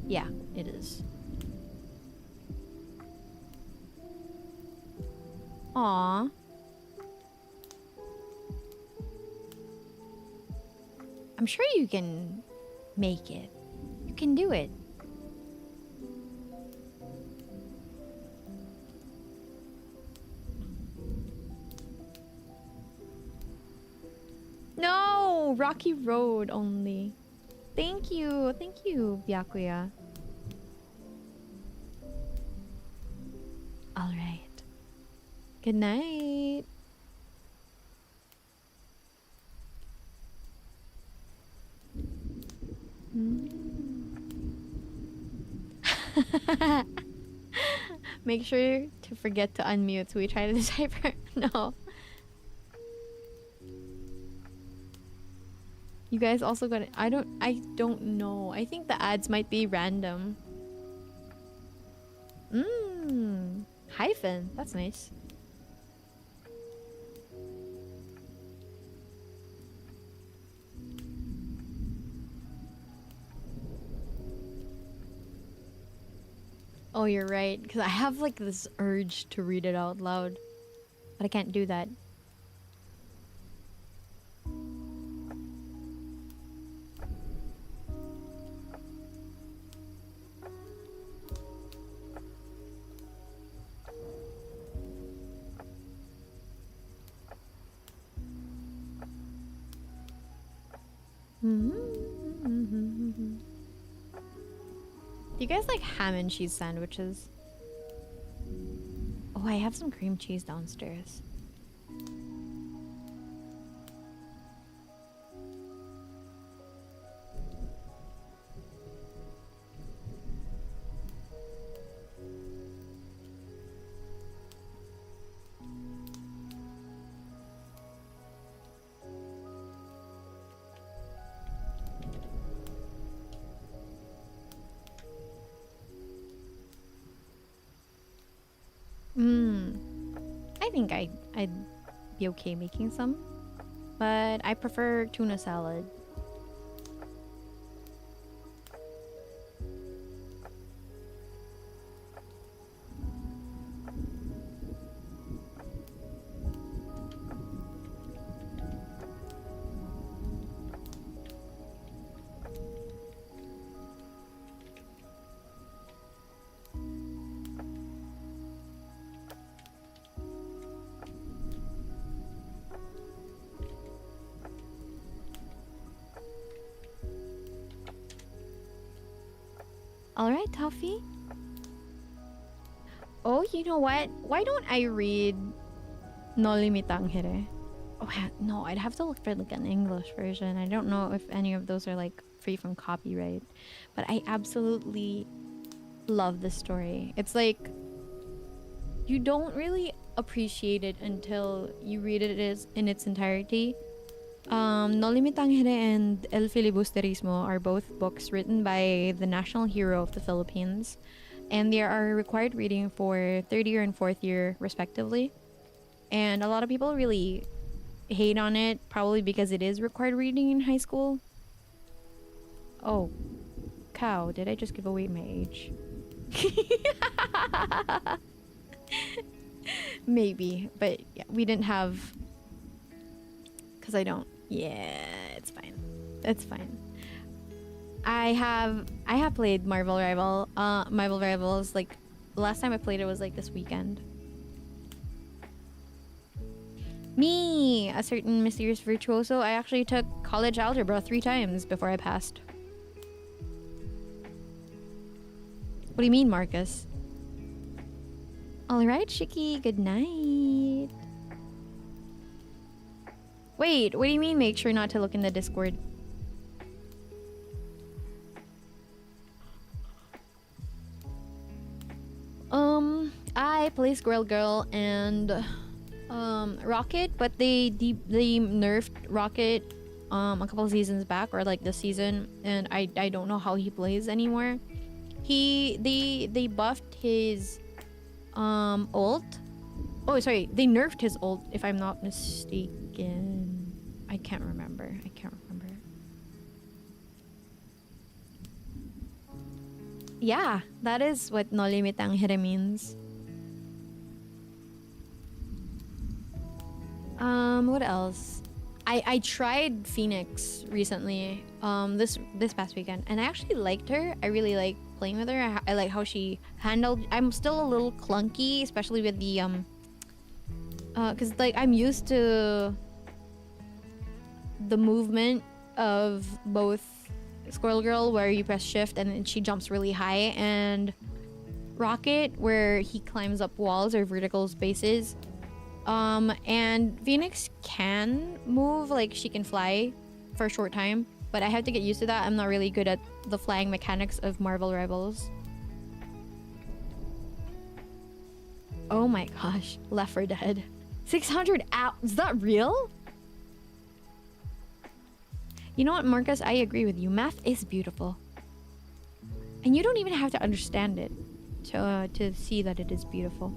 Yeah, it is. Aww. I'm sure you can make it. You can do it. No, Rocky Road only. Thank you, Byakuya. All right. Good night. Make sure to forget to unmute so we try to decipher. No. You guys also got it. I don't know. I think the ads might be random. Hyphen. That's nice. Oh, you're right. Because I have like this urge to read it out loud. But I can't do that. Do you guys like ham and cheese sandwiches? Oh, I have some cream cheese downstairs. I think I'd be okay making some, but I prefer tuna salad. All right, Toffee. Oh, you know what? Why don't I read No Limitang Hire? Oh, no, I'd have to look for like an English version. I don't know if any of those are like free from copyright, but I absolutely love this story. It's like you don't really appreciate it until you read it in its entirety. No Limitang Hire and El Filibusterismo are both books written by the national hero of the Philippines, and they are required reading for third year and fourth year respectively. And a lot of people really hate on it, probably because it is required reading in high school. Oh, cow, did I just give away my age? Maybe, but yeah, we didn't have, because I don't. Yeah, it's fine. It's fine. I have played Marvel Rivals, like the last time I played it was like this weekend. Me, a certain mysterious virtuoso. I actually took college algebra 3 times before I passed. What do you mean, Marcus? Alright, Shiki, good night. Wait, what do you mean make sure not to look in the Discord? I play Squirrel Girl and Rocket, but they nerfed Rocket a couple of seasons back, or like this season, and I don't know how he plays anymore. They buffed his ult. Oh, sorry, they nerfed his ult if I'm not mistaken. I can't remember. Yeah, that is what No Limitang Hire means. What else? I tried Phoenix recently, this past weekend, and I actually liked her. I really like playing with her. I like how she handled. I'm still a little clunky, especially with the cause like I'm used to the movement of both Squirrel Girl, where you press shift and then she jumps really high, and Rocket, where he climbs up walls or vertical spaces. And Phoenix can move, like she can fly for a short time, but I have to get used to that. I'm not really good at the flying mechanics of Marvel Rivals. Oh my gosh, Left 4 Dead. 600 out. Is that real? You know what, Marcus? I agree with you. Math is beautiful. And you don't even have to understand it to see that it is beautiful.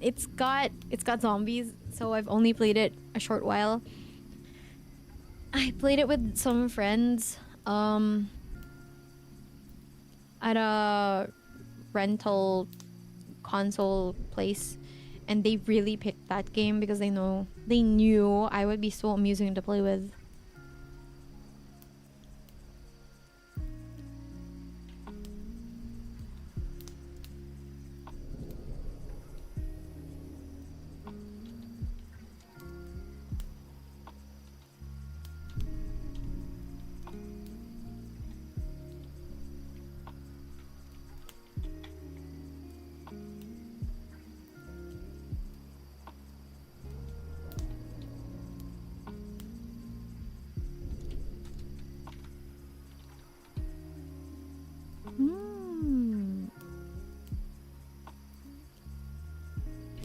It's got zombies, so I've only played it a short while. I played it with some friends at a rental console place, and they really picked that game because they knew I would be so amusing to play with.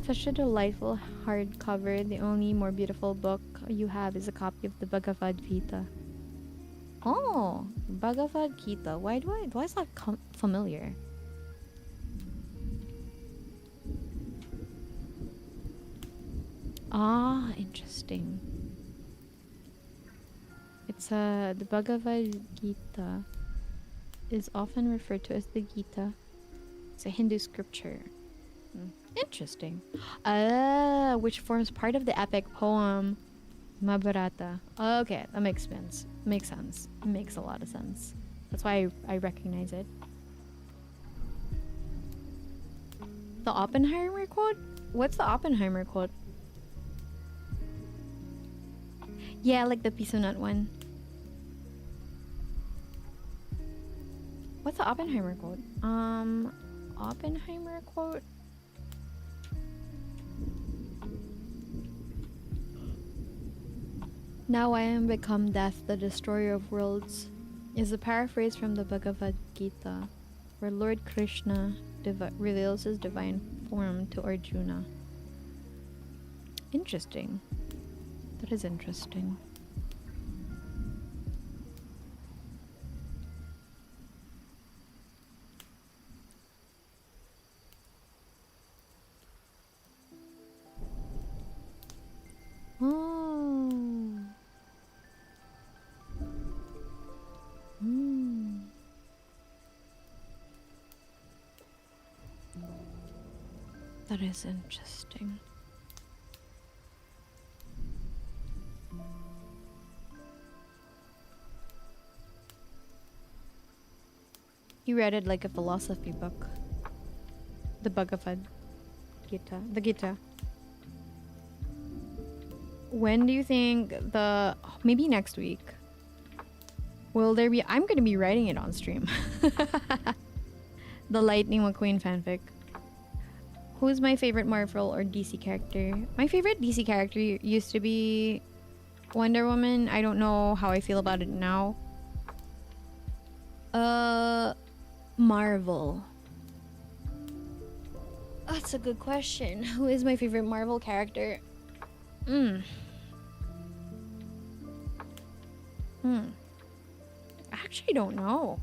Such a delightful hardcover. The only more beautiful book you have is a copy of the Bhagavad Gita. Oh, Bhagavad Gita. Why is that familiar? Ah, interesting. It's the Bhagavad Gita is often referred to as the Gita. It's a Hindu scripture. Interesting. Which forms part of the epic poem Mahabharata. Okay, that makes sense. Makes sense. It makes a lot of sense. That's why I recognize it. The Oppenheimer quote? What's the Oppenheimer quote? Yeah, like the piece of nut one. What's the Oppenheimer quote? Oppenheimer quote? Now I am become death, the destroyer of worlds, is a paraphrase from the Bhagavad Gita, where Lord Krishna reveals his divine form to Arjuna. Interesting. That is interesting. Oh. That is interesting. You read it like a philosophy book. The Bhagavad Gita. The Gita. When do you think maybe next week? Will there be... I'm going to be writing it on stream. The Lightning McQueen fanfic. Who's my favorite Marvel or DC character? My favorite DC character used to be Wonder Woman. I don't know how I feel about it now. Marvel. That's a good question. Who is my favorite Marvel character? I actually don't know.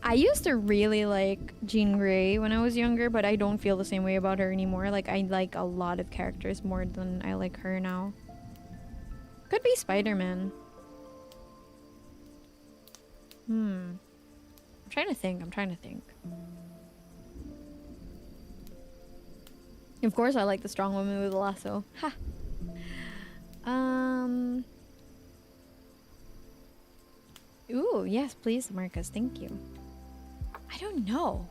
I used to really like Jean Grey when I was younger, but I don't feel the same way about her anymore. Like, I like a lot of characters more than I like her now. Could be Spider-Man. I'm trying to think. Of course, I like the strong woman with a lasso. Ha! Ooh, yes, please, Marcus. Thank you. I don't know.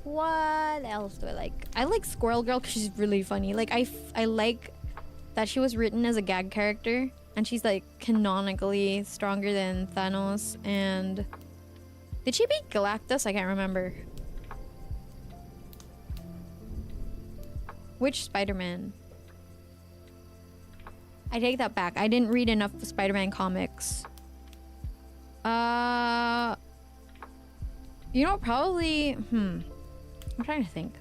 What else do I like? I like Squirrel Girl because she's really funny. Like, I like that she was written as a gag character. And she's, like, canonically stronger than Thanos. And... did she beat Galactus? I can't remember. Which Spider-Man? I take that back. I didn't read enough Spider-Man comics. You know, probably... I'm trying to think.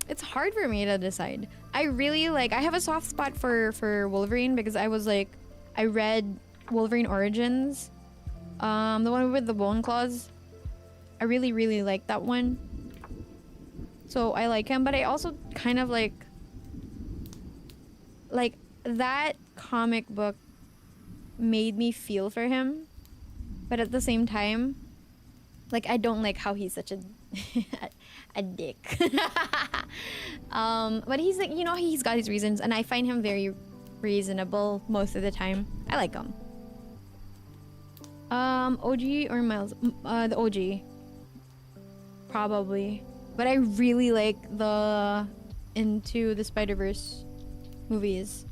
It's hard for me to decide. I really like... I have a soft spot for Wolverine because I was like... I read Wolverine Origins. The one with the bone claws. I really, really like that one. So I like him, but I also kind of like that comic book made me feel for him, but at the same time, like, I don't like how he's such a a dick. But he's like, you know, he's got his reasons, and I find him very reasonable most of the time. I like him. OG or Miles? The OG. Probably. But I really like the Into the Spider-Verse movies.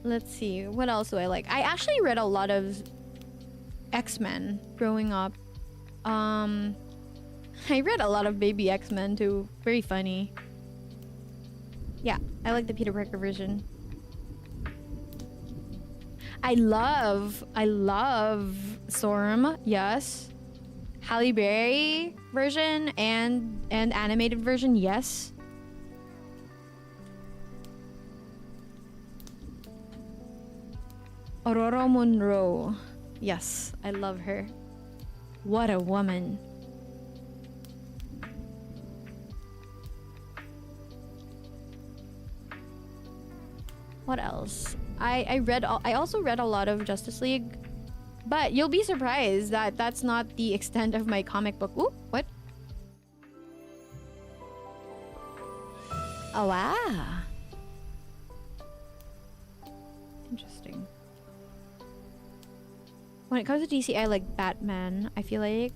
Let's see, what else do I like? I actually read a lot of X-Men growing up. I read a lot of Baby X-Men too. Very funny. Yeah, I like the Peter Parker version. I love Storm, yes. Halle Berry version and animated version, yes. Aurora Monroe. Yes, I love her. What a woman. What else? I also read a lot of Justice League, but you'll be surprised that that's not the extent of my comic book. Ooh, what? Oh, wow. Interesting. When it comes to DC, I like Batman. I feel like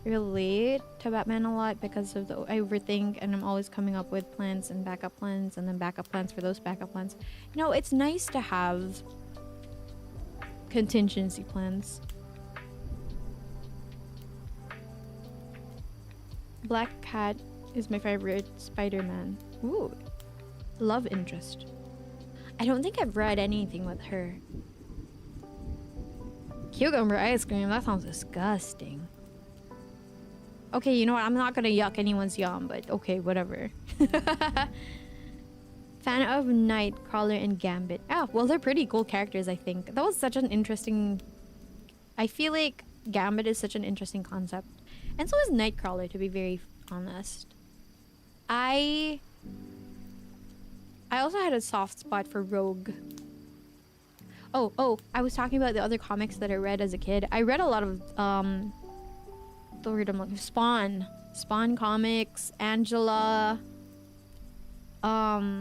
I relate to Batman a lot because of the I overthink, and I'm always coming up with plans and backup plans and then backup plans for those backup plans. You know, it's nice to have contingency plans. Black Cat is my favorite Spider-Man. Ooh, love interest. I don't think I've read anything with her. Cucumber ice cream, that sounds disgusting. Okay, you know what? I'm not gonna yuck anyone's yum, but okay, whatever. Fan of Nightcrawler and Gambit. Ah, well, they're pretty cool characters, I think. That was such an interesting... I feel like Gambit is such an interesting concept. And so is Nightcrawler, to be very honest. I also had a soft spot for Rogue. Oh, I was talking about the other comics that I read as a kid. I read a lot of, the word I'm looking... Spawn comics, Angela. There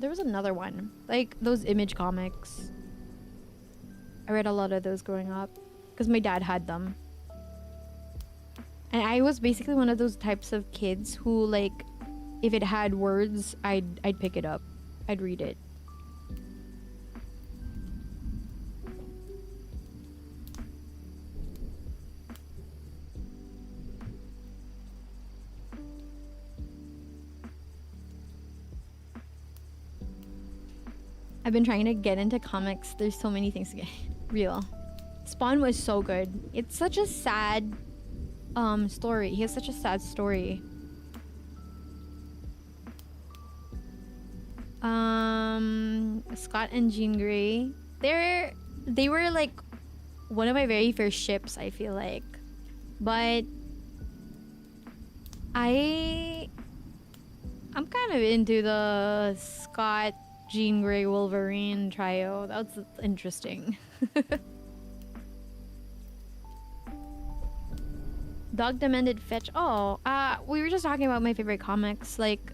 was another one. Like, those Image comics. I read a lot of those growing up. Because my dad had them. And I was basically one of those types of kids who, like, if it had words, I'd pick it up. I'd read it. I've been trying to get into comics. There's so many things to get real. Spawn was so good. It's such a sad story. He has such a sad story. Scott and Jean Grey. They were like one of my very first ships, I feel like. But I'm kind of into the Scott, Jean Grey, Wolverine trio. That's interesting. Dog Demanded Fetch. Oh, we were just talking about my favorite comics. Like,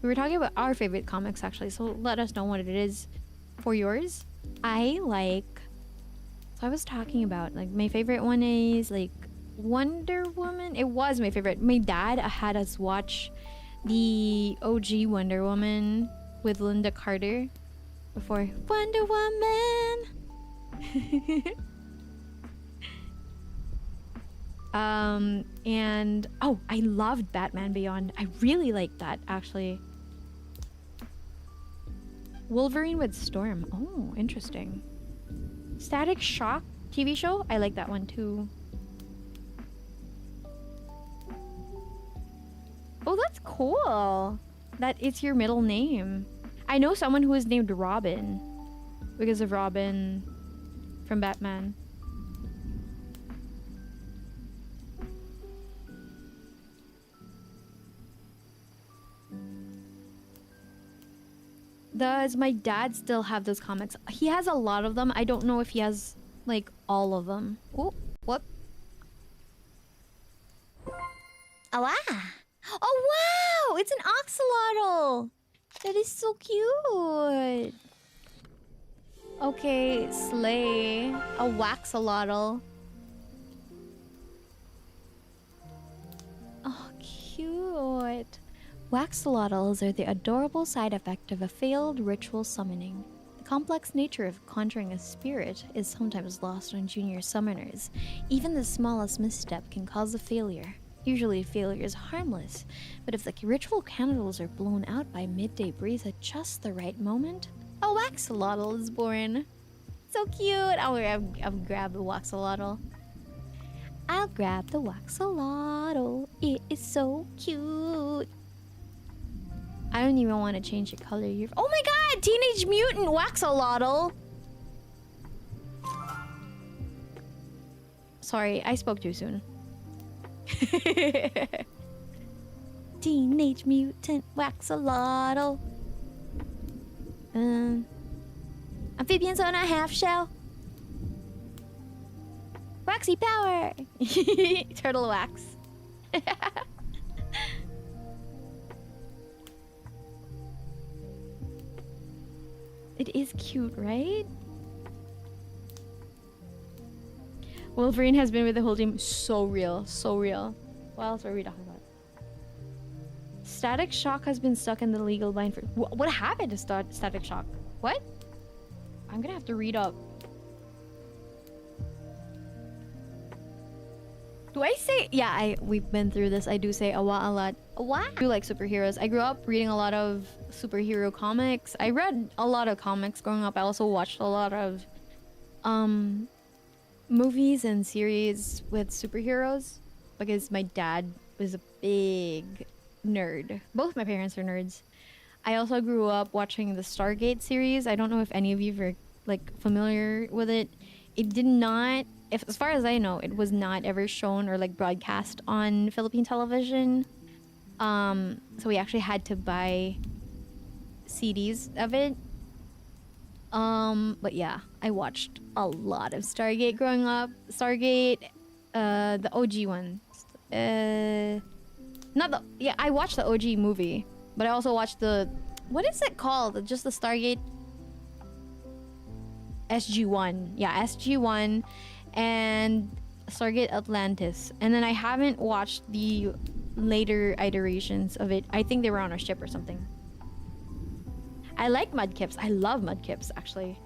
we were talking about our favorite comics, actually. So let us know what it is for yours. I was talking about, like, my favorite one is, like, Wonder Woman. It was my favorite. My dad had us watch the OG Wonder Woman with Linda Carter before Wonder Woman. And oh, I loved Batman Beyond. I really liked that actually. Wolverine with Storm. Oh, interesting. Static Shock TV show. I like that one too. Oh, that's cool. That it's your middle name. I know someone who is named Robin because of Robin from Batman. Does my dad still have those comics? He has a lot of them. I don't know if he has like all of them. Oh, what? Oh, wow. Oh, wow. It's an axolotl. That is so cute. Okay, slay. A waxolotl. Oh, cute. Waxolotls are the adorable side effect of a failed ritual summoning. The complex nature of conjuring a spirit is sometimes lost on junior summoners. Even the smallest misstep can cause a failure. Usually failure is harmless, but if the ritual candles are blown out by midday breeze at just the right moment, a waxolotl is born. So cute! I'll grab the waxolotl. I'll grab the waxolotl. It is so cute. I don't even want to change the color. Oh my god! Teenage Mutant Waxolotl! Sorry, I spoke too soon. Teenage Mutant Waxolotl. Amphibians on a half shell. Waxy power! Turtle wax. It is cute, right? Wolverine has been with the whole team. So real. So real. What else are we talking about? Static Shock has been stuck in the legal bind for... What happened to Static Shock? What? I'm gonna have to read up. Do I say... Yeah, we've been through this. I do say awa a lot. Wow. I do like superheroes. I grew up reading a lot of superhero comics. I read a lot of comics growing up. I also watched a lot of movies and series with superheroes because my dad was a big nerd. Both my parents are nerds. I also grew up watching the Stargate series. I don't know if any of you are like familiar with it. It did not, if as far as I know, it was not ever shown or like broadcast on Philippine television. So we actually had to buy CDs of it. But yeah, I watched a lot of Stargate growing up. Stargate, the OG one. Not the, yeah, I watched the OG movie, but I also watched the, what is it called? Just the Stargate SG-1. Yeah, SG-1 and Stargate Atlantis. And then I haven't watched the later iterations of it. I think they were on a ship or something. I like Mudkips. I love Mudkips, actually.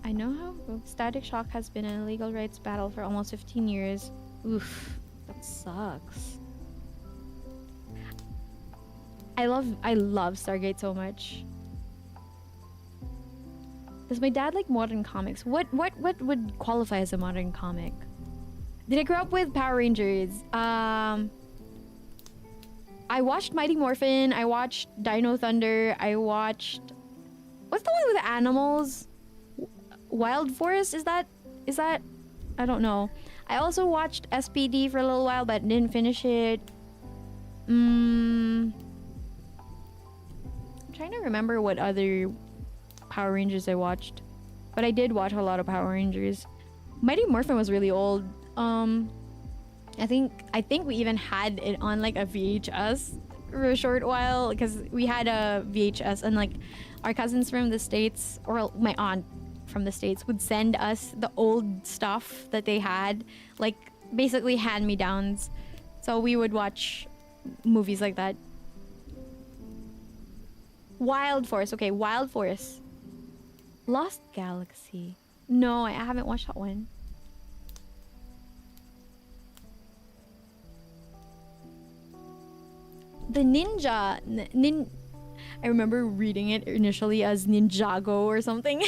I know how Static Shock has been in a legal rights battle for almost 15 years. Oof, that sucks. I love Stargate so much. Does my dad like modern comics? What would qualify as a modern comic? Did I grow up with Power Rangers? I watched Mighty Morphin. I watched Dino Thunder. I watched... What's the one with the animals? Wild Forest? Is that... I don't know. I also watched SPD for a little while, but didn't finish it. I'm trying to remember what other Power Rangers I watched. But I did watch a lot of Power Rangers. Mighty Morphin was really old. I think we even had it on like a VHS for a short while because we had a VHS and like our cousins from the States or my aunt from the States would send us the old stuff that they had, like basically hand-me-downs. So we would watch movies like that. Wild Force. Okay, Wild Force. Lost Galaxy. No, I haven't watched that one. The ninja. I remember reading it initially as Ninjago or something.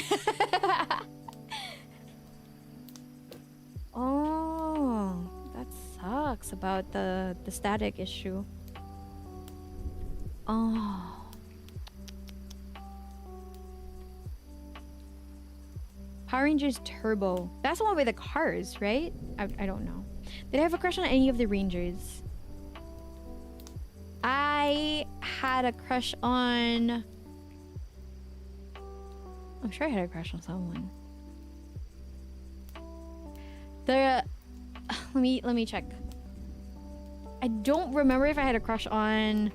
Oh, that sucks about the static issue. Oh. Power Rangers Turbo. That's the one with the cars, right? I don't know. Did I have a crush on any of the Rangers? I had a crush on... I'm sure I had a crush on someone. Let me check. I don't remember if I had a crush on...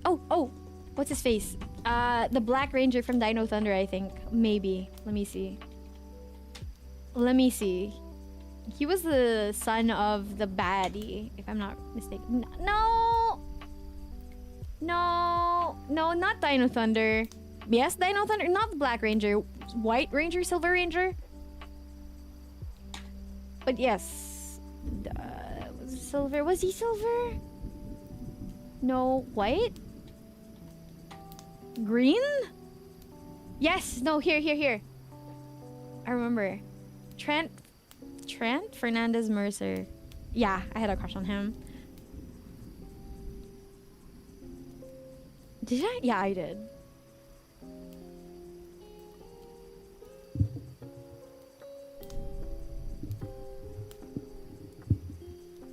Oh! What's his face? The Black Ranger from Dino Thunder, I think. Maybe. Let me see. He was the son of the baddie, if I'm not mistaken. No, not Dino Thunder. Yes, Dino Thunder, not the Black Ranger. White Ranger, Silver Ranger. But yes. Was it silver? Was he silver? No, white? Green? Yes, no, here. I remember. Trent Fernandez Mercer. Yeah, I had a crush on him. Did I? Yeah, I did.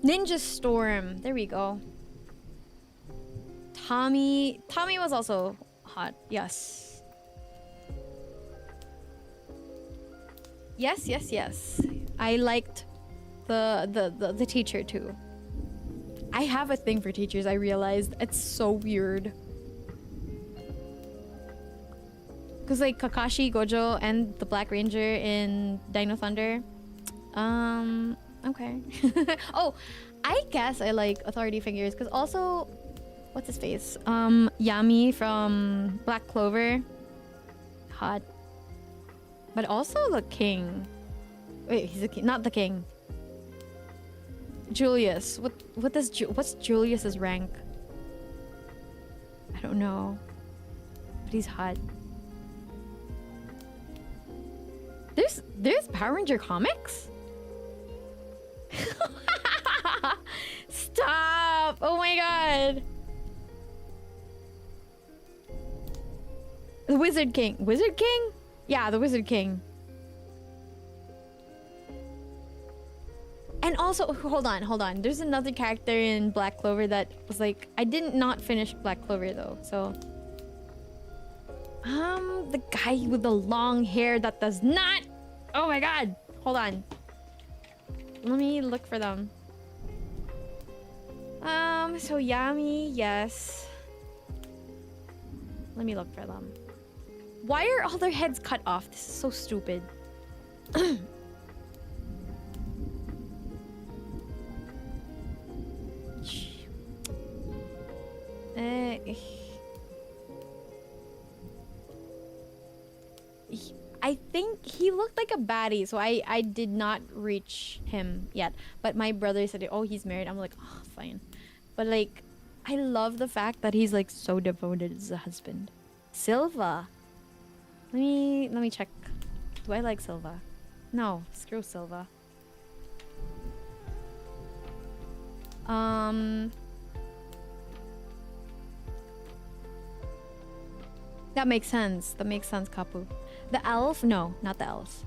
Ninja Storm. There we go. Tommy was also hot. Yes. Yes. I liked the teacher too. I have a thing for teachers, I realized. It's so weird. Cause like Kakashi, Gojo, and the Black Ranger in Dino Thunder. Okay. Oh, I guess I like authority figures because also, what's his face? Yami from Black Clover. Hot. But also the king. Wait, he's the king, not the king. Julius. What's Julius's rank? I don't know. But he's hot. There's Power Ranger comics? Stop! Oh my god. The Wizard King. Wizard King? Yeah, the Wizard King. And also, hold on. There's another character in Black Clover that was like, I did not finish Black Clover though, so. The guy with the long hair that does not. Oh my god. Hold on. Let me look for them. So Yami, yes. Let me look for them. Why are all their heads cut off? This is so stupid. I think he looked like a baddie, so I did not reach him yet. But my brother said, oh, he's married. I'm like, oh, fine. But like, I love the fact that he's like so devoted as a husband. Silva. Let me check. Do I like Silva? No, screw Silva. That makes sense. Kapu. The elf? No, not the elf.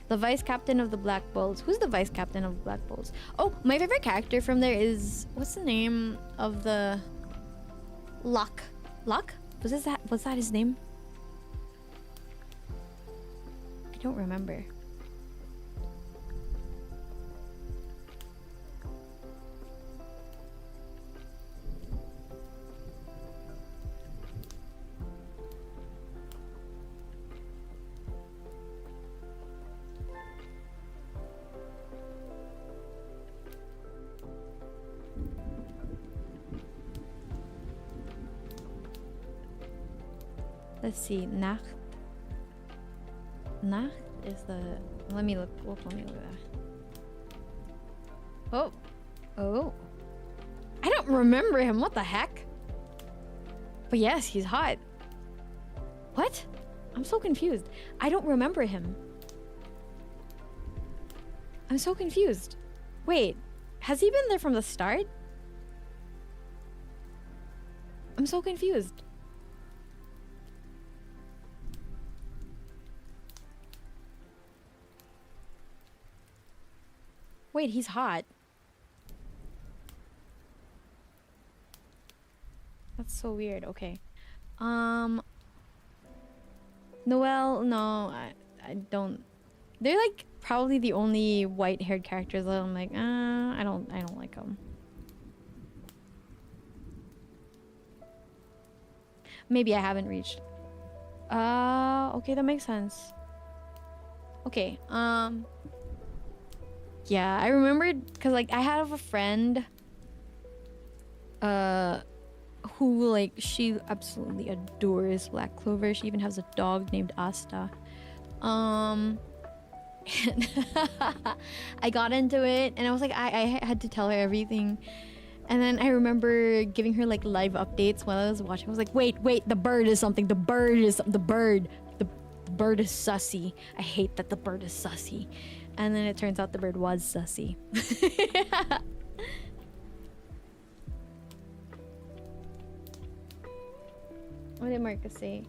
The vice captain of the Black Bulls. Who's the vice captain of the Black Bulls? Oh, my favorite character from there is... What's the name of the... Luck? Was that his name? I don't remember. Let's see, Nacht. Nacht is the... Let me look. Let me look at that. Oh. Oh. I don't remember him. What the heck? But yes, he's hot. What? I'm so confused. I don't remember him. I'm so confused. Wait, has he been there from the start? I'm so confused. Wait, he's hot. That's so weird. Okay. Noelle, no, I don't. They're like probably the only white-haired characters that I'm like, I don't like them. Maybe I haven't reached. Okay, that makes sense. Okay, yeah, I remembered because like I have a friend who like she absolutely adores Black Clover. She even has a dog named Asta. I got into it and I was like I had to tell her everything. And then I remember giving her like live updates while I was watching. I was like, wait, the bird is something. The bird is the bird. The bird is sussy. I hate that the bird is sussy. And then it turns out the bird was sussy. What did Marcus say?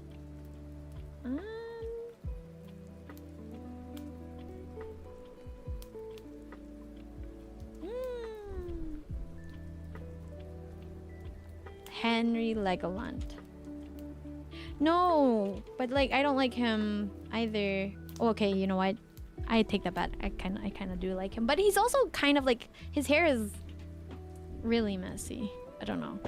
Henry Legoland. No, but like I don't like him either. Oh, okay, you know what? I take that back. I kind of do like him, but he's also kind of like his hair is really messy. I don't know.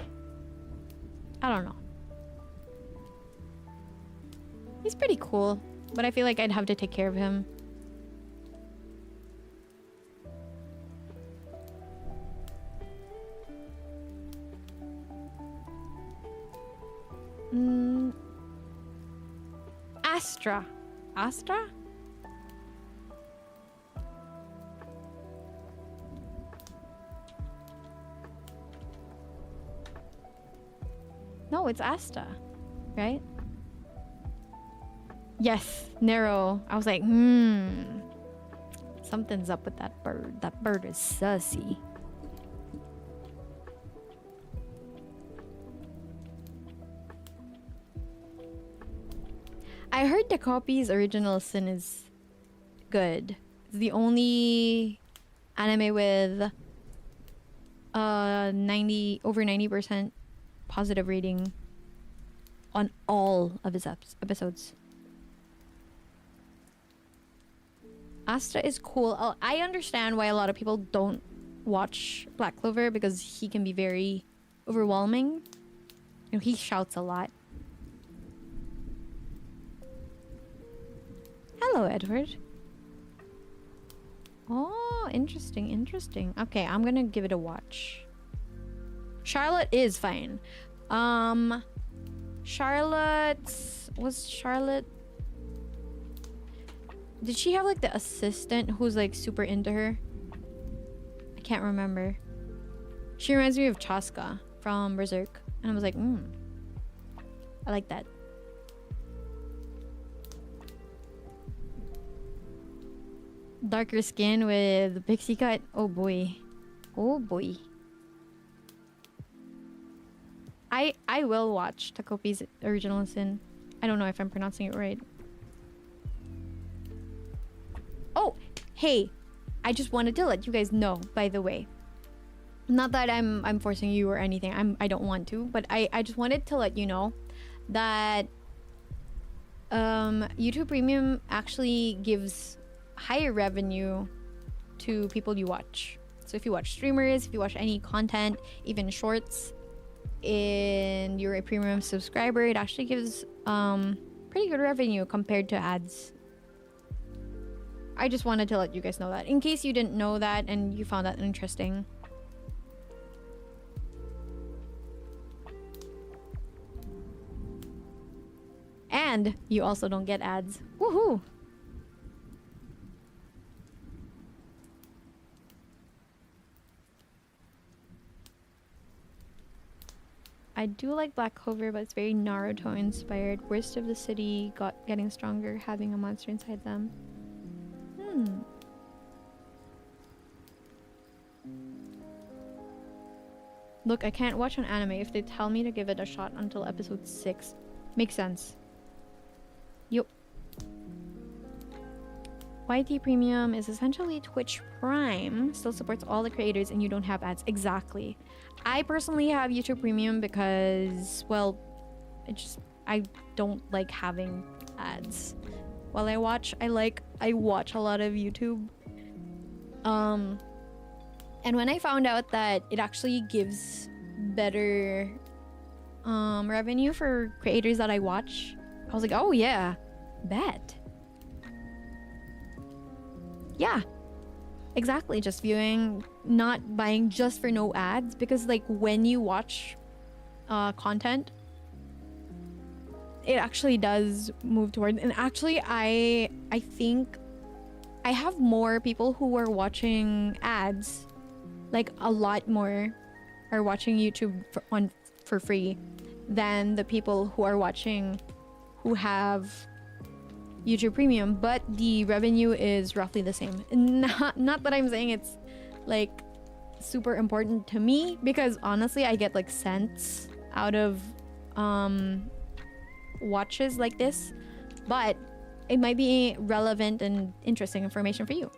He's pretty cool, but I feel like I'd have to take care of him. Astra? No, it's Asta, right? Yes, Nero. I was like, something's up with that bird. That bird is sussy. I heard the copy's original sin is good. It's the only anime with over 90% positive rating on all of his episodes. Astra is cool. I understand why a lot of people don't watch Black Clover because he can be very overwhelming. You know, he shouts a lot. Hello, Edward. Oh, interesting. Okay, I'm gonna give it a watch. Charlotte is fine. Was Charlotte... Did she have like the assistant who's like super into her? I can't remember. She reminds me of Chaska from Berserk. And I was like, I like that. Darker skin with pixie cut. Oh boy. I will watch Takopi's original sin. I don't know if I'm pronouncing it right. Oh, hey, I just wanted to let you guys know, by the way. Not that I'm forcing you or anything. I don't want to, but I just wanted to let you know that YouTube Premium actually gives higher revenue to people you watch. So if you watch streamers, if you watch any content, even shorts, and you're a premium subscriber, it actually gives pretty good revenue compared to ads. I just wanted to let you guys know that in case you didn't know that and you found that interesting. And you also don't get ads. Woohoo! I do like Black Clover, but it's very Naruto inspired. Worst of the city getting stronger, having a monster inside them. Look, I can't watch an anime if they tell me to give it a shot until episode 6. Makes sense. Yup. YT Premium is essentially Twitch Prime. Still supports all the creators and you don't have ads. Exactly. I personally have YouTube Premium because, well, I don't like having ads. While I watch a lot of YouTube. And when I found out that it actually gives better revenue for creators that I watch, I was like, oh yeah, bet. Yeah, exactly. Just viewing, not buying just for no ads, because like when you watch content, it actually does move toward. And actually, I think I have more people who are watching ads, like a lot more are watching YouTube for free than the people who are watching who have YouTube Premium, but the revenue is roughly the same. Not that I'm saying it's like super important to me, because honestly I get like cents out of watches like this, but it might be relevant and interesting information for you.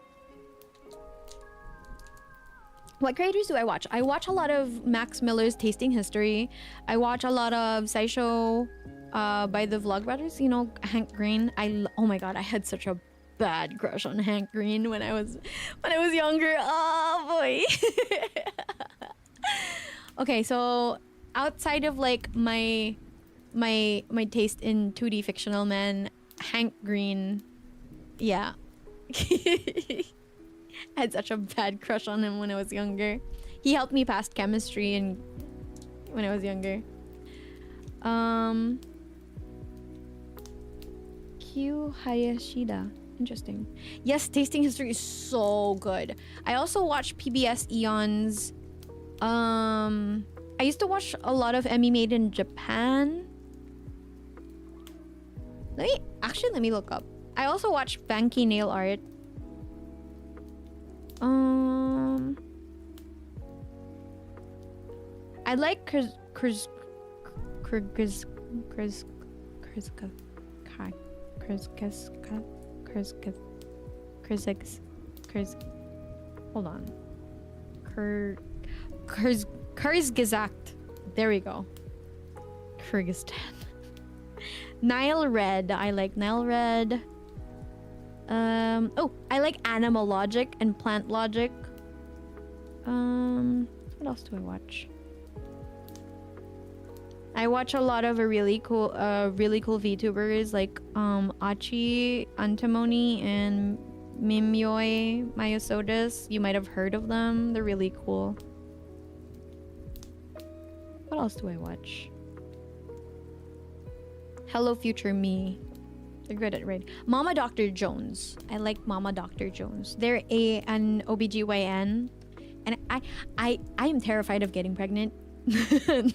What creators do I watch? I watch a lot of Max Miller's Tasting History. I watch a lot of Saisho by the Vlogbrothers, you know, Hank Green. Oh my god, I had such a bad crush on Hank Green when I was younger. Oh boy. Okay, so outside of like my taste in 2D fictional men, Hank Green, yeah. I had such a bad crush on him when I was younger. He helped me pass chemistry and when I was younger. Q Hayashida. Interesting. Yes, Tasting History is so good. I also watch PBS Eons. I used to watch a lot of Emmy Made in Japan. Let me look up. I also watch Banky Nail Art. I like hold on. Kurzgesagt. There we go. Kyrgyzstan. Nile Red. I like Nile Red. Oh, I like Animal Logic and Plant Logic. What else do I watch? I watch a lot of really cool VTubers like Achi Antimony and Mimyoi Myosotis. You might have heard of them. They're really cool. What else do I watch? Hello Future Me. They're good at reading. Mama Dr. Jones. I like Mama Dr. Jones. They're an OBGYN. And I am terrified of getting pregnant.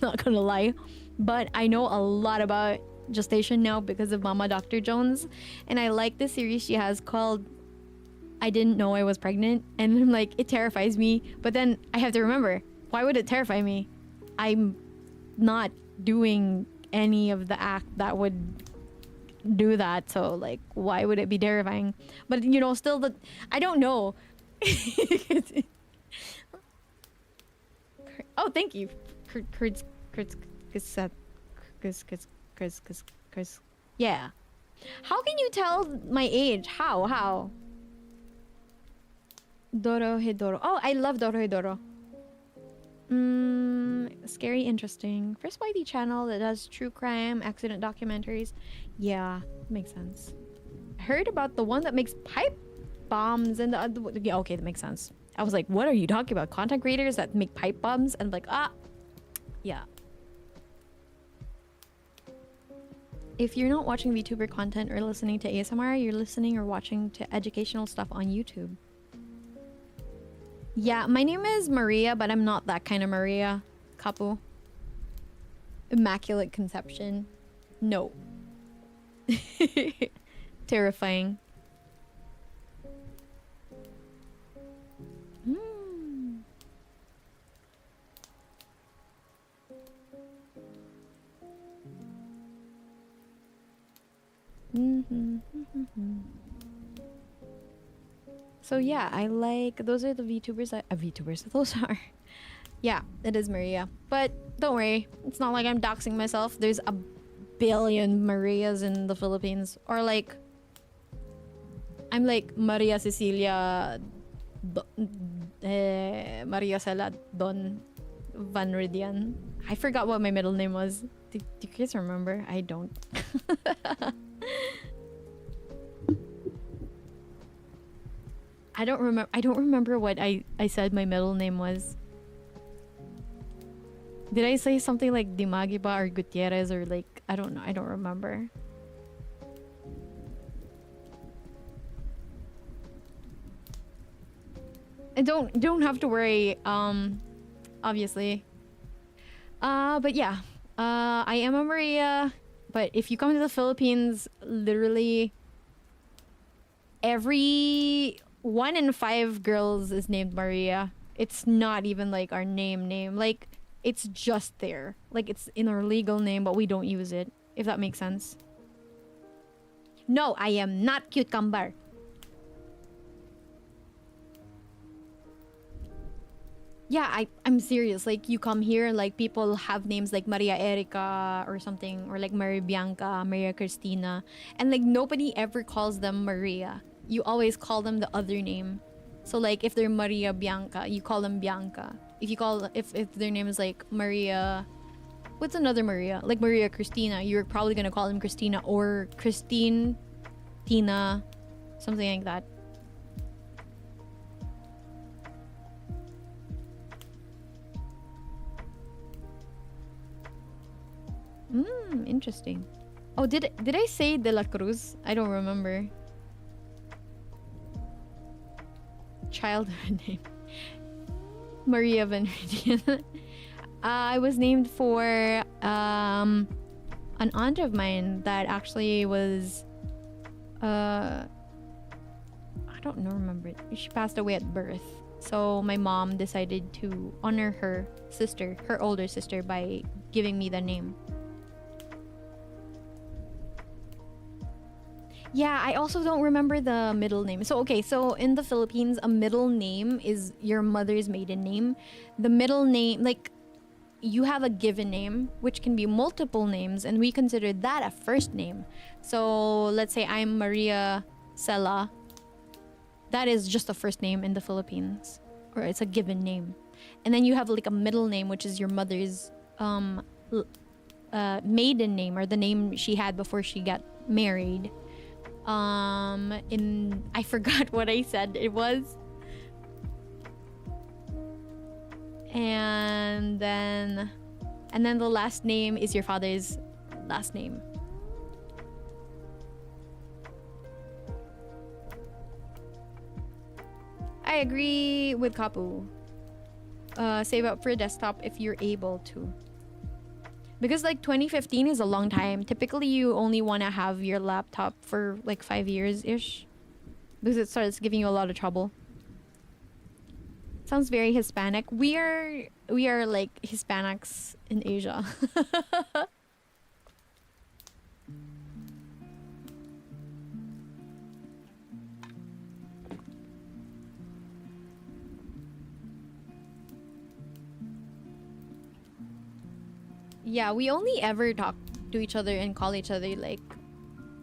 Not gonna lie. But I know a lot about gestation now because of Mama Dr. Jones. And I like the series she has called I Didn't Know I Was Pregnant. And I'm like, it terrifies me. But then I have to remember, why would it terrify me? I'm not doing any of the act that would do that, so like why would it be terrifying? But you know, still I don't know. Oh, thank you. Yeah. How can you tell my age? How? Dorohedoro. Oh, I love Dorohedoro. Scary, interesting. First YT channel that does true crime, accident documentaries. Yeah, makes sense. I heard about the one that makes pipe bombs and the other. Yeah, okay, that makes sense. I was like, what are you talking about? Content creators that make pipe bombs? And I'm like, yeah. If you're not watching VTuber content or listening to ASMR, you're listening or watching to educational stuff on YouTube. Yeah, my name is Maria, but I'm not that kind of Maria. Kapu. Immaculate conception. No. Terrifying. Mm. So yeah, I like, those are the VTubers. VTubers, those are. Yeah, it is Maria. But don't worry, it's not like I'm doxing myself. There's a billion Marias in the Philippines. Or like, I'm like Maria Cecilia, Maria Cela Don Van Ridian. I forgot what my middle name was. Do you guys remember? I don't. I don't remember what I said my middle name was. Did I say something like Dimagiba or Gutierrez or like, I don't know. I don't remember. I don't have to worry, obviously. But yeah. I am a Maria, but if you come to the Philippines, literally every 1 in 5 girls is named Maria. It's not even like our name. Like, it's just there. Like, it's in our legal name, but we don't use it. If that makes sense. No, I am not cucumber. Yeah, I'm serious. Like, you come here and like people have names like Maria Erica or something, or like Maria Bianca, Maria Cristina, and like nobody ever calls them Maria. You always call them the other name. So like if they're Maria Bianca, you call them Bianca. If their name is like Maria, what's another Maria? Like Maria Cristina, you're probably gonna call them Christina or Christine, Tina, something like that. Interesting. Oh, did I say De La Cruz? I don't remember. Childhood name. Maria Van Ridian. I was named for an aunt of mine that actually was I don't know, remember it. She passed away at birth. So my mom decided to honor her sister, her older sister, by giving me the name. Yeah, I also don't remember the middle name. So, okay, so in the Philippines, a middle name is your mother's maiden name. The middle name, like, you have a given name, which can be multiple names, and we consider that a first name. So, let's say I'm Maria Cela. That is just a first name in the Philippines, or it's a given name. And then you have like a middle name, which is your mother's maiden name, or the name she had before she got married. I forgot what I said it was. And then the last name is your father's last name. I agree with Kapu. Save up for a desktop if you're able to. Because like 2015 is a long time. Typically, you only want to have your laptop for like 5 years-ish. Because it starts giving you a lot of trouble. Sounds very Hispanic. We are like Hispanics in Asia. Yeah, we only ever talk to each other and call each other like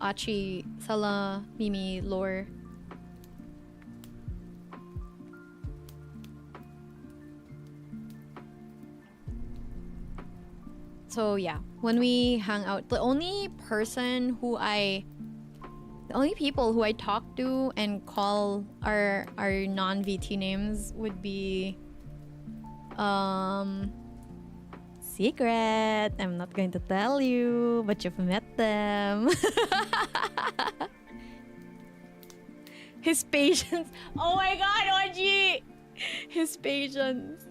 Achi, Sala, Mimi, Lore. So yeah, when we hang out, the only people who I talk to and call our non-VT names would be secret. I'm not going to tell you, but you've met them. His patience. Oh my god, Oji! His patience.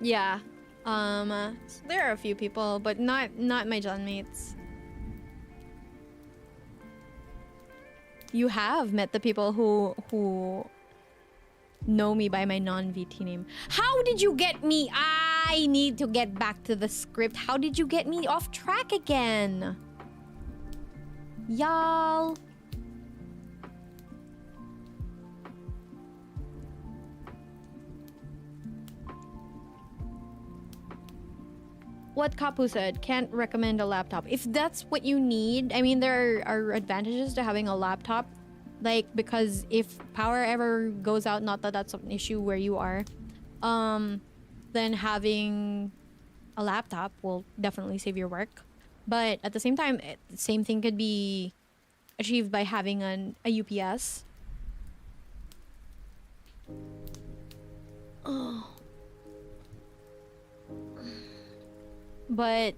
Yeah. So there are a few people, but not my Genmates. You have met the people who know me by my non-VT name. How did you get me? I need to get back to the script. How did you get me off track again? Y'all. What Kapu said, can't recommend a laptop. If that's what you need, I mean, there are advantages to having a laptop. Like, because if power ever goes out, not that that's an issue where you are, then having a laptop will definitely save your work. But at the same time, the same thing could be achieved by having a UPS. Oh. But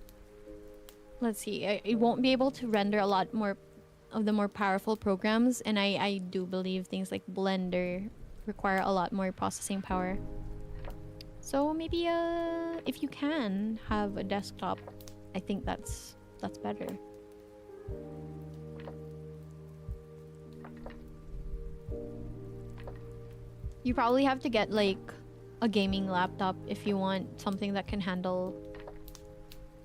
let's see, it won't be able to render a lot more of the more powerful programs, and I do believe things like Blender require a lot more processing power. So maybe if you can have a desktop, I think that's better. You probably have to get like a gaming laptop if you want something that can handle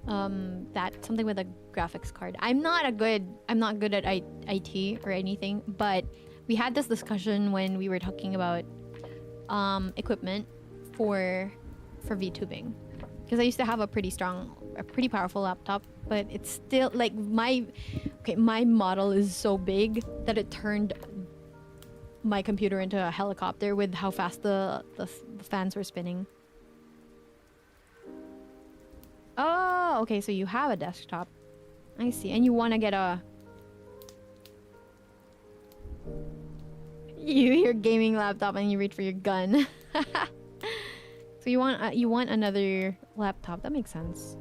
something with a graphics card. I'm not good at IT or anything, but we had this discussion when we were talking about equipment for VTubing, because I used to have a pretty powerful laptop, but it's still like my model is so big that it turned my computer into a helicopter with how fast the fans were spinning. Oh, okay, so you have a desktop. I see. And you want to get your gaming laptop and you reach for your gun. So you want another laptop. That makes sense.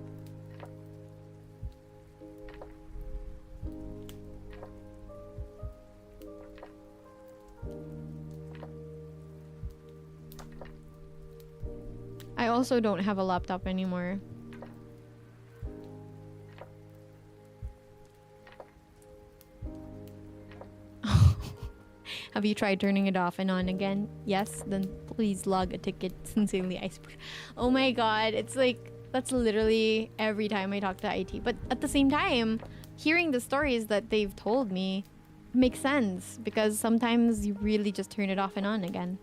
I also don't have a laptop anymore. Have you tried turning it off and on again? Yes? Then please log a ticket. Sincerely, oh my god, it's like, that's literally every time I talk to IT. But at the same time, hearing the stories that they've told me makes sense, because sometimes you really just turn it off and on again.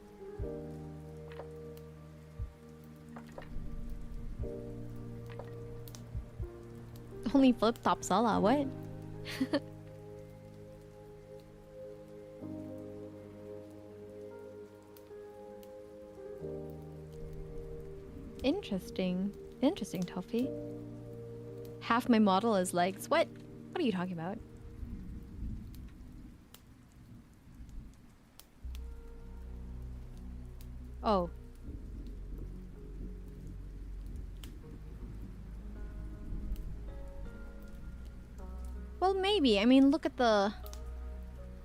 Only flip-top Sala, what? Interesting, Toffee. Half my model is legs. What are you talking about? Oh. Well, maybe. I mean, look at the...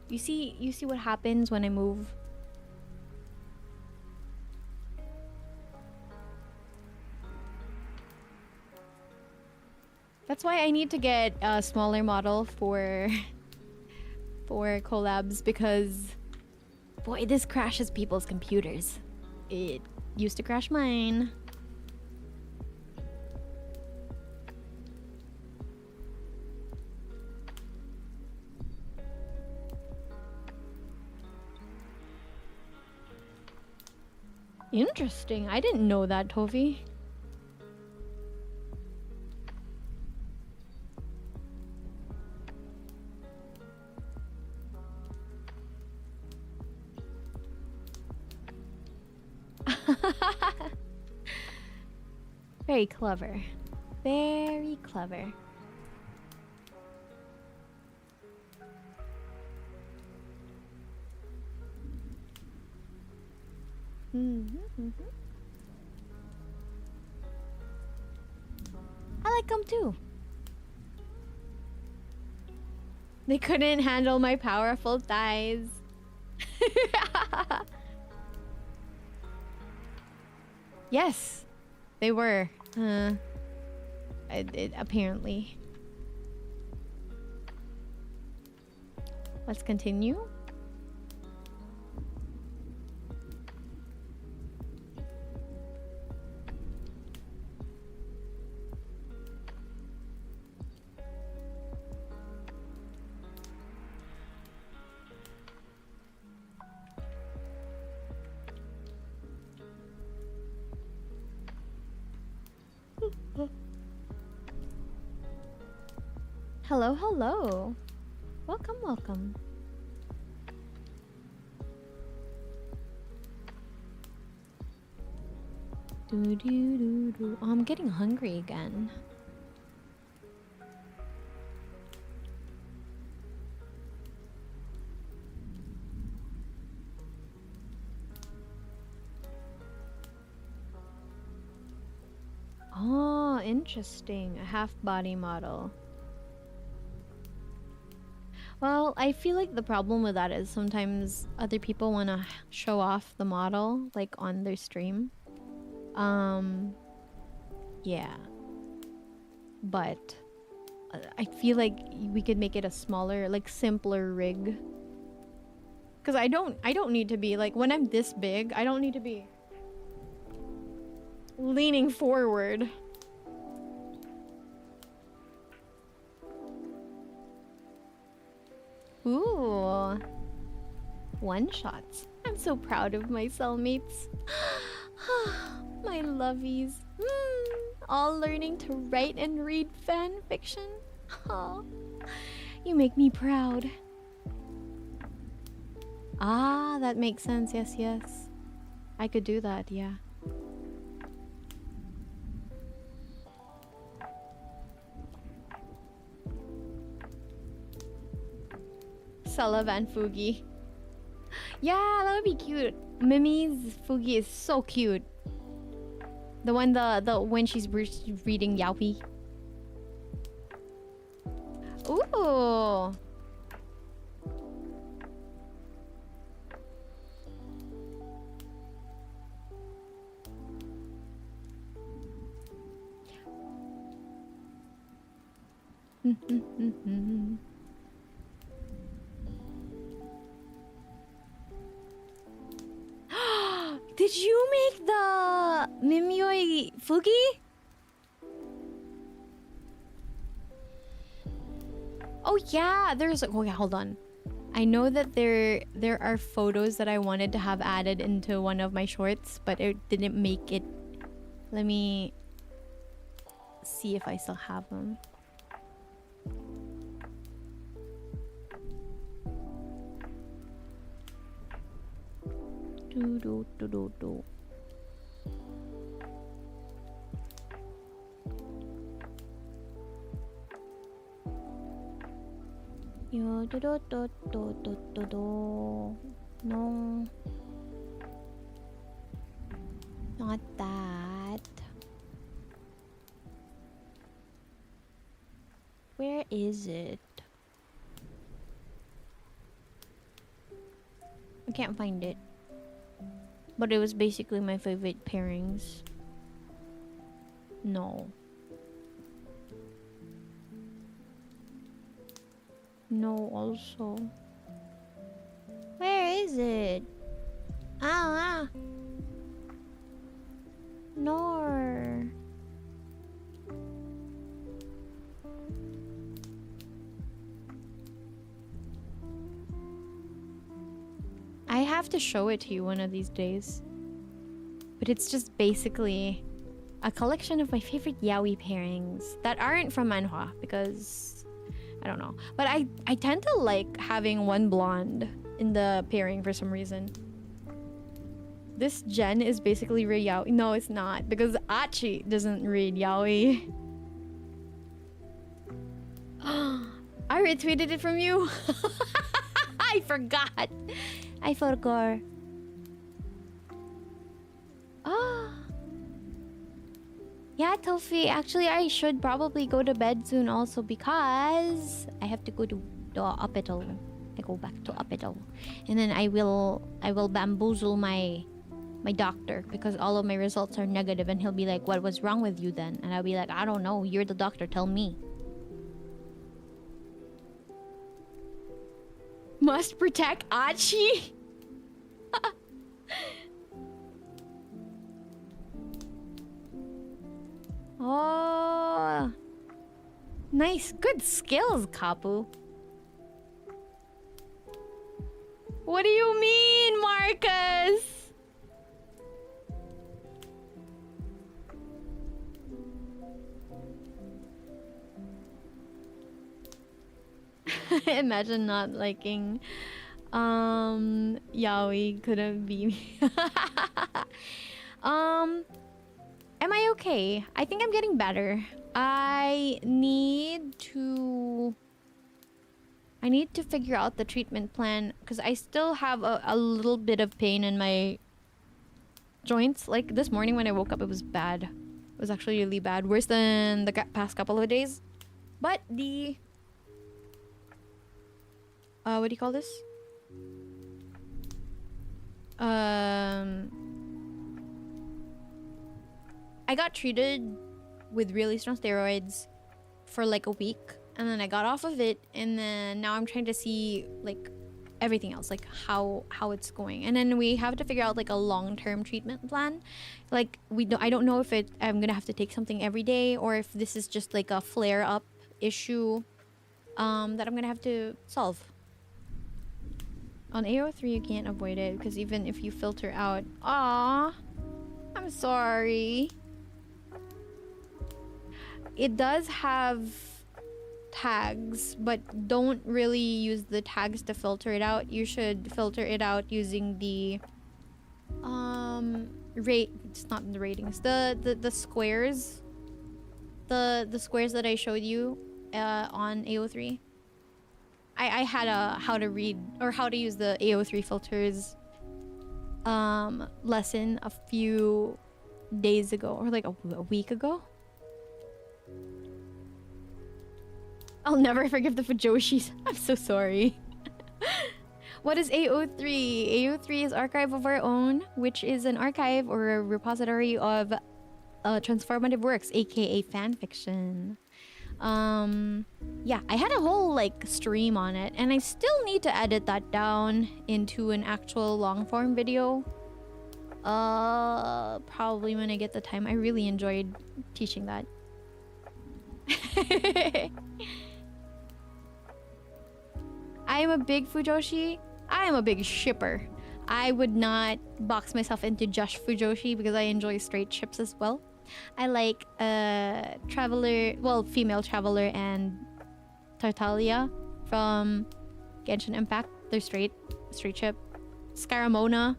You see what happens when I move? That's why I need to get a smaller model for collabs, because boy, this crashes people's computers. It used to crash mine. Interesting. I didn't know that, Tofi. Very clever. Very clever. I like them too. They couldn't handle my powerful thighs. Yes. They were. Apparently. Let's continue. Hello, hello. Welcome, welcome. Oh, I'm getting hungry again. Oh, interesting. A half body model. Well, I feel like the problem with that is sometimes other people want to show off the model, like on their stream. Yeah. But I feel like we could make it a smaller, like simpler rig. Cause I don't need to be like, when I'm this big, I don't need to be leaning forward. Ooh. One shots. I'm so proud of my cellmates. My lovies. All learning to write and read fan fiction. Oh, you make me proud. Ah, that makes sense. Yes, yes. I could do that, yeah. CelaVie and Fugi. Yeah, that would be cute. Mimi's Fugi is so cute. The one, the when she's reading Yaoi. Ooh. Did you make the Mimyoi Fugi? Oh yeah, there's, oh yeah, hold on. I know that there are photos that I wanted to have added into one of my shorts, but it didn't make it. Let me see if I still have them. Do. Yo do. No. Not that. Where is it? I can't find it. But it was basically my favorite pairings. No. No, also. Where is it? Ah. Nor. I have to show it to you one of these days. But it's just basically a collection of my favorite yaoi pairings that aren't from manhwa because I don't know. But I tend to like having one blonde in the pairing for some reason. This Gen is basically read yaoi. No, it's not because Achi doesn't read yaoi. I retweeted it from you. I forgot. Ah. Yeah, Tofi. Actually, I should probably go to bed soon also because I have to go to the hospital. I go back to hospital, and then I will bamboozle my my doctor because all of my results are negative, and he'll be like, what was wrong with you then? And I'll be like, I don't know, you're the doctor, tell me. Must protect Achi. Oh, nice, good skills, Kapu. What do you mean, Marcus? Imagine not liking yaoi couldn't be me. Am I okay? I think I'm getting better. I need to figure out the treatment plan because I still have a little bit of pain in my joints. Like this morning when I woke up, it was bad. It was actually really bad, worse than the past couple of days. But the what do you call this? I got treated with really strong steroids for like a week, and then I got off of it, and then now I'm trying to see like everything else, like how it's going, and then we have to figure out like a long-term treatment plan. Like I don't know if I'm gonna have to take something every day or if this is just like a flare-up issue that I'm gonna have to solve. On AO3 you can't avoid it because even if you filter out, I'm sorry. It does have tags, but don't really use the tags to filter it out. You should filter it out using the it's not the ratings, the squares, the squares that I showed you on AO3. I had a how to read or how to use the AO3 filters lesson a few days ago, or like a week ago. I'll never forgive the Fujoshis. I'm so sorry. What is AO3? AO3 is Archive of Our Own, which is an archive or a repository of transformative works, aka fanfiction. Yeah, I had a whole like stream on it, and I still need to edit that down into an actual long form video. Probably when I get the time. I really enjoyed teaching that. I am a big Fujoshi. I am a big shipper. I would not box myself into just Fujoshi because I enjoy straight ships as well. I like Traveler, well, female Traveler and Tartaglia from Genshin Impact. They're straight ship. Scaramona.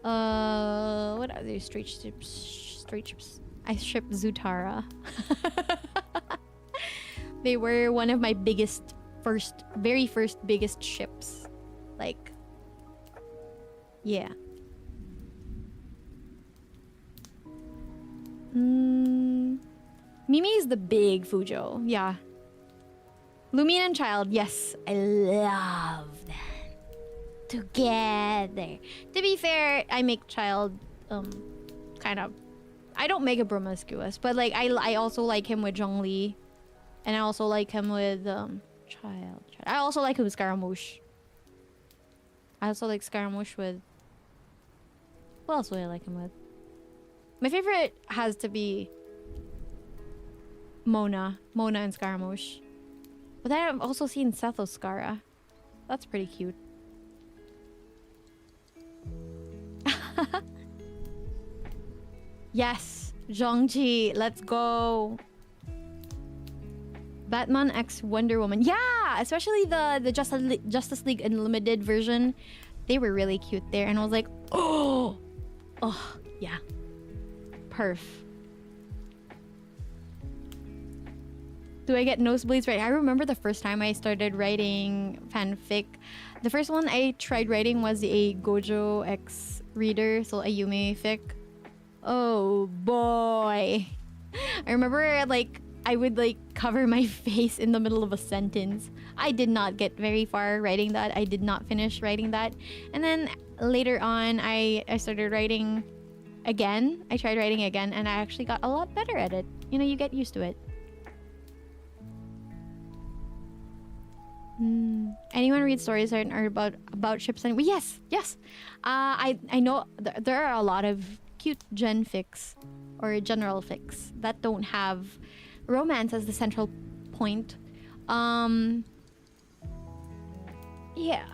What other straight ships? I ship Zutara. They were one of my very first biggest ships. Like, yeah. Mimi is the big Fujo, yeah. Lumine and Child, yes, I love that. Together. To be fair, I make Child, kind of. I don't make it promiscuous, but like I also like him with Zhongli, and I also like him with Child. I also like him with Scaramouche. I also like Scaramouche with. What else would I like him with? My favorite has to be Mona and Scaramouche. But then I've also seen Sethoscara. That's pretty cute. Yes, Zhongji, let's go. Batman x Wonder Woman. Yeah, especially the Justice League Unlimited version. They were really cute there, and I was like, oh, yeah. Perf. Do I get nosebleeds right? I remember the first time I started writing fanfic. The first one I tried writing was a Gojo X reader, so a Yume fic. Oh boy. I remember like I would like cover my face in the middle of a sentence. I did not get very far writing that. I did not finish writing that. And then later on, I started writing again. I tried writing again, and I actually got a lot better at it. You know, you get used to it. Anyone read stories or about ships and yes. I know there are a lot of cute gen fics or general fics that don't have romance as the central point. Yeah.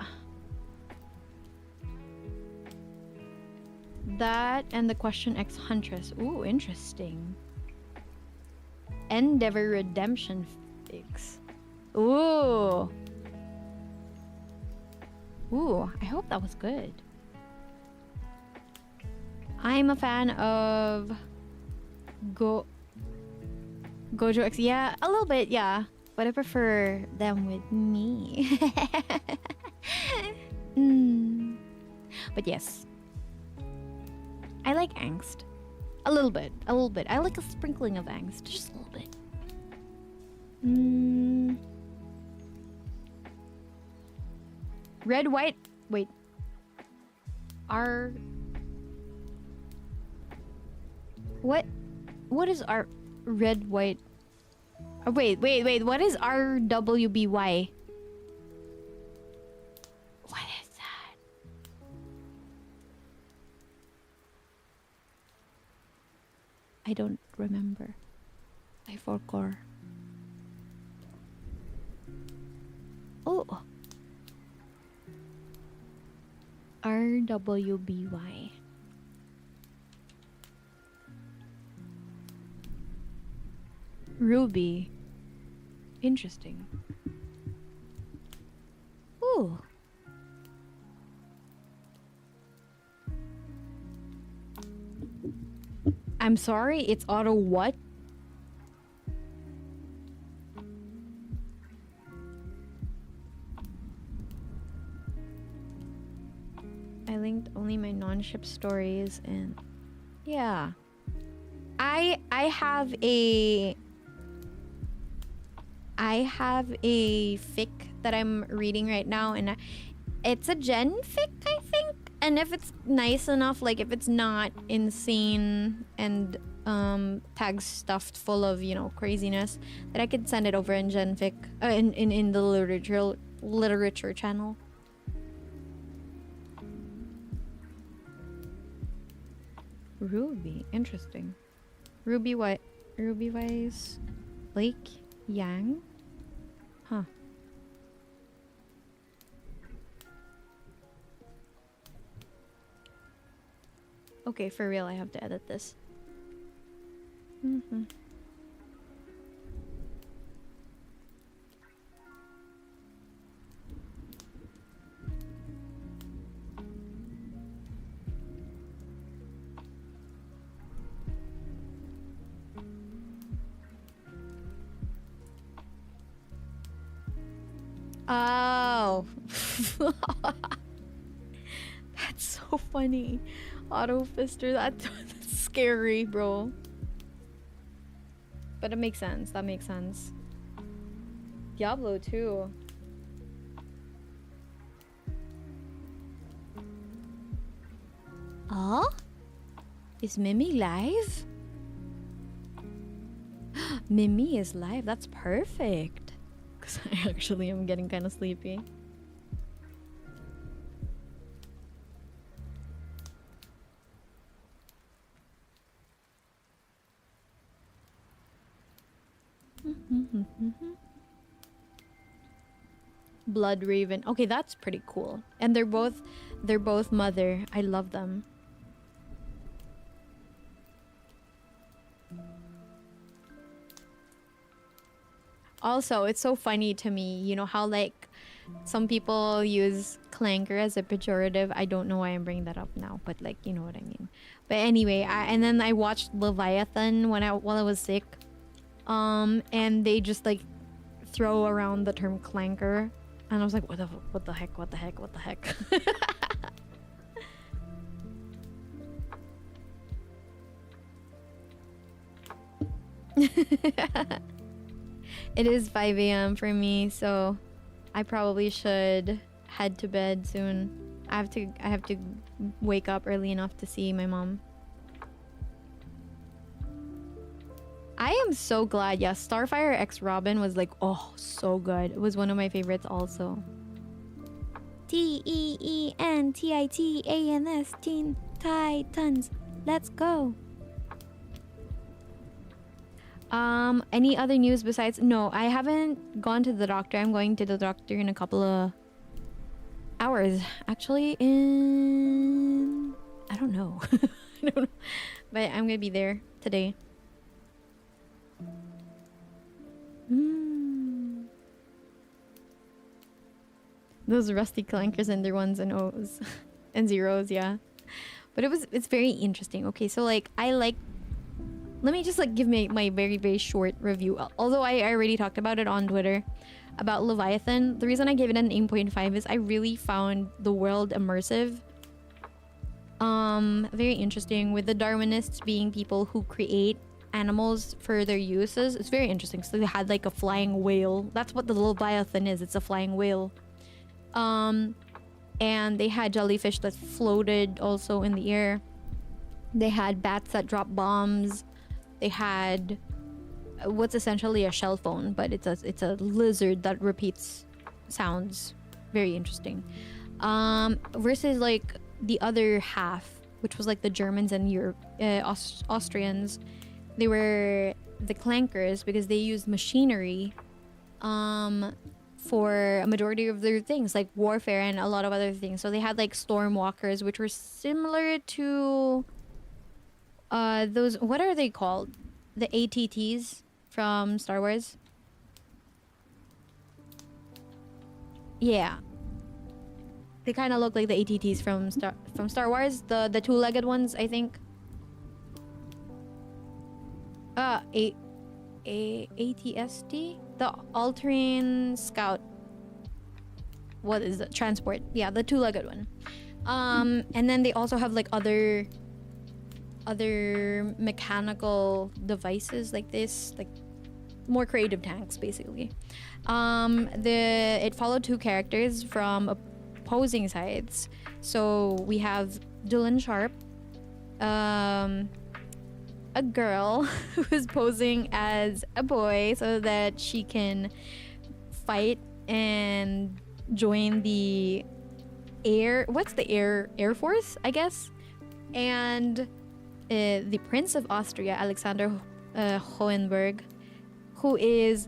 That and the Question X Huntress. Ooh, interesting. Endeavor Redemption fics. Ooh. Ooh, I hope that was good. I'm a fan of Gojo X. Yeah, a little bit, yeah. But I prefer them with me. But yes. I like angst. A little bit. I like a sprinkling of angst. Just a little bit. Red, white. Wait. What is our red, white? Wait. What is RWBY? What is that? I don't remember. I forgot. Oh. RWBY. Ruby. Interesting. Ooh. I'm sorry, it's auto what? I linked only my non-ship stories and yeah. I have a fic that I'm reading right now, and it's a gen fic, I think. And if it's nice enough, like if it's not insane and tag stuffed full of, you know, craziness, that I could send it over in gen fic in the literature channel. Ruby, interesting. Ruby Wise Lake Yang? Huh. Okay, for real, I have to edit this. Oh. That's so funny. Auto fister, that's scary, bro. But it makes sense. That makes sense. Diablo too. Oh? Is Mimi live? Mimi is live. That's perfect. Because I actually am getting kind of sleepy. Blood Raven. Okay, that's pretty cool. And they're both mother. I love them. Also, it's so funny to me, you know how like some people use clanker as a pejorative. I don't know why I'm bringing that up now, but like, you know what I mean. But anyway, and then I watched Leviathan while I was sick. And they just like throw around the term clanker, and I was like, what the heck? It is 5 a.m. for me, so I probably should head to bed soon. I have to wake up early enough to see my mom. I am so glad. Yeah, Starfire X Robin was like, oh, so good. It was one of my favorites also. TEENTITANS, Teen Titans. Let's go. Any other news besides? No, I haven't gone to the doctor. I'm going to the doctor in a couple of hours. Actually, I don't know. I don't know. But I'm gonna be there today. Those rusty clankers and their ones and O's and zeros, yeah. But it's very interesting. Okay, so like let me just like give my very, very short review. Although I already talked about it on Twitter about Leviathan. The reason I gave it an 8.5 is I really found the world immersive. Very interesting, with the Darwinists being people who create animals for their uses. It's very interesting. So they had like a flying whale. That's what the Leviathan is. It's a flying whale. And they had jellyfish that floated also in the air. They had bats that drop bombs. They had what's essentially a shell phone, but it's a lizard that repeats sounds. Very interesting. Versus like the other half, which was like the Germans and Austrians. They were the clankers because they used machinery for a majority of their things, like warfare and a lot of other things. So they had like stormwalkers, which were similar to those, what are they called? The ATTs from Star Wars. Yeah. They kind of look like the ATTs from Star Wars, the two-legged ones, I think. ATST, the Altering Scout. What is it? Transport. Yeah, the two-legged one. And then they also have like other mechanical devices like this, like more creative tanks basically. It followed two characters from opposing sides. So we have Dylan Sharp, a girl who's posing as a boy so that she can fight and join the air force, I guess. And the Prince of Austria, Alexander Hohenberg, who is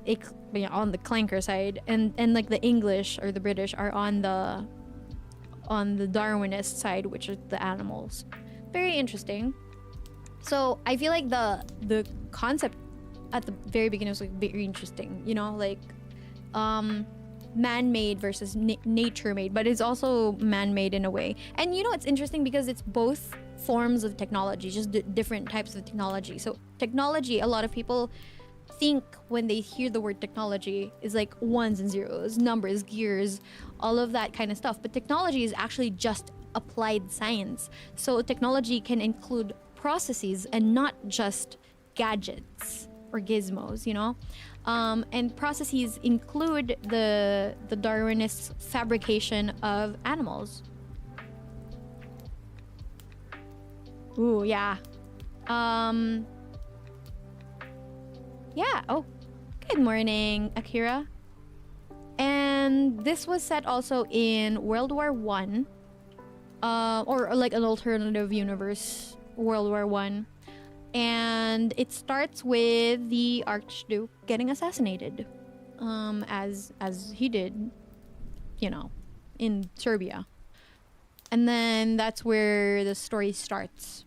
on the clanker side, and like the English or the British are on the Darwinist side, which are the animals. Very interesting. So I feel like the concept at the very beginning was like very interesting, you know, like man-made versus nature-made, but it's also man-made in a way. And you know, it's interesting because it's both forms of technology, just different types of technology. So technology, a lot of people think when they hear the word technology is like ones and zeros, numbers, gears, all of that kind of stuff. But technology is actually just applied science. So technology can include processes and not just gadgets or gizmos, you know. And processes include the Darwinist fabrication of animals. Ooh, yeah. Yeah. Oh, good morning, Akira. And this was set also in World War One, or like an alternative universe, World War One. And it starts with the Archduke getting assassinated, as he did, you know, in Serbia. And then that's where the story starts.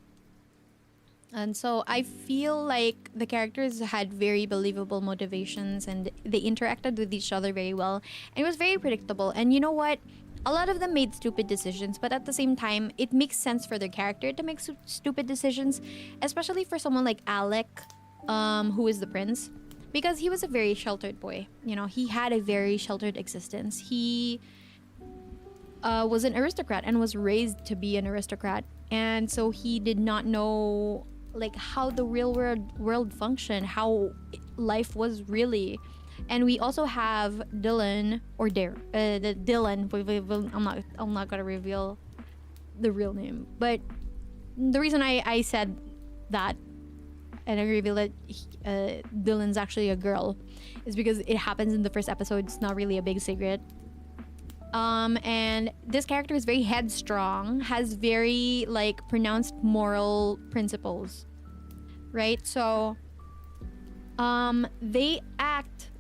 And so I feel like the characters had very believable motivations and they interacted with each other very well. And it was very predictable. And you know what? A lot of them made stupid decisions, but at the same time, it makes sense for their character to make stupid decisions, especially for someone like Alec, who is the prince, because he was a very sheltered boy. You know, he had a very sheltered existence. He was an aristocrat and was raised to be an aristocrat. And so he did not know like how the real world functioned, how life was really. And we also have Dylan or Dare. The Dylan. I'm not gonna reveal the real name, but the reason I said that and I reveal that Dylan's actually a girl is because it happens in the first episode. It's not really a big secret. And this character is very headstrong, has very like pronounced moral principles, right? So they act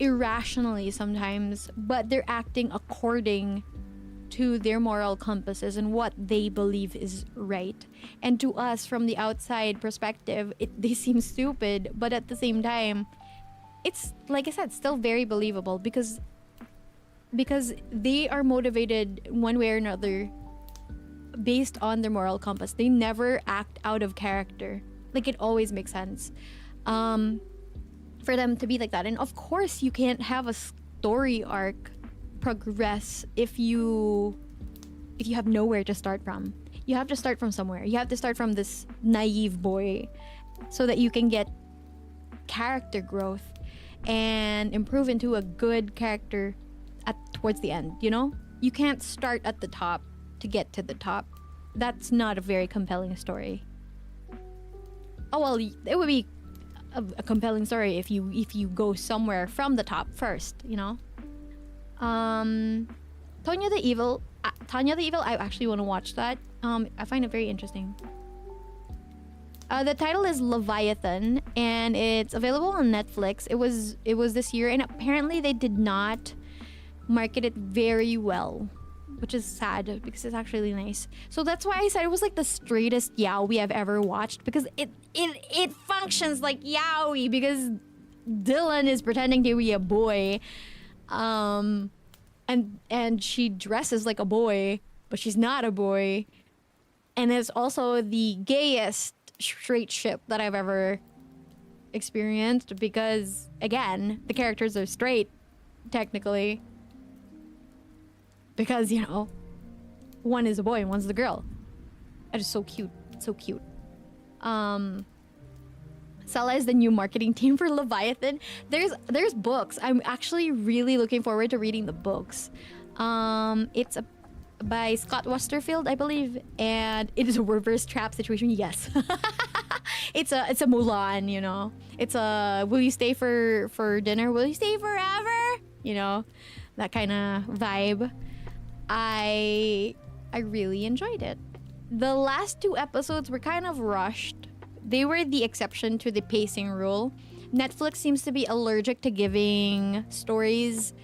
irrationally sometimes, but they're acting according to their moral compasses and what they believe is right. And to us from the outside perspective, they seem stupid, but at the same time, it's like I said, still very believable because they are motivated one way or another based on their moral compass. They never act out of character. Like, it always makes sense for them to be like that. And of course, you can't have a story arc progress if you have nowhere to start from. You have to start from somewhere. You have to start from this naive boy so that you can get character growth and improve into a good character towards the end, you know? You can't start at the top to get to the top. That's not a very compelling story. Oh well, it would be a compelling story if you go somewhere from the top first, you know? Tonya the Evil, I actually want to watch that. I find it very interesting. The title is Leviathan, and it's available on Netflix. It was this year, and apparently they did not market it very well, which is sad because it's actually nice. So that's why I said it was like the straightest yaoi I've ever watched, because it functions like yaoi because Dylan is pretending to be a boy, and she dresses like a boy, but she's not a boy, and it's also the gayest straight ship that I've ever experienced because, again, the characters are straight technically because, you know, one is a boy and one's the girl. It is so cute. So cute. Cela is the new marketing team for Leviathan. There's books. I'm actually really looking forward to reading the books. It's by Scott Westerfield, I believe, and it is a reverse trap situation. Yes. it's a Mulan, you know. It's a will you stay for dinner? Will you stay forever? You know, that kind of vibe. I really enjoyed it. The last 2 episodes were kind of rushed. They were the exception to the pacing rule. Netflix seems to be allergic to giving stories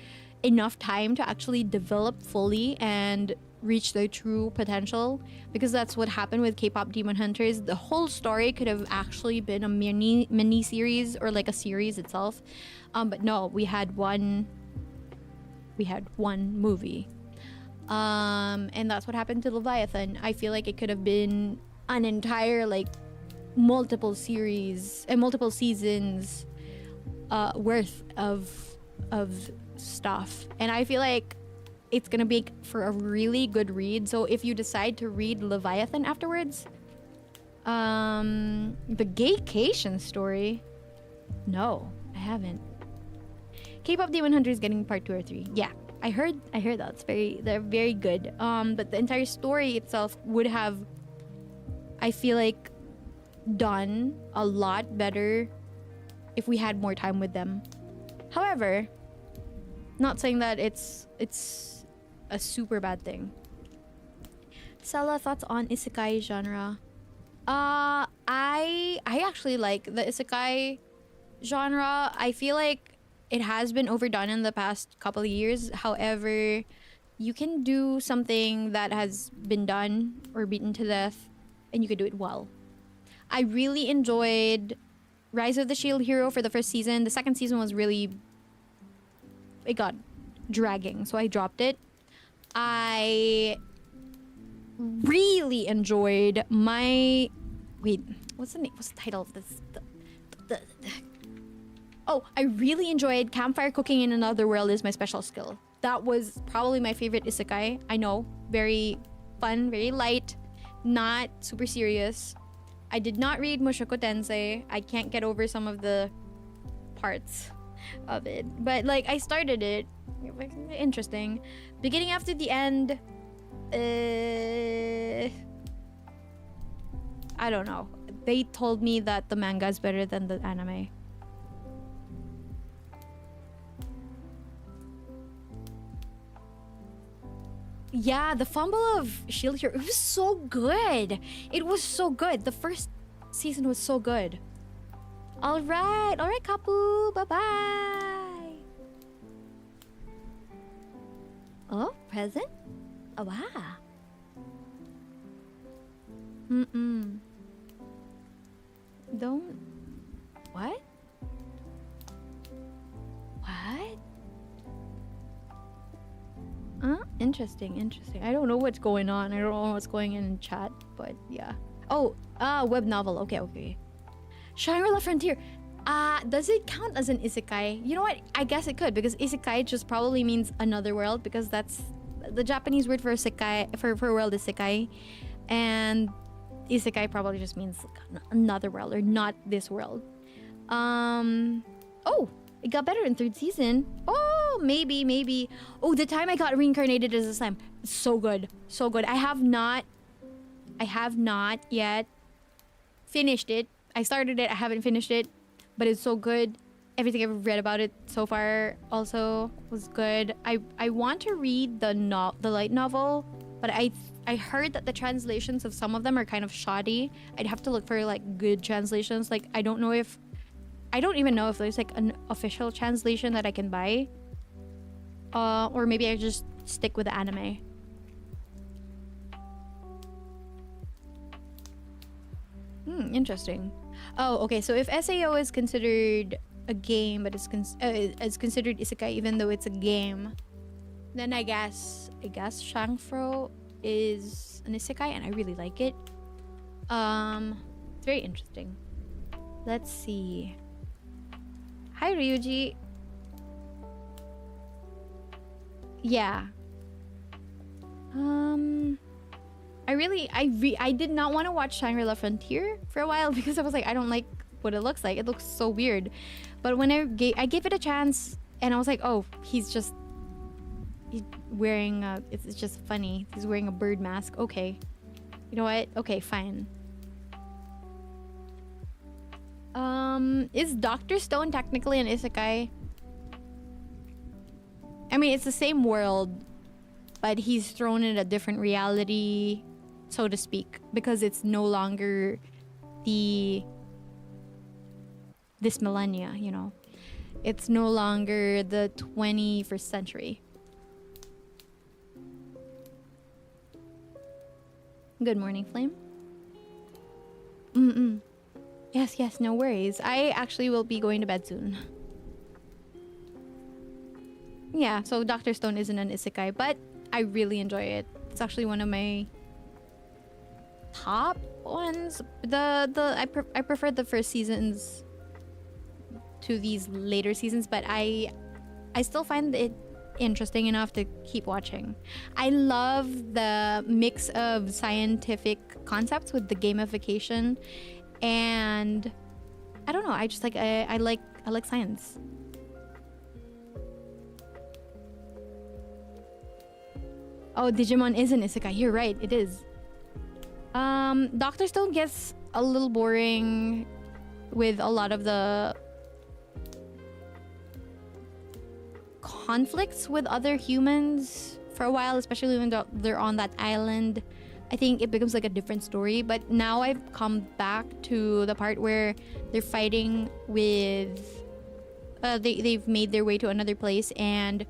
enough time to actually develop fully and reach their true potential, because that's what happened with K-pop Demon Hunters. The whole story could have actually been a mini series or like a series itself, but no, we had one movie, and that's what happened to Leviathan. I feel like it could have been an entire like multiple series and multiple seasons worth of stuff, and I feel like it's gonna be for a really good read. So if you decide to read Leviathan afterwards, the Gaycation story, no, I haven't. K-pop Demon Hunter is getting part 2 or 3. Yeah, I heard that. They're very good. But the entire story itself would have, I feel like, done a lot better if we had more time with them. However, not saying that it's a super bad thing. Cela, thoughts on isekai genre? I actually like the isekai genre. I feel like it has been overdone in the past couple of years. However, you can do something that has been done or beaten to death, and you can do it well. I really enjoyed Rise of the Shield Hero for the first season. The second season was really, it got dragging, so I dropped it. I really enjoyed my what's the title of this? I really enjoyed Campfire Cooking in Another World is My Special Skill. That was probably my favorite isekai. I know, very fun, very light, not super serious. I did not read Mushoku Tensei. I can't get over some of the parts. of it. But like I started it. It was interesting. Beginning after the end, I don't know. They told me that the manga is better than the anime. Yeah, the fumble of Shield Hero, it was so good. It was so good. The first season was so good. All right, Kapu. Bye-bye. Oh, present? Oh, wow. Don't... What? What? Interesting. I don't know what's going on. I don't know what's going in chat, but yeah. Oh, web novel. Okay. Shangri-La Frontier. Does it count as an isekai? You know what? I guess it could, because isekai just probably means another world, because that's the Japanese word for isekai, for world is sekai, and isekai probably just means another world or not this world. Oh, it got better in third season. Oh, maybe. Oh, the time I got reincarnated as a slime. So good. I have not yet finished it. I started it. I haven't finished it, but it's so good. Everything I've read about it so far also was good. I want to read the light novel, but I heard that the translations of some of them are kind of shoddy. I'd have to look for like good translations. Like I don't even know if there's like an official translation that I can buy. Or maybe I just stick with the anime. Interesting. Oh, okay. So if SAO is considered a game, but it's considered isekai even though it's a game, then I guess Shangfro is an isekai, and I really like it. It's very interesting. Let's see. Hi, Ryuji. Yeah. I did not want to watch Shangri-La Frontier for a while because I was like, I don't like what it looks like. It looks so weird. But when I gave it a chance, and I was like, oh, he's wearing it's just funny. He's wearing a bird mask. Okay. You know what? Okay, fine. Is Dr. Stone technically an isekai? I mean, it's the same world, but he's thrown in a different reality, so to speak, because it's no longer this millennia, you know. It's no longer the 21st century. Good morning, Flame. Yes, no worries. I actually will be going to bed soon. Yeah, so Dr. Stone isn't an isekai, but I really enjoy it. It's actually one of my top ones. I prefer the first seasons to these later seasons, but I still find it interesting enough to keep watching. I love the mix of scientific concepts with the gamification, and I don't know, I just like I like science. Oh, Digimon is an isekai. You're right, it is. Dr. Stone gets a little boring with a lot of the conflicts with other humans for a while, especially when they're on that island. I think it becomes like a different story, but now I've come back to the part where they're fighting with they've made their way to another place, and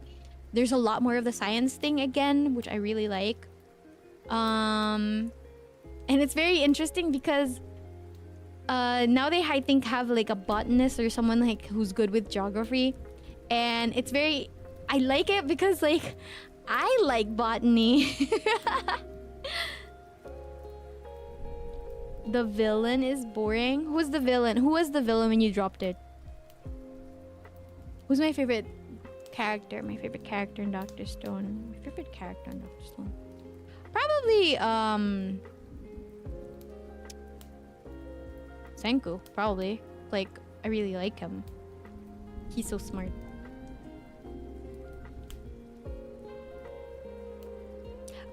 there's a lot more of the science thing again, which I really like. And it's very interesting because now they, I think, have like a botanist or someone like who's good with geography, and it's very, I like it because like I like botany. The villain is boring. Who's the villain? Who was the villain when you dropped it? Who's my favorite character? My favorite character in Dr. Stone. My favorite character in Dr. Stone. Probably Senku, probably. Like, I really like him. He's so smart.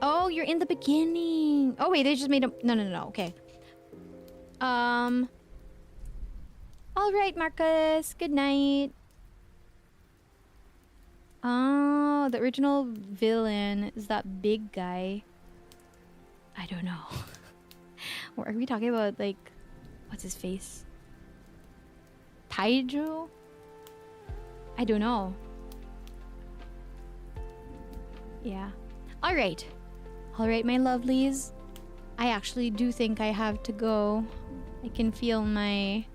Oh, you're in the beginning. Oh wait, they just made a no. Okay. All right, Marcus. Good night. Oh, the original villain is that big guy. I don't know. Or are we talking about, like, what's his face? Taiju? I don't know. Yeah. All right. All right, my lovelies. I actually do think I have to go. I can feel my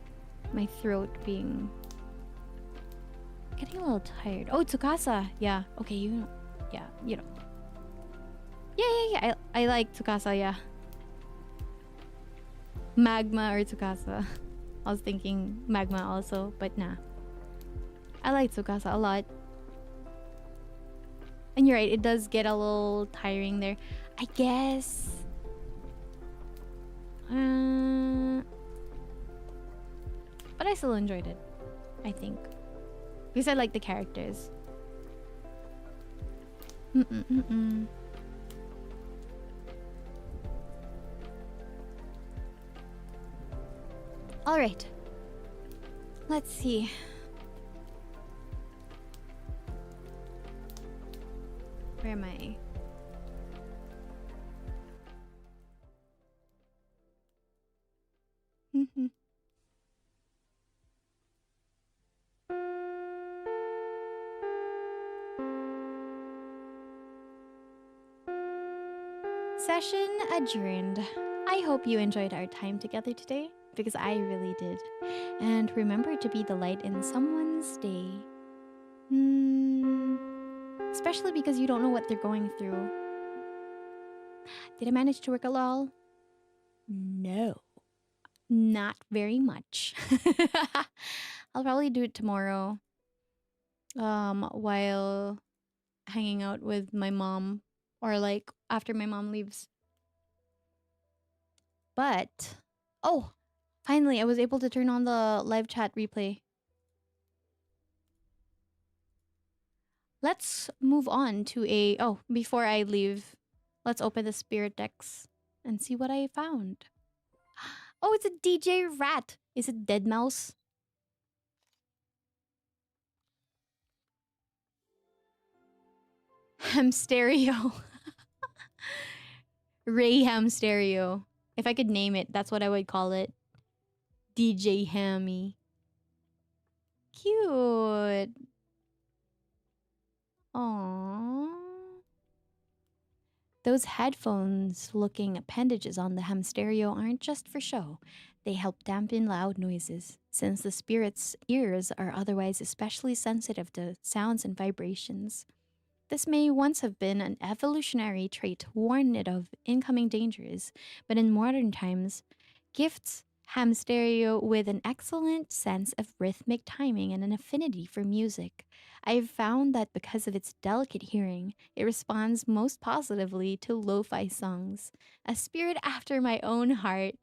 throat being getting a little tired. Oh, Tsukasa. Yeah. Okay, you know. Yeah, you know. Yeah. I like Tsukasa, yeah. Magma or Tsukasa. I was thinking Magma also, but nah. I like Tsukasa a lot. And you're right, it does get a little tiring there. I guess. But I still enjoyed it, I think. Because I like the characters. All right. Let's see. Where am I? Session adjourned. I hope you enjoyed our time together today, because I really did. And remember to be the light in someone's day. Especially because you don't know what they're going through. Did I manage to work a lull? No. Not very much. I'll probably do it tomorrow. While hanging out with my mom, or like after my mom leaves. But oh, finally I was able to turn on the live chat replay. Let's move on to before I leave, let's open the spirit decks and see what I found. Oh, it's a DJ rat. Is it Dead Mouse? Ham stereo. Ray Ham stereo. If I could name it, that's what I would call it. DJ Hammy. Cute. Aww. Those headphones-looking appendages on the ham stereo aren't just for show. They help dampen loud noises, since the spirit's ears are otherwise especially sensitive to sounds and vibrations. This may once have been an evolutionary trait to warn it of incoming dangers, but in modern times, gifts ham stereo with an excellent sense of rhythmic timing and an affinity for music. I've found that because of its delicate hearing, it responds most positively to lo-fi songs. A spirit after my own heart.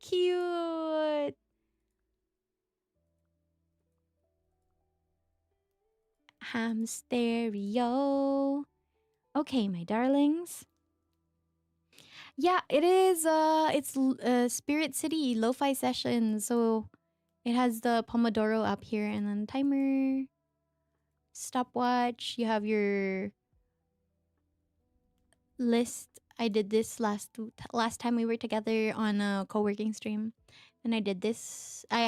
Cute! Ham stereo. Okay, my darlings. Yeah, it is. It's Spirit City Lo-Fi Session. So it has the Pomodoro up here, and then timer, stopwatch. You have your list. I did this last time we were together on a co-working stream, and I did this. I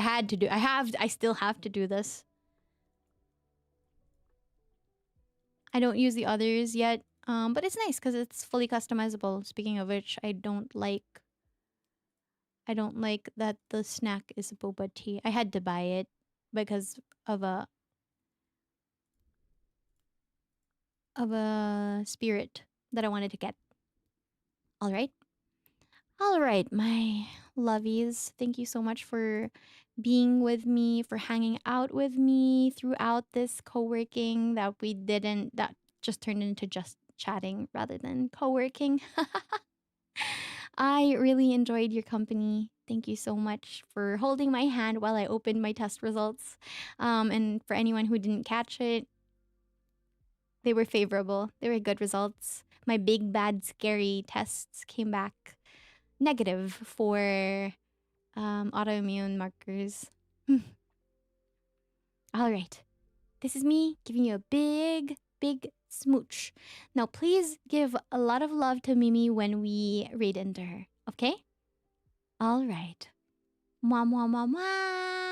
still have to do this. I don't use the others yet, but it's nice because it's fully customizable. Speaking of which, I don't like that the snack is boba tea. I had to buy it because of a spirit that I wanted to get. All right. All right, my lovies. Thank you so much for being with me, for hanging out with me throughout this co-working that just turned into just chatting rather than co-working. I really enjoyed your company. Thank you so much for holding my hand while I opened my test results. And for anyone who didn't catch it, they were favorable. They were good results. My big, bad, scary tests came back negative for autoimmune markers. All right. This is me giving you a big, big smooch. Now, please give a lot of love to Mimi when we read into her, okay? All right. Mwah, mwah, mwah, mwah.